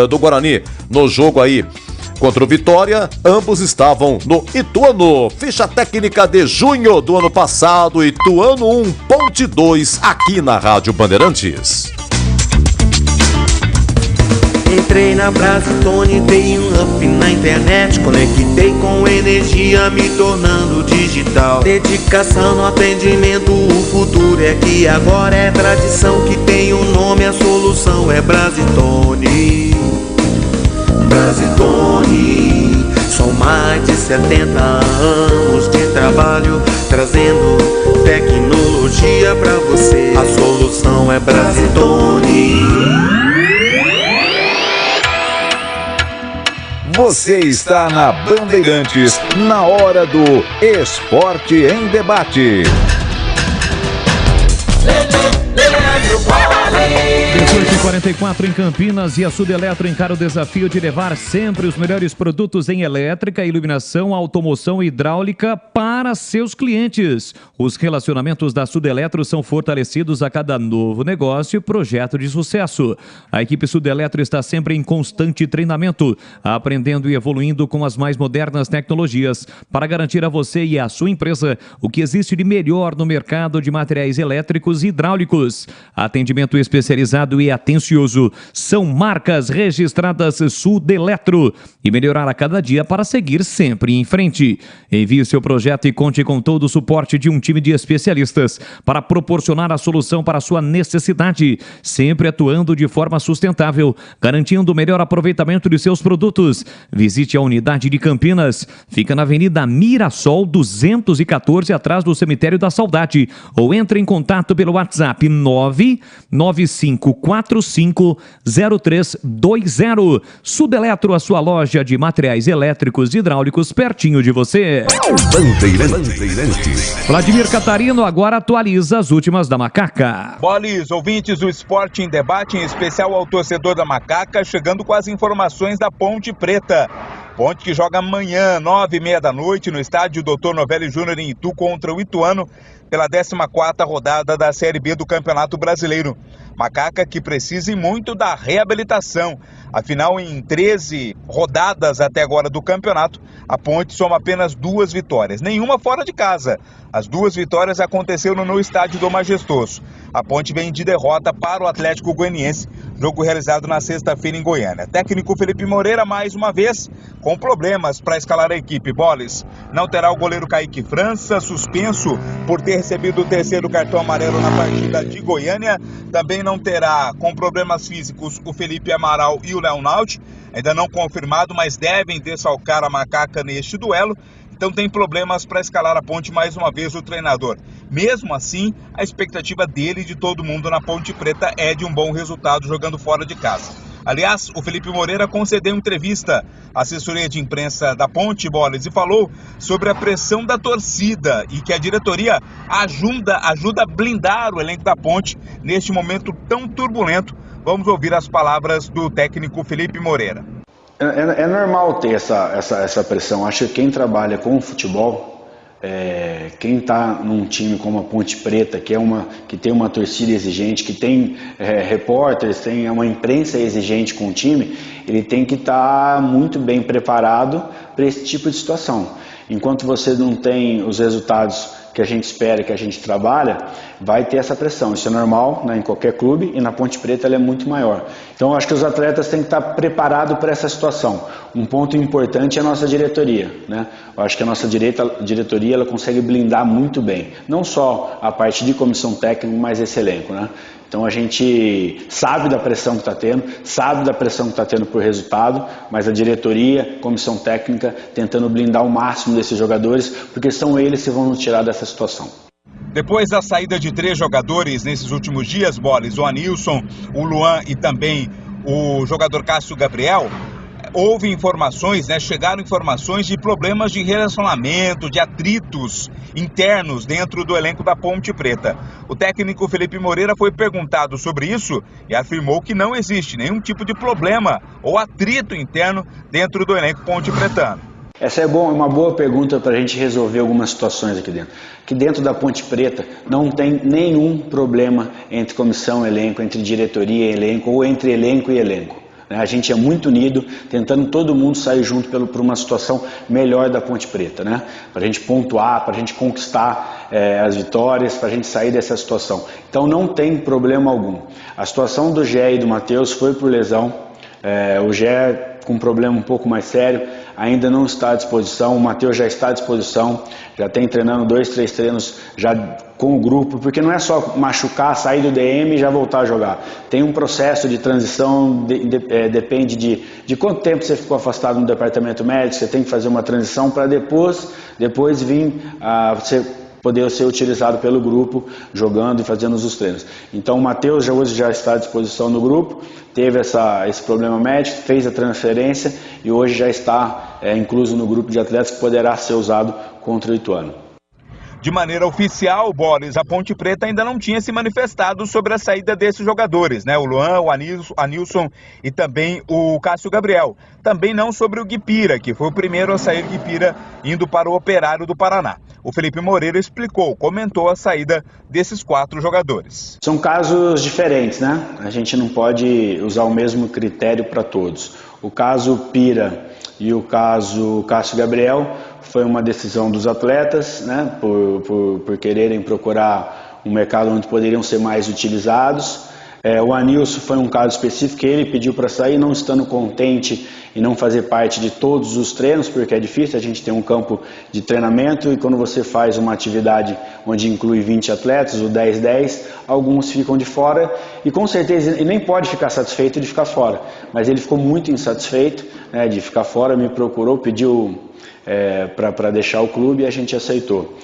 Do Guarani no jogo aí contra o Vitória, ambos estavam no Ituano. Ficha técnica de junho do ano passado, Ituano 1, Ponte 2, aqui na Rádio Bandeirantes. Entrei na Brasitone, dei um up na internet, conectei com energia, me tornando digital. Dedicação no atendimento, o futuro é aqui agora, é tradição que tem um nome, a solução é Brasitone. Brasitone, são mais de 70 anos de trabalho, trazendo tecnologia pra você. A solução é Brasitone. Você está na Bandeirantes, na hora do Esporte em Debate. 18h44 em Campinas, e a Sudeletro encara o desafio de levar sempre os melhores produtos em elétrica, iluminação, automoção e hidráulica para seus clientes. Os relacionamentos da Sudeletro são fortalecidos a cada novo negócio e projeto de sucesso. A equipe Sudeletro está sempre em constante treinamento, aprendendo e evoluindo com as mais modernas tecnologias para garantir a você e a sua empresa o que existe de melhor no mercado de materiais elétricos e hidráulicos. Atendimento especializado e atencioso são marcas registradas Sudeletro, e melhorar a cada dia para seguir sempre em frente. Envie seu projeto e conte com todo o suporte de um time de especialistas para proporcionar a solução para a sua necessidade, sempre atuando de forma sustentável, garantindo o melhor aproveitamento de seus produtos. Visite a unidade de Campinas, fica na Avenida Mirassol 214, atrás do Cemitério da Saudade, ou entre em contato pelo WhatsApp 995450320. Sudeletro, a sua loja de materiais elétricos e hidráulicos pertinho de você. Bandeirantes. Vladimir Catarino agora atualiza as últimas da Macaca. Bolis, ouvintes do Esporte em Debate, em especial ao torcedor da Macaca, chegando com as informações da Ponte Preta. Ponte que joga amanhã, 9h30 da noite, no estádio Dr. Novelli Júnior em Itu, contra o Ituano, pela 14ª rodada da Série B do Campeonato Brasileiro. Macaca que precisa muito da reabilitação. Afinal, em 13 rodadas até agora do campeonato, a Ponte soma apenas 2 vitórias, nenhuma fora de casa. As 2 vitórias aconteceram no estádio do Majestoso. A Ponte vem de derrota para o Atlético Goianiense, jogo realizado na sexta-feira em Goiânia. Técnico Felipe Moreira, mais uma vez, com problemas para escalar a equipe. Bolis, não terá o goleiro Kaique França, suspenso por ter recebido o 3º cartão amarelo na partida de Goiânia. Também não terá, com problemas físicos, o Felipe Amaral e o Leonardo, ainda não confirmado, mas devem desfalcar a Macaca neste duelo. Então tem problemas para escalar a Ponte mais uma vez o treinador. Mesmo assim, a expectativa dele e de todo mundo na Ponte Preta é de um bom resultado jogando fora de casa. Aliás, o Felipe Moreira concedeu entrevista à assessoria de imprensa da Ponte, Bolis, e falou sobre a pressão da torcida e que a diretoria ajuda a blindar o elenco da Ponte neste momento tão turbulento. Vamos ouvir as palavras do técnico Felipe Moreira. É normal ter essa pressão. Acho que quem trabalha com futebol, quem está num time como a Ponte Preta, que tem uma torcida exigente, que tem repórteres, tem uma imprensa exigente com o time, ele tem que estar muito bem preparado para esse tipo de situação. Enquanto você não tem os resultados que a gente espera, que a gente trabalha, vai ter essa pressão. Isso é normal, né, em qualquer clube, e na Ponte Preta ela é muito maior. Então eu acho que os atletas têm que estar preparados para essa situação. Um ponto importante é a nossa diretoria, né? Eu acho que a nossa diretoria ela consegue blindar muito bem, não só a parte de comissão técnica, mas esse elenco, né? Então a gente sabe da pressão que está tendo, sabe da pressão que está tendo por resultado, mas a diretoria, comissão técnica, tentando blindar o máximo desses jogadores, porque são eles que vão nos tirar dessa situação. Depois da saída de 3 jogadores nesses últimos dias, Bolis, o Anilson, o Luan e também o jogador Cássio Gabriel, houve informações, chegaram informações de problemas de relacionamento, de atritos internos dentro do elenco da Ponte Preta. O técnico Felipe Moreira foi perguntado sobre isso e afirmou que não existe nenhum tipo de problema ou atrito interno dentro do elenco ponte pretano. Essa é uma boa pergunta para a gente resolver algumas situações aqui dentro. Aqui dentro da Ponte Preta não tem nenhum problema entre comissão e elenco, entre diretoria e elenco, ou entre elenco e elenco. A gente é muito unido, tentando todo mundo sair junto por uma situação melhor da Ponte Preta, né? Para a gente pontuar, para a gente conquistar as vitórias, para a gente sair dessa situação. Então não tem problema algum. A situação do Gé e do Matheus foi por lesão. O Gé, com um problema um pouco mais sério, ainda não está à disposição. O Matheus já está à disposição, já tem treinando 2, 3 treinos já com o grupo, porque não é só machucar, sair do DM e já voltar a jogar. Tem um processo de transição, depende de quanto tempo você ficou afastado no departamento médico, você tem que fazer uma transição para depois vir você poder ser utilizado pelo grupo, jogando e fazendo os treinos. Então o Matheus hoje já está à disposição no grupo, teve esse problema médico, fez a transferência e hoje já está incluso no grupo de atletas que poderá ser usado contra o Ituano. De maneira oficial, Boris, a Ponte Preta ainda não tinha se manifestado sobre a saída desses jogadores, né? O Luan, o Anilson e também o Cássio Gabriel. Também não sobre o Guipira, que foi o primeiro a sair Guipira indo para o Operário do Paraná. O Felipe Moreira comentou a saída desses 4 jogadores. São casos diferentes, né? A gente não pode usar o mesmo critério para todos. O caso Pira e o caso Cássio Gabriel foi uma decisão dos atletas, né, por quererem procurar um mercado onde poderiam ser mais utilizados. O Anilson foi um caso específico que ele pediu para sair, não estando contente e não fazer parte de todos os treinos, porque é difícil, a gente tem um campo de treinamento e quando você faz uma atividade onde inclui 20 atletas, o 10-10, alguns ficam de fora e com certeza ele nem pode ficar satisfeito de ficar fora, mas ele ficou muito insatisfeito, né, de ficar fora, me procurou, pediu para deixar o clube e a gente aceitou.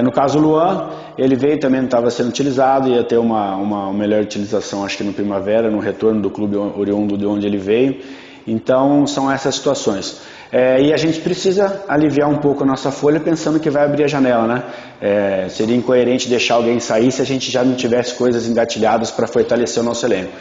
No caso Luan, ele veio também, não estava sendo utilizado, ia ter uma melhor utilização, acho que no Primavera, no retorno do clube oriundo de onde ele veio. Então são essas situações. E a gente precisa aliviar um pouco a nossa folha pensando que vai abrir a janela, né? Seria incoerente deixar alguém sair se a gente já não tivesse coisas engatilhadas para fortalecer o nosso elenco.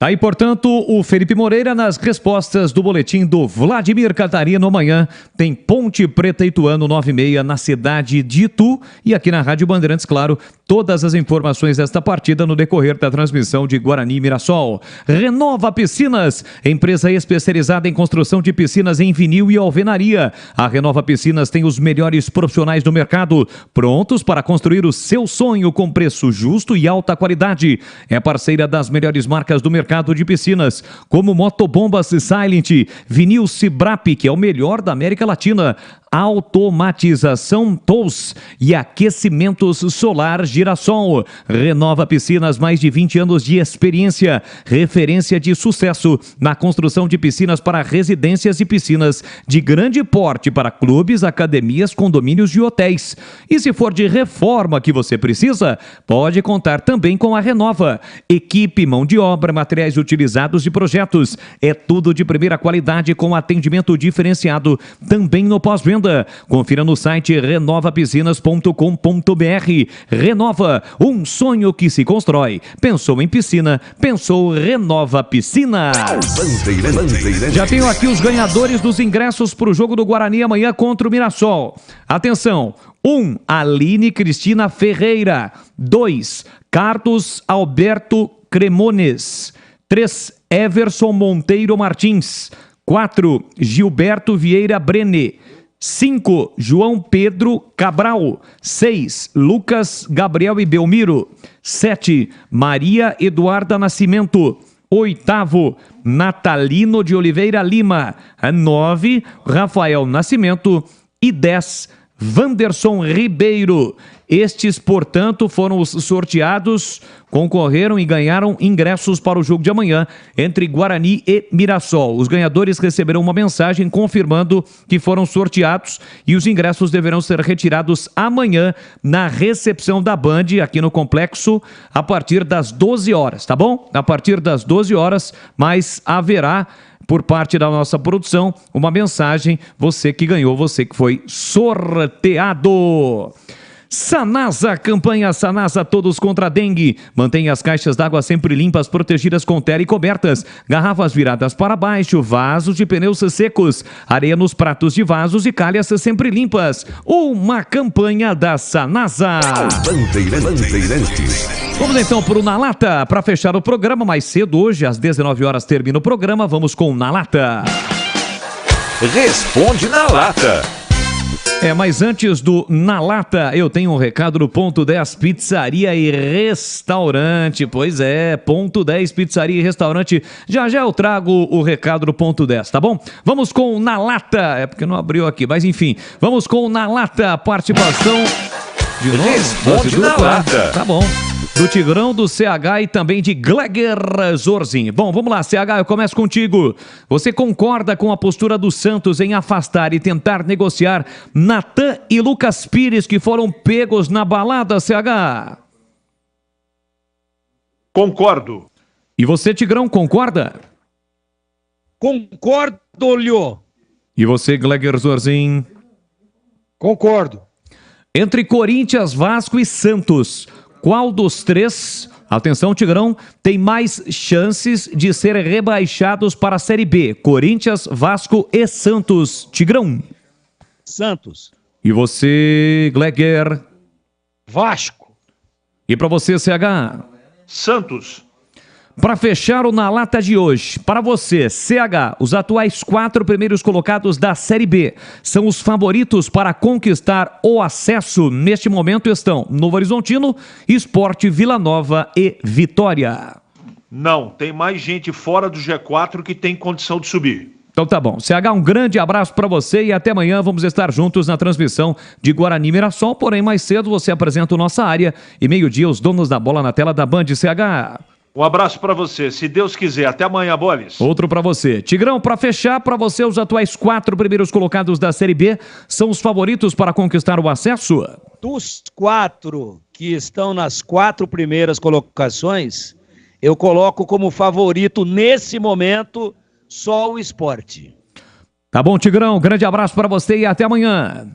Aí, portanto, o Felipe Moreira nas respostas do boletim do Vladimir Catarino. Amanhã tem Ponte Preta Ituano 9h30 na cidade de Itu. E aqui na Rádio Bandeirantes, claro, todas as informações desta partida no decorrer da transmissão de Guarani e Mirassol. Renova Piscinas, empresa especializada em construção de piscinas em vinil e alvenaria. A Renova Piscinas tem os melhores profissionais do mercado, prontos para construir o seu sonho com preço justo e alta qualidade. É parceira das melhores marcas do mercado de piscinas, como Motobombas Silent, Vinil Cibrap, que é o melhor da América Latina, automatização TOS e aquecimentos solar Girassol. Renova Piscinas, mais de 20 anos de experiência, referência de sucesso na construção de piscinas para residências e piscinas de grande porte para clubes, academias, condomínios e hotéis. E se for de reforma que você precisa, pode contar também com a Renova. Equipe, mão de obra, materiais utilizados e projetos. É tudo de primeira qualidade com atendimento diferenciado também no pós-venda. Confira no site renovapiscinas.com.br. Renova, um sonho que se constrói. Pensou em piscina, pensou Renova Piscinas. Já tenho aqui os ganhadores dos ingressos para o jogo do Guarani amanhã contra o Mirassol. Atenção: 1, Aline Cristina Ferreira. 2, Carlos Alberto Cremones. 3, Everson Monteiro Martins. 4, Gilberto Vieira Brene. 5, João Pedro Cabral. 6, Lucas Gabriel e Belmiro. 7, Maria Eduarda Nascimento. 8º, Natalino de Oliveira Lima. 9, Rafael Nascimento. E 10, Wanderson Ribeiro. Estes, portanto, foram os sorteados, concorreram e ganharam ingressos para o jogo de amanhã entre Guarani e Mirassol. Os ganhadores receberão uma mensagem confirmando que foram sorteados e os ingressos deverão ser retirados amanhã na recepção da Band aqui no Complexo a partir das 12 horas, tá bom? A partir das 12 horas, mas haverá por parte da nossa produção uma mensagem, você que ganhou, você que foi sorteado. Sanasa, campanha Sanasa, todos contra a dengue. Mantenha as caixas d'água sempre limpas, protegidas com terra e cobertas. Garrafas viradas para baixo, vasos de pneus secos, areia nos pratos de vasos e calhas sempre limpas. Uma campanha da Sanasa. Vamos então para o Na Lata, para fechar o programa mais cedo hoje, às 19 horas termina o programa, vamos com o Na Lata. Responde na Lata. Mas antes do Na Lata, eu tenho um recado do Ponto 10 Pizzaria e Restaurante. Pois é, Ponto 10 Pizzaria e Restaurante. Já eu trago o recado do Ponto 10, tá bom? Vamos com o Na Lata. É porque não abriu aqui, mas enfim. Vamos com o Na Lata. Participação de novo. Responde na lata. Tá bom. Do Tigrão, do CH e também de Gleger Zorzin. Bom, vamos lá, CH, eu começo contigo. Você concorda com a postura do Santos em afastar e tentar negociar Natan e Lucas Pires, que foram pegos na balada, CH? Concordo. E você, Tigrão, concorda? Concordo, Lio. E você, Gleger Zorzin? Concordo. Entre Corinthians, Vasco e Santos, qual dos três, atenção Tigrão, tem mais chances de ser rebaixados para a Série B? Corinthians, Vasco e Santos. Tigrão. Santos. E você, Gleger? Vasco. E para você, CH? Santos. Para fechar o Na Lata de hoje, para você, CH, os atuais 4 primeiros colocados da Série B são os favoritos para conquistar o acesso. Neste momento estão Novo Horizontino, Sport, Vila Nova e Vitória. Não, tem mais gente fora do G4 que tem condição de subir. Então tá bom. CH, um grande abraço para você e até amanhã vamos estar juntos na transmissão de Guarani Mirassol, porém mais cedo você apresenta a nossa área e meio-dia os donos da bola na tela da Band, CH. Um abraço para você, se Deus quiser. Até amanhã, Bolis. Outro para você. Tigrão, para fechar, para você, os atuais 4 primeiros colocados da Série B são os favoritos para conquistar o acesso? Dos 4 que estão nas 4 primeiras colocações, eu coloco como favorito nesse momento só o Sport. Tá bom, Tigrão. Grande abraço para você e até amanhã.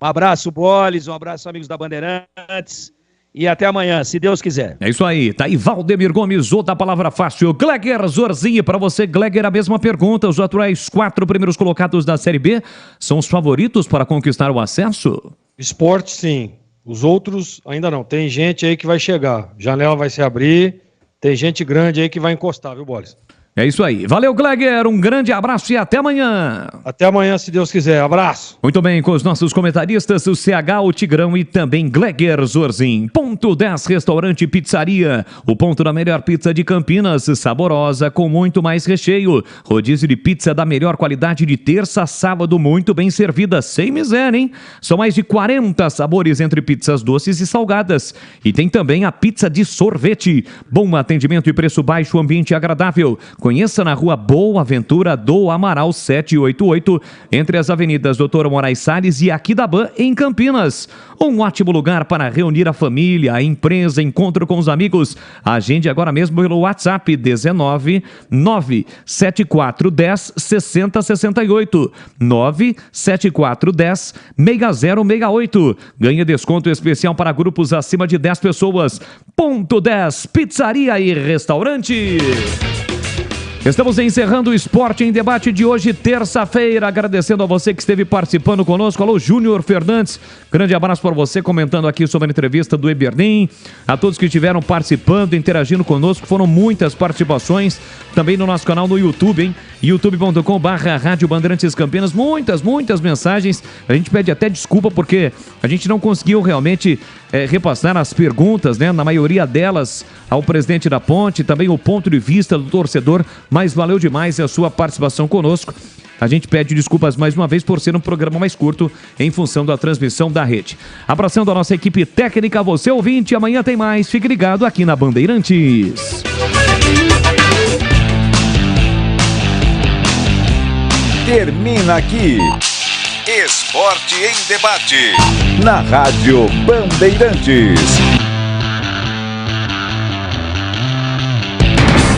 Um abraço, Bolis. Um abraço, amigos da Bandeirantes. E até amanhã, se Deus quiser. É isso aí, tá aí Valdemir Gomes, outra palavra fácil. Gleger Zorzin, para você, Gleger, a mesma pergunta. Os atuais 4 primeiros colocados da Série B são os favoritos para conquistar o acesso? Esporte, sim. Os outros ainda não. Tem gente aí que vai chegar. Janela vai se abrir. Tem gente grande aí que vai encostar, viu, Bolis? É isso aí. Valeu, Gleger. Um grande abraço e até amanhã. Até amanhã, se Deus quiser. Abraço. Muito bem, com os nossos comentaristas, o CH, o Tigrão e também Gleger Zorzin. Ponto 10 Restaurante e Pizzaria. O ponto da melhor pizza de Campinas. Saborosa, com muito mais recheio. Rodízio de pizza da melhor qualidade de terça a sábado, muito bem servida, sem miséria, hein? São mais de 40 sabores entre pizzas doces e salgadas. E tem também a pizza de sorvete. Bom atendimento e preço baixo, ambiente agradável. Conheça na rua Boa Ventura do Amaral 788, entre as avenidas Doutor Moraes Salles e Aquidabã, em Campinas. Um ótimo lugar para reunir a família, a empresa, encontro com os amigos. Agende agora mesmo pelo WhatsApp 19 97410 6068 97410 6068. Ganhe desconto especial para grupos acima de 10 pessoas. Ponto 10 Pizzaria e Restaurante. Estamos encerrando o Esporte em Debate de hoje, terça-feira. Agradecendo a você que esteve participando conosco. Alô, Júnior Fernandes. Grande abraço para você, comentando aqui sobre a entrevista do Eberlin. A todos que estiveram participando, interagindo conosco. Foram muitas participações. Também no nosso canal no YouTube, hein? youtube.com/Rádio Bandeirantes Campinas. Muitas mensagens. A gente pede até desculpa porque a gente não conseguiu realmente repassar as perguntas, né? Na maioria delas ao presidente da Ponte, também o ponto de vista do torcedor, mas valeu demais a sua participação conosco. A gente pede desculpas mais uma vez por ser um programa mais curto em função da transmissão da rede. Abraçando a nossa equipe técnica, você ouvinte, amanhã tem mais. Fique ligado aqui na Bandeirantes. Termina aqui Esporte em Debate na Rádio Bandeirantes.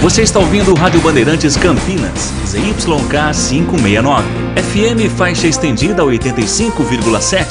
Você está ouvindo o Rádio Bandeirantes Campinas, ZYK 569, FM faixa estendida 85,7